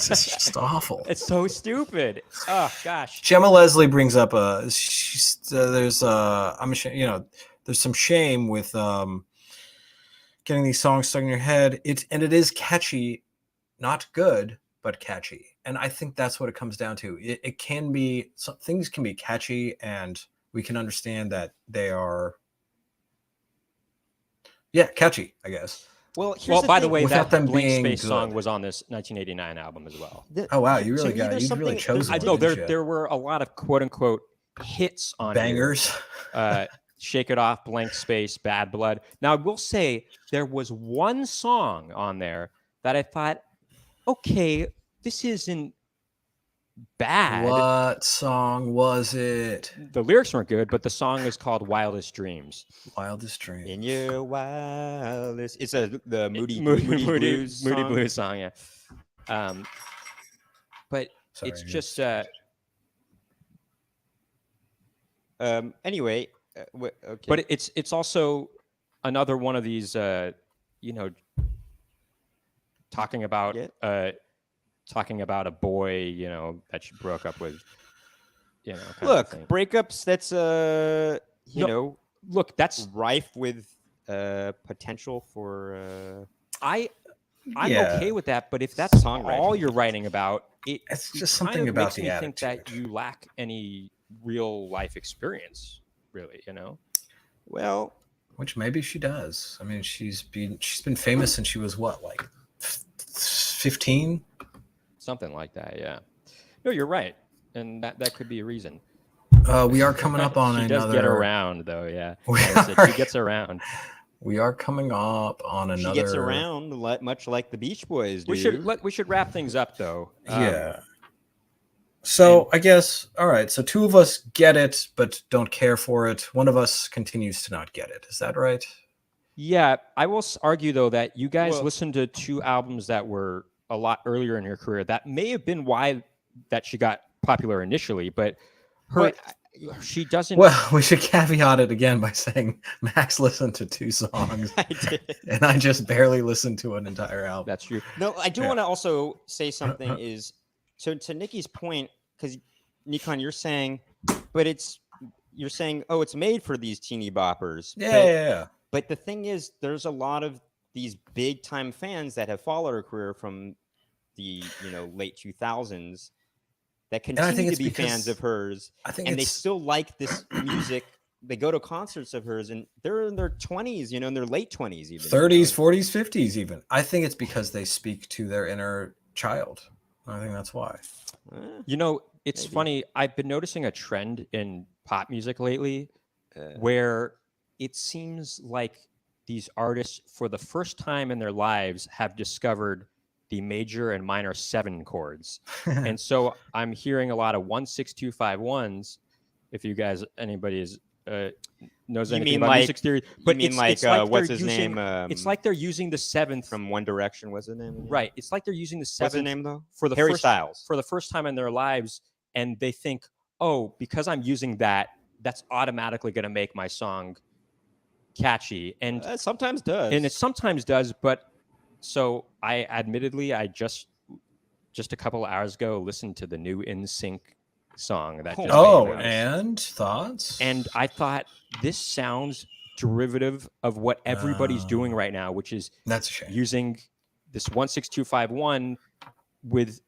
[SPEAKER 3] just awful.
[SPEAKER 4] it's so stupid. Oh gosh.
[SPEAKER 3] Gemma Leslie brings up there's I'm ashamed, there's some shame with getting these songs stuck in your head. It is catchy, not good, but catchy. And I think that's what it comes down to. It can be, things can be catchy, and we can understand that they are catchy, I guess.
[SPEAKER 1] Well, here's
[SPEAKER 4] Well, by the
[SPEAKER 1] thing.
[SPEAKER 4] way,
[SPEAKER 3] Without
[SPEAKER 4] that
[SPEAKER 3] them
[SPEAKER 4] Blank
[SPEAKER 3] being
[SPEAKER 4] Space song
[SPEAKER 3] good.
[SPEAKER 4] was on this 1989 album as well.
[SPEAKER 3] Oh wow, you
[SPEAKER 1] To
[SPEAKER 3] really
[SPEAKER 1] me,
[SPEAKER 3] got
[SPEAKER 1] there's
[SPEAKER 3] you really
[SPEAKER 1] something-
[SPEAKER 3] chose
[SPEAKER 4] I
[SPEAKER 3] one,
[SPEAKER 4] know
[SPEAKER 3] didn't you?
[SPEAKER 4] there were a lot of quote unquote hits on here.
[SPEAKER 3] Bangers.
[SPEAKER 4] Shake It Off, Blank Space, Bad Blood. Now, I will say there was one song on there that I thought, okay, this isn't bad.
[SPEAKER 3] What song was it?
[SPEAKER 4] The lyrics weren't good, but the song is called Wildest Dreams.
[SPEAKER 3] Wildest Dream.
[SPEAKER 1] In your wildest, it's the Moody
[SPEAKER 4] Moody
[SPEAKER 1] Blues
[SPEAKER 4] Moody
[SPEAKER 1] song.
[SPEAKER 4] Blues song, yeah. But
[SPEAKER 3] Sorry,
[SPEAKER 4] it's
[SPEAKER 3] it's-
[SPEAKER 4] just
[SPEAKER 1] Anyway, okay.
[SPEAKER 4] but it's also another one of these talking about talking about a boy that she broke up with, kind of
[SPEAKER 1] look,
[SPEAKER 4] thing.
[SPEAKER 1] breakups. That's
[SPEAKER 4] Look, that's
[SPEAKER 1] rife with potential for.
[SPEAKER 4] I'm
[SPEAKER 3] Yeah.
[SPEAKER 4] okay with that, but if that's
[SPEAKER 1] Songwriting.
[SPEAKER 4] all you're writing about,
[SPEAKER 3] It's just
[SPEAKER 4] kind
[SPEAKER 3] something
[SPEAKER 4] of
[SPEAKER 3] about
[SPEAKER 4] makes
[SPEAKER 3] the
[SPEAKER 4] me
[SPEAKER 3] attitude.
[SPEAKER 4] think that you lack any real life experience, really.
[SPEAKER 1] Well,
[SPEAKER 3] Which maybe she does. I mean, she's been famous since she was what, like 15?
[SPEAKER 4] Something like that. Yeah. No, you're right, and that could be a reason.
[SPEAKER 3] We are coming up on
[SPEAKER 4] she
[SPEAKER 3] another.
[SPEAKER 4] does get around, though. Yeah,
[SPEAKER 3] We
[SPEAKER 4] Like I said,
[SPEAKER 3] are-
[SPEAKER 4] she gets around.
[SPEAKER 3] We are coming up on another.
[SPEAKER 1] she gets around much like the Beach Boys do.
[SPEAKER 4] We should wrap things up, though.
[SPEAKER 3] Yeah. So I guess all right. So two of us get it, but don't care for it. One of us continues to not get it. Is that right?
[SPEAKER 4] Yeah, I will argue though that you guys
[SPEAKER 1] Well-
[SPEAKER 4] listened to two albums that were a lot earlier in her career. That may have been why that she got popular initially, but she doesn't.
[SPEAKER 3] Well, we should caveat it again by saying Max listened to 2 songs,
[SPEAKER 1] I did.
[SPEAKER 3] and I just barely listened to an entire album.
[SPEAKER 4] That's true.
[SPEAKER 1] No, I do
[SPEAKER 3] Yeah.
[SPEAKER 1] want to also say something. Is so to Nikki's point, because Nikon, you're saying, you're saying, oh, it's made for these teeny boppers.
[SPEAKER 3] Yeah.
[SPEAKER 1] But the thing is, there's a lot of these big time fans that have followed her career from the late 2000s that
[SPEAKER 3] I
[SPEAKER 1] continue
[SPEAKER 3] think
[SPEAKER 1] to
[SPEAKER 3] it's
[SPEAKER 1] be
[SPEAKER 3] because-
[SPEAKER 1] fans of hers,
[SPEAKER 3] I think
[SPEAKER 1] and they
[SPEAKER 3] it's
[SPEAKER 1] still like this music. They go to concerts of hers, and they're in their 20s, in their late 20s, even
[SPEAKER 3] 30s, 40s, 50s, even. I think it's because they speak to their inner child. I think that's why.
[SPEAKER 4] It's
[SPEAKER 1] Maybe.
[SPEAKER 4] funny. I've been noticing a trend in pop music lately
[SPEAKER 1] Uh,
[SPEAKER 4] where it seems like these artists, for the first time in their lives, have discovered the major and minor 7 chords. And so I'm hearing a lot of 1-6-2-5-1s. If you guys, anybody is knows
[SPEAKER 1] You
[SPEAKER 4] anything
[SPEAKER 1] mean
[SPEAKER 4] about
[SPEAKER 1] like-
[SPEAKER 4] music theory,
[SPEAKER 1] you
[SPEAKER 4] but
[SPEAKER 1] mean
[SPEAKER 4] it's
[SPEAKER 1] like,
[SPEAKER 4] like
[SPEAKER 1] what's
[SPEAKER 4] they're
[SPEAKER 1] his
[SPEAKER 4] using-
[SPEAKER 1] name?
[SPEAKER 4] it's like they're using the 7th.
[SPEAKER 1] from One Direction. What's his name? again?
[SPEAKER 4] Right. It's like they're using the 7th
[SPEAKER 1] What's his name though?
[SPEAKER 4] for the
[SPEAKER 1] Harry
[SPEAKER 4] first
[SPEAKER 1] Styles.
[SPEAKER 4] for the first time in their lives, and they think, oh, because I'm using that, that's automatically going to make my song catchy. And
[SPEAKER 1] Sometimes does.
[SPEAKER 4] it sometimes does, but so I just a couple of hours ago listened to the new NSYNC song that just
[SPEAKER 3] Oh,
[SPEAKER 4] came out.
[SPEAKER 3] and thoughts?
[SPEAKER 4] And I thought this sounds derivative of what everybody's doing right now, which is
[SPEAKER 3] that's a shame.
[SPEAKER 4] using this 1-6-2-5-1 with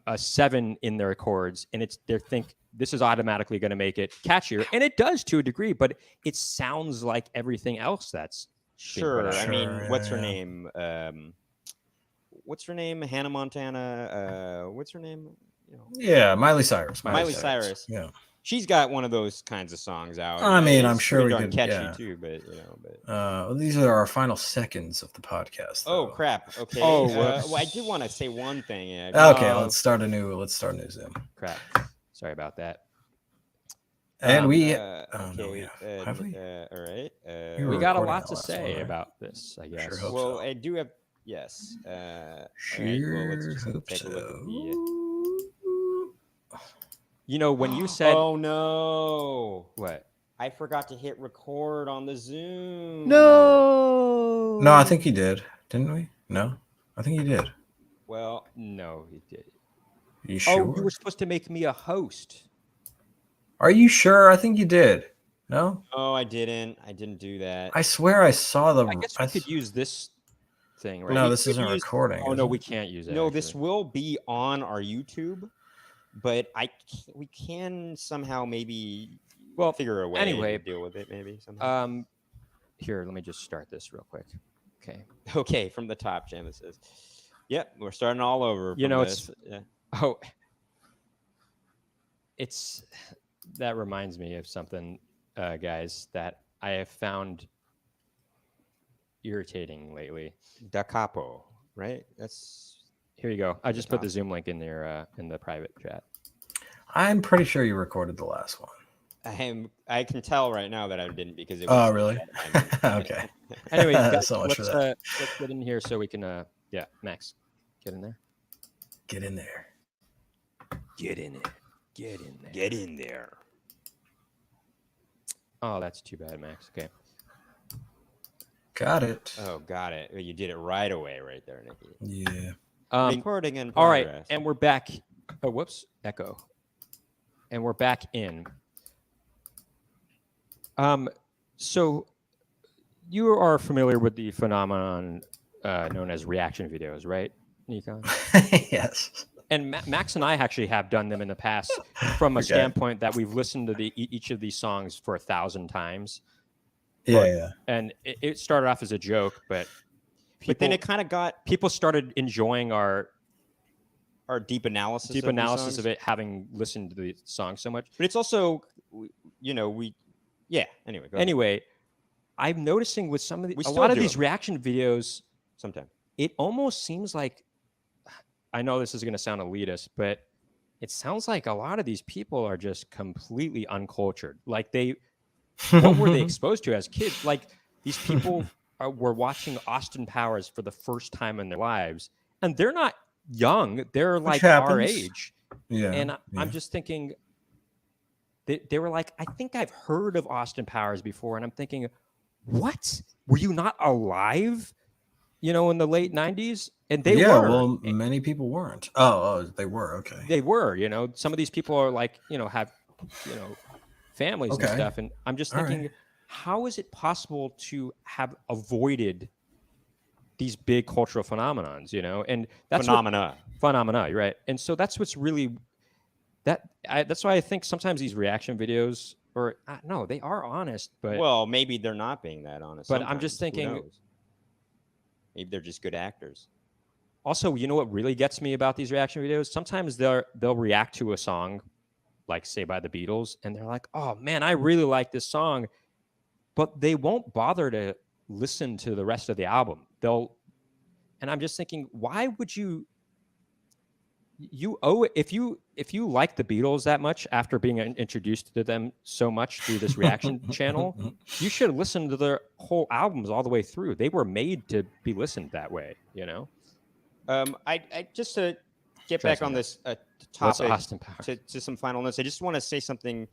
[SPEAKER 4] a 7 in their chords, and they think this is automatically going to make it catchier, and it does to a degree, but it sounds like everything else that's being put
[SPEAKER 1] Sure.
[SPEAKER 4] out.
[SPEAKER 1] I mean,
[SPEAKER 3] Sure,
[SPEAKER 1] what's her
[SPEAKER 3] yeah.
[SPEAKER 1] name? What's her name? Hannah Montana. What's her name?
[SPEAKER 3] Yeah, Miley Cyrus.
[SPEAKER 1] Miley Cyrus.
[SPEAKER 3] Yeah.
[SPEAKER 1] She's got one of those kinds of songs out.
[SPEAKER 3] I mean, I'm
[SPEAKER 1] It's
[SPEAKER 3] sure
[SPEAKER 1] pretty
[SPEAKER 3] we
[SPEAKER 1] darn
[SPEAKER 3] could-
[SPEAKER 1] catchy
[SPEAKER 3] yeah.
[SPEAKER 1] too, but
[SPEAKER 3] Well, these are our final seconds of the podcast.
[SPEAKER 1] Oh
[SPEAKER 3] though.
[SPEAKER 1] crap! Okay.
[SPEAKER 4] Oh,
[SPEAKER 1] well, I did want to say one thing.
[SPEAKER 3] Okay,
[SPEAKER 4] Oh.
[SPEAKER 3] let's start a new Zoom.
[SPEAKER 4] Crap. Sorry about that.
[SPEAKER 3] And we
[SPEAKER 1] oh,
[SPEAKER 3] no, we have we?
[SPEAKER 1] All right.
[SPEAKER 3] We
[SPEAKER 4] We
[SPEAKER 3] were
[SPEAKER 4] got a
[SPEAKER 3] recording
[SPEAKER 4] lot
[SPEAKER 3] that
[SPEAKER 4] to
[SPEAKER 3] last
[SPEAKER 4] say
[SPEAKER 3] one, right?
[SPEAKER 4] about this, I guess.
[SPEAKER 3] hope
[SPEAKER 1] Well,
[SPEAKER 3] so.
[SPEAKER 1] I do have. Yes. All right,
[SPEAKER 3] Sure
[SPEAKER 1] well, let's just
[SPEAKER 3] hope
[SPEAKER 1] take a look at
[SPEAKER 3] so.
[SPEAKER 4] When you said
[SPEAKER 1] Oh no!
[SPEAKER 4] what?
[SPEAKER 1] I forgot to hit record on the Zoom.
[SPEAKER 4] No.
[SPEAKER 3] No, I think you did, didn't we? No, I think you did.
[SPEAKER 1] Well,
[SPEAKER 4] No, he did.
[SPEAKER 3] You sure?
[SPEAKER 4] Oh, you were supposed to make me a host.
[SPEAKER 3] Are you sure? I think you did. No,
[SPEAKER 1] no, I didn't. I didn't do that.
[SPEAKER 3] I swear I saw the.
[SPEAKER 4] I guess we could use this thing, right?
[SPEAKER 3] No,
[SPEAKER 1] we
[SPEAKER 3] this
[SPEAKER 1] could
[SPEAKER 3] isn't
[SPEAKER 1] use-
[SPEAKER 3] recording.
[SPEAKER 4] Oh
[SPEAKER 3] is
[SPEAKER 4] no,
[SPEAKER 3] it?
[SPEAKER 4] we can't use it.
[SPEAKER 1] No, this
[SPEAKER 4] actually.
[SPEAKER 1] will be on our YouTube, but we can somehow maybe figure a way
[SPEAKER 4] anyway,
[SPEAKER 1] to deal with it maybe somehow.
[SPEAKER 4] Here, let me just start this real quick. Okay.
[SPEAKER 1] Okay, from the top, Jim, it says. Yep, we're starting all over.
[SPEAKER 4] You
[SPEAKER 1] from
[SPEAKER 4] know,
[SPEAKER 1] this. Yeah.
[SPEAKER 4] Oh, it's that reminds me of something, guys, that I have found irritating lately.
[SPEAKER 1] Da capo, right? That's
[SPEAKER 4] Here you go. I just put
[SPEAKER 1] top.
[SPEAKER 4] the Zoom link in there in the private chat.
[SPEAKER 3] I'm pretty sure you recorded the last one.
[SPEAKER 1] I can tell right now that I didn't because it was.
[SPEAKER 3] Oh, really? Okay.
[SPEAKER 4] Anyway, guys,
[SPEAKER 3] So much for
[SPEAKER 4] let's
[SPEAKER 3] that.
[SPEAKER 4] let's get in here so we can yeah, Max, get in there.
[SPEAKER 3] Get in there.
[SPEAKER 4] Get in there. Get in there.
[SPEAKER 1] Get in there.
[SPEAKER 4] Oh, that's too bad, Max. Okay.
[SPEAKER 3] Got it.
[SPEAKER 1] Oh, got it. You did it right away, right there, Nikki.
[SPEAKER 3] Yeah.
[SPEAKER 1] Recording in
[SPEAKER 4] All
[SPEAKER 1] progress.
[SPEAKER 4] right, and we're back. Oh, whoops, echo. And we're back in. So you are familiar with the phenomenon known as reaction videos, right, Nikon?
[SPEAKER 3] Yes.
[SPEAKER 4] And Max and I actually have done them in the past from a
[SPEAKER 3] Okay.
[SPEAKER 4] standpoint that we've listened to each of these songs for 1,000 times.
[SPEAKER 3] Yeah.
[SPEAKER 4] And it started off as a joke, but
[SPEAKER 1] but then it kind of got
[SPEAKER 4] people started enjoying our
[SPEAKER 1] deep analysis.
[SPEAKER 4] deep
[SPEAKER 1] of these
[SPEAKER 4] analysis
[SPEAKER 1] songs.
[SPEAKER 4] of it, having listened to the song so much.
[SPEAKER 1] But it's also, yeah. Anyway, go ahead.
[SPEAKER 4] Anyway, I'm noticing with some of
[SPEAKER 1] We
[SPEAKER 4] a
[SPEAKER 1] still
[SPEAKER 4] lot of
[SPEAKER 1] do
[SPEAKER 4] these
[SPEAKER 1] them.
[SPEAKER 4] reaction videos,
[SPEAKER 1] Sometime.
[SPEAKER 4] it almost seems like, I know this is going to sound elitist, but it sounds like a lot of these people are just completely uncultured. Like what were they exposed to as kids? Like these people were watching Austin Powers for the first time in their lives, and they're not young. They're like our
[SPEAKER 3] happens.
[SPEAKER 4] age.
[SPEAKER 3] Yeah.
[SPEAKER 4] And I'm just thinking, they were like, I think I've heard of Austin Powers before. And I'm thinking, what? Were you not alive, in the late 90s? And they were.
[SPEAKER 3] Well, many people weren't. Oh, they were. Okay.
[SPEAKER 4] They were, some of these people are like, have, families and
[SPEAKER 3] Okay.
[SPEAKER 4] stuff. And I'm just
[SPEAKER 3] All
[SPEAKER 4] thinking,
[SPEAKER 3] right.
[SPEAKER 4] how is it possible to have avoided these big cultural phenomenons, And that's phenomena, you're right? And so that's what's really that's why I think sometimes these reaction videos, or no, they are honest, but
[SPEAKER 1] Well, maybe they're not being that honest.
[SPEAKER 4] But I'm just
[SPEAKER 1] sometimes. Who
[SPEAKER 4] thinking-
[SPEAKER 1] knows? Maybe they're just good actors.
[SPEAKER 4] also, what really gets me about these reaction videos? Sometimes they'll react to a song, like say by the Beatles, and they're like, "Oh man, I really like this song," but they won't bother to listen to the rest of the album. And I'm just thinking, why would you owe it if you like the Beatles that much after being introduced to them so much through this reaction channel, you should listen to their whole albums all the way through. They were made to be listened that way,
[SPEAKER 1] I just to get
[SPEAKER 4] Try
[SPEAKER 1] back on
[SPEAKER 4] something.
[SPEAKER 1] this
[SPEAKER 4] What's
[SPEAKER 1] topic
[SPEAKER 4] Austin Powers?
[SPEAKER 1] to some final notes. I just want to say something.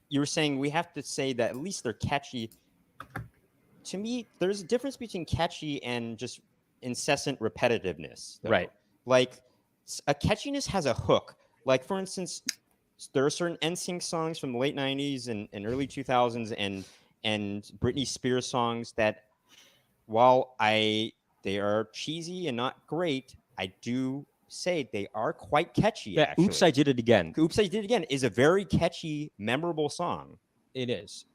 [SPEAKER 1] You were saying we have to say that at least they're catchy. To me, there's a difference between catchy and just incessant repetitiveness. though.
[SPEAKER 4] Right.
[SPEAKER 1] Like a catchiness has a hook. Like for instance, there are certain NSYNC songs from the late 90s and early 2000s and Britney Spears songs that while they are cheesy and not great, I do say they are quite catchy.
[SPEAKER 4] Yeah,
[SPEAKER 1] actually.
[SPEAKER 4] Oops, I Did It Again.
[SPEAKER 1] Oops, I Did It Again is a very catchy, memorable song.
[SPEAKER 4] It is.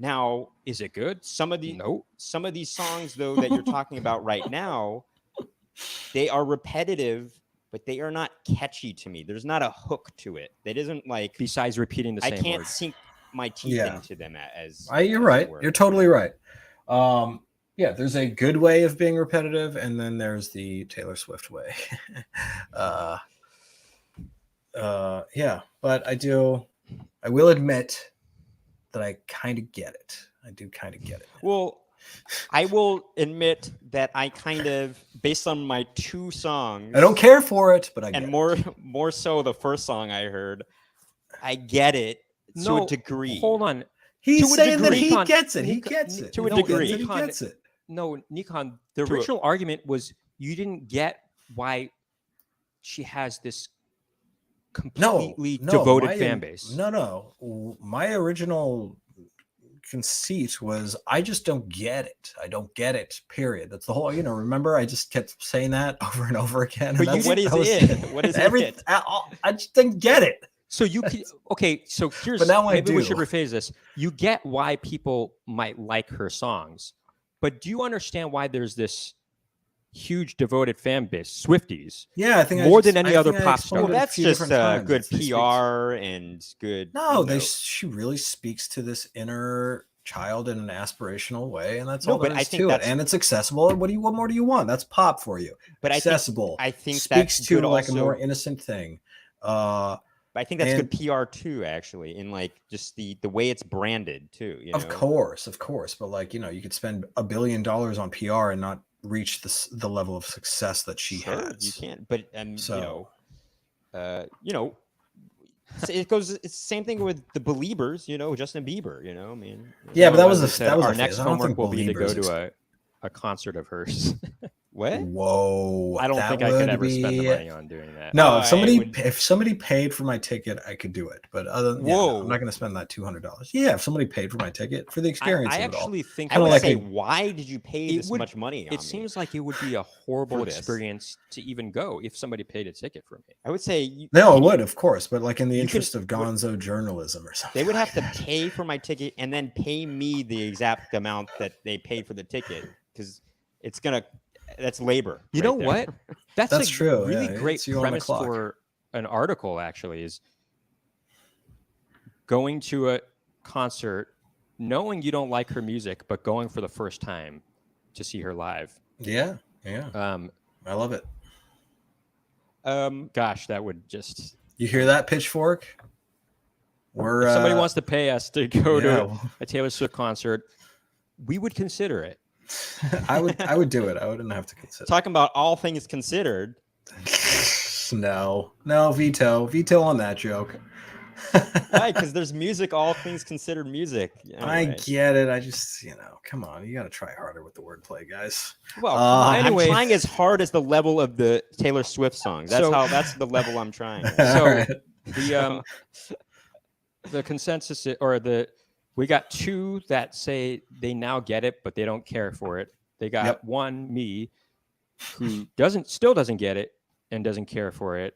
[SPEAKER 1] Now,
[SPEAKER 4] Is it good?
[SPEAKER 1] some of
[SPEAKER 4] No.
[SPEAKER 1] these songs though that you're talking about right now, they are repetitive, but they are not catchy to me. There's not a hook to it. That isn't like
[SPEAKER 4] Besides repeating the
[SPEAKER 1] I
[SPEAKER 4] same
[SPEAKER 1] can't
[SPEAKER 4] words.
[SPEAKER 1] sink my teeth
[SPEAKER 3] Yeah.
[SPEAKER 1] into them as.
[SPEAKER 3] You're
[SPEAKER 1] as
[SPEAKER 3] right.
[SPEAKER 1] it were.
[SPEAKER 3] You're totally right. Yeah, there's a good way of being repetitive, and then there's the Taylor Swift way. Yeah, but I will admit that I kind of get it. I do kind of get it.
[SPEAKER 1] Well, I will admit that I kind of, based on my two songs,
[SPEAKER 3] I don't care for it, but I get
[SPEAKER 1] and
[SPEAKER 3] it.
[SPEAKER 1] more so the first song I heard, I get it to
[SPEAKER 4] No,
[SPEAKER 1] a degree.
[SPEAKER 4] Hold on.
[SPEAKER 3] He's
[SPEAKER 4] to a
[SPEAKER 3] saying that
[SPEAKER 4] degree,
[SPEAKER 3] he
[SPEAKER 4] Nikon-
[SPEAKER 3] gets it. He
[SPEAKER 4] Nikon-
[SPEAKER 3] gets it.
[SPEAKER 1] to a
[SPEAKER 3] He gets
[SPEAKER 1] degree.
[SPEAKER 3] it, He
[SPEAKER 4] Nikon-
[SPEAKER 3] gets it.
[SPEAKER 4] No, Nikon, the
[SPEAKER 1] To a-
[SPEAKER 4] original argument was you didn't get why she has this completely devoted
[SPEAKER 3] my-
[SPEAKER 4] fan base.
[SPEAKER 3] No. My original conceit was I just don't get it. I don't get it. Period. That's the whole. Remember, I just kept saying that over and over again.
[SPEAKER 1] But
[SPEAKER 3] and
[SPEAKER 1] what is
[SPEAKER 3] that was
[SPEAKER 1] it? What is it?
[SPEAKER 3] I just didn't get it.
[SPEAKER 4] So you could, okay, so here's,
[SPEAKER 3] But now I
[SPEAKER 4] maybe we
[SPEAKER 3] do.
[SPEAKER 4] should rephrase this. You get why people might like her songs, but do you understand why there's this huge devoted fan base, Swifties.
[SPEAKER 3] Yeah, I think
[SPEAKER 4] More than any
[SPEAKER 3] I
[SPEAKER 4] other
[SPEAKER 3] think I
[SPEAKER 4] pop
[SPEAKER 3] explained
[SPEAKER 4] star.
[SPEAKER 3] it
[SPEAKER 1] Well,
[SPEAKER 3] a
[SPEAKER 1] that's
[SPEAKER 3] few
[SPEAKER 1] just
[SPEAKER 3] different times.
[SPEAKER 1] good
[SPEAKER 3] It speaks-
[SPEAKER 1] PR and good.
[SPEAKER 3] No,
[SPEAKER 1] you know.
[SPEAKER 3] she really speaks to this inner child in an aspirational way, and that's
[SPEAKER 1] No,
[SPEAKER 3] all there
[SPEAKER 1] but I
[SPEAKER 3] is
[SPEAKER 1] think
[SPEAKER 3] to it.
[SPEAKER 1] that's-
[SPEAKER 3] And it's accessible. What more do you want? That's pop for you.
[SPEAKER 1] But
[SPEAKER 3] Accessible.
[SPEAKER 1] I think
[SPEAKER 3] speaks
[SPEAKER 1] that's
[SPEAKER 3] to
[SPEAKER 1] good
[SPEAKER 3] like
[SPEAKER 1] also,
[SPEAKER 3] a more innocent thing.
[SPEAKER 1] I think that's
[SPEAKER 3] and-
[SPEAKER 1] good PR too, actually, in like just the way it's branded too. You know?
[SPEAKER 3] Of course, but like you could spend $1 billion on PR and not reach the level of success that she
[SPEAKER 1] Sure,
[SPEAKER 3] has.
[SPEAKER 1] you can't. But
[SPEAKER 3] So-
[SPEAKER 1] it goes. It's the same thing with the Beliebers. Justin Bieber. I mean.
[SPEAKER 3] Yeah, but that was
[SPEAKER 4] As I
[SPEAKER 3] a
[SPEAKER 4] said,
[SPEAKER 3] that was
[SPEAKER 4] our
[SPEAKER 3] a
[SPEAKER 4] next
[SPEAKER 3] phase. I don't
[SPEAKER 4] homework
[SPEAKER 3] think
[SPEAKER 4] will be to go
[SPEAKER 3] Beliebers
[SPEAKER 4] to a concert of hers.
[SPEAKER 1] What?
[SPEAKER 3] Whoa!
[SPEAKER 4] I don't
[SPEAKER 3] that
[SPEAKER 4] think I could
[SPEAKER 3] would
[SPEAKER 4] ever spend the
[SPEAKER 3] be-
[SPEAKER 4] money on doing that.
[SPEAKER 3] No,
[SPEAKER 1] I would-
[SPEAKER 3] if somebody paid for my ticket, I could do it. But other than
[SPEAKER 1] Whoa.
[SPEAKER 3] I'm not going to spend that $200. Yeah, if somebody paid for my ticket for the experience
[SPEAKER 4] I
[SPEAKER 3] of it all.
[SPEAKER 4] actually think
[SPEAKER 1] I
[SPEAKER 3] Kinda
[SPEAKER 1] would
[SPEAKER 3] like
[SPEAKER 1] say,
[SPEAKER 3] a-
[SPEAKER 1] why did you pay
[SPEAKER 4] It
[SPEAKER 1] this
[SPEAKER 4] would-
[SPEAKER 1] much money? On
[SPEAKER 4] it
[SPEAKER 1] me?
[SPEAKER 4] seems like it would be a horrible
[SPEAKER 1] For this.
[SPEAKER 4] experience to even go if somebody paid a ticket for me.
[SPEAKER 1] I would say you,
[SPEAKER 3] No, it would, of course, but like in the
[SPEAKER 1] You
[SPEAKER 3] interest
[SPEAKER 1] can-
[SPEAKER 3] of gonzo journalism or something.
[SPEAKER 1] they would have to
[SPEAKER 3] like that.
[SPEAKER 1] pay for my ticket and then pay me the exact amount that they paid for the ticket because that's labor.
[SPEAKER 4] You
[SPEAKER 1] right
[SPEAKER 4] know
[SPEAKER 1] there.
[SPEAKER 4] what? That's
[SPEAKER 3] That's
[SPEAKER 4] a
[SPEAKER 3] true,
[SPEAKER 4] really
[SPEAKER 3] yeah,
[SPEAKER 4] great
[SPEAKER 3] it's you on the
[SPEAKER 4] premise
[SPEAKER 3] clock.
[SPEAKER 4] for an article. Actually, is going to a concert, knowing you don't like her music, but going for the first time to see her live.
[SPEAKER 3] Yeah, I love it.
[SPEAKER 4] Gosh, that would just.
[SPEAKER 3] You hear that, Pitchfork? We're
[SPEAKER 4] If somebody wants to pay us to go
[SPEAKER 3] yeah,
[SPEAKER 4] to a Taylor Swift concert, we would consider it.
[SPEAKER 3] I would do it. I wouldn't have to consider.
[SPEAKER 1] Talking about all things considered.
[SPEAKER 3] No, veto on that joke.
[SPEAKER 1] Why? Because there's music, all things considered music.
[SPEAKER 3] I
[SPEAKER 1] Anyway.
[SPEAKER 3] get it. I just, come on. You got to try harder with the wordplay, guys.
[SPEAKER 1] Well, come on,
[SPEAKER 4] anyway.
[SPEAKER 1] I'm trying as hard as the level of the Taylor Swift song.
[SPEAKER 4] So-
[SPEAKER 1] That's the level I'm trying.
[SPEAKER 3] All right.
[SPEAKER 4] The consensus we got two that say they now get it, but they don't care for it. They got
[SPEAKER 3] Yep.
[SPEAKER 4] one, me, who still doesn't get it and doesn't care for it.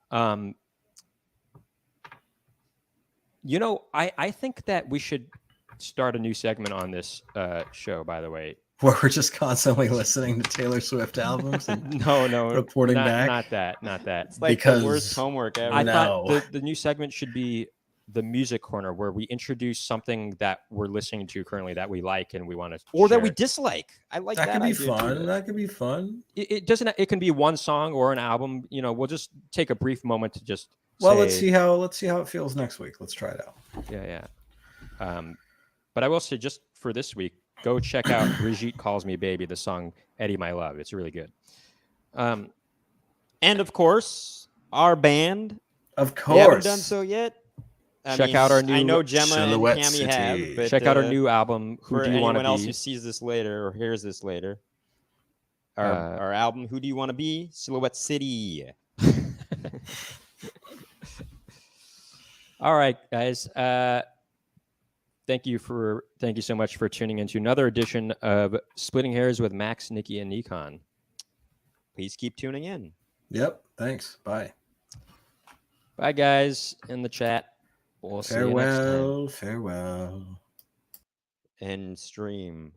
[SPEAKER 4] I think that we should start a new segment on this show, by the way.
[SPEAKER 3] Where we're just constantly listening to Taylor Swift albums. And
[SPEAKER 4] No,
[SPEAKER 3] Reporting
[SPEAKER 4] not
[SPEAKER 3] back?
[SPEAKER 4] Not that.
[SPEAKER 1] It's like
[SPEAKER 3] Because
[SPEAKER 1] the worst homework ever.
[SPEAKER 4] I
[SPEAKER 3] No.
[SPEAKER 4] thought the new segment should be the music corner, where we introduce something that we're listening to currently that we like and we want to,
[SPEAKER 1] or that we dislike. I like that.
[SPEAKER 3] that could be
[SPEAKER 1] idea too.
[SPEAKER 3] fun. That could be fun.
[SPEAKER 4] It doesn't. It can be one song or an album. We'll just take a brief moment to just.
[SPEAKER 3] Well,
[SPEAKER 4] say,
[SPEAKER 3] let's see how it feels next week. Let's try it out.
[SPEAKER 4] Yeah. But I will say, just for this week, go check out Brigitte Calls Me Baby, the song Eddie My Love. It's really good.
[SPEAKER 1] And of course, our band.
[SPEAKER 3] Of
[SPEAKER 1] We haven't
[SPEAKER 3] course.
[SPEAKER 1] done so yet.
[SPEAKER 4] Check out our
[SPEAKER 1] I
[SPEAKER 4] new
[SPEAKER 1] know Gemma and
[SPEAKER 3] Silhouette
[SPEAKER 1] Cammy
[SPEAKER 3] City.
[SPEAKER 1] have. But,
[SPEAKER 4] Check out our new album, Who
[SPEAKER 1] for
[SPEAKER 4] Do You Want
[SPEAKER 1] anyone
[SPEAKER 4] to
[SPEAKER 1] else
[SPEAKER 4] Be?
[SPEAKER 1] who sees this later or hears this later. Our,
[SPEAKER 4] Uh,
[SPEAKER 1] our album, Who Do You Want to Be? Silhouette City.
[SPEAKER 4] All right, guys. Thank you so much for tuning into another edition of Splitting Hairs with Max, Nikki, and Nikon.
[SPEAKER 1] Please keep tuning in.
[SPEAKER 3] Yep. Thanks. Bye.
[SPEAKER 4] Bye, guys, in the chat. We'll see you next time.
[SPEAKER 3] Farewell.
[SPEAKER 1] And stream.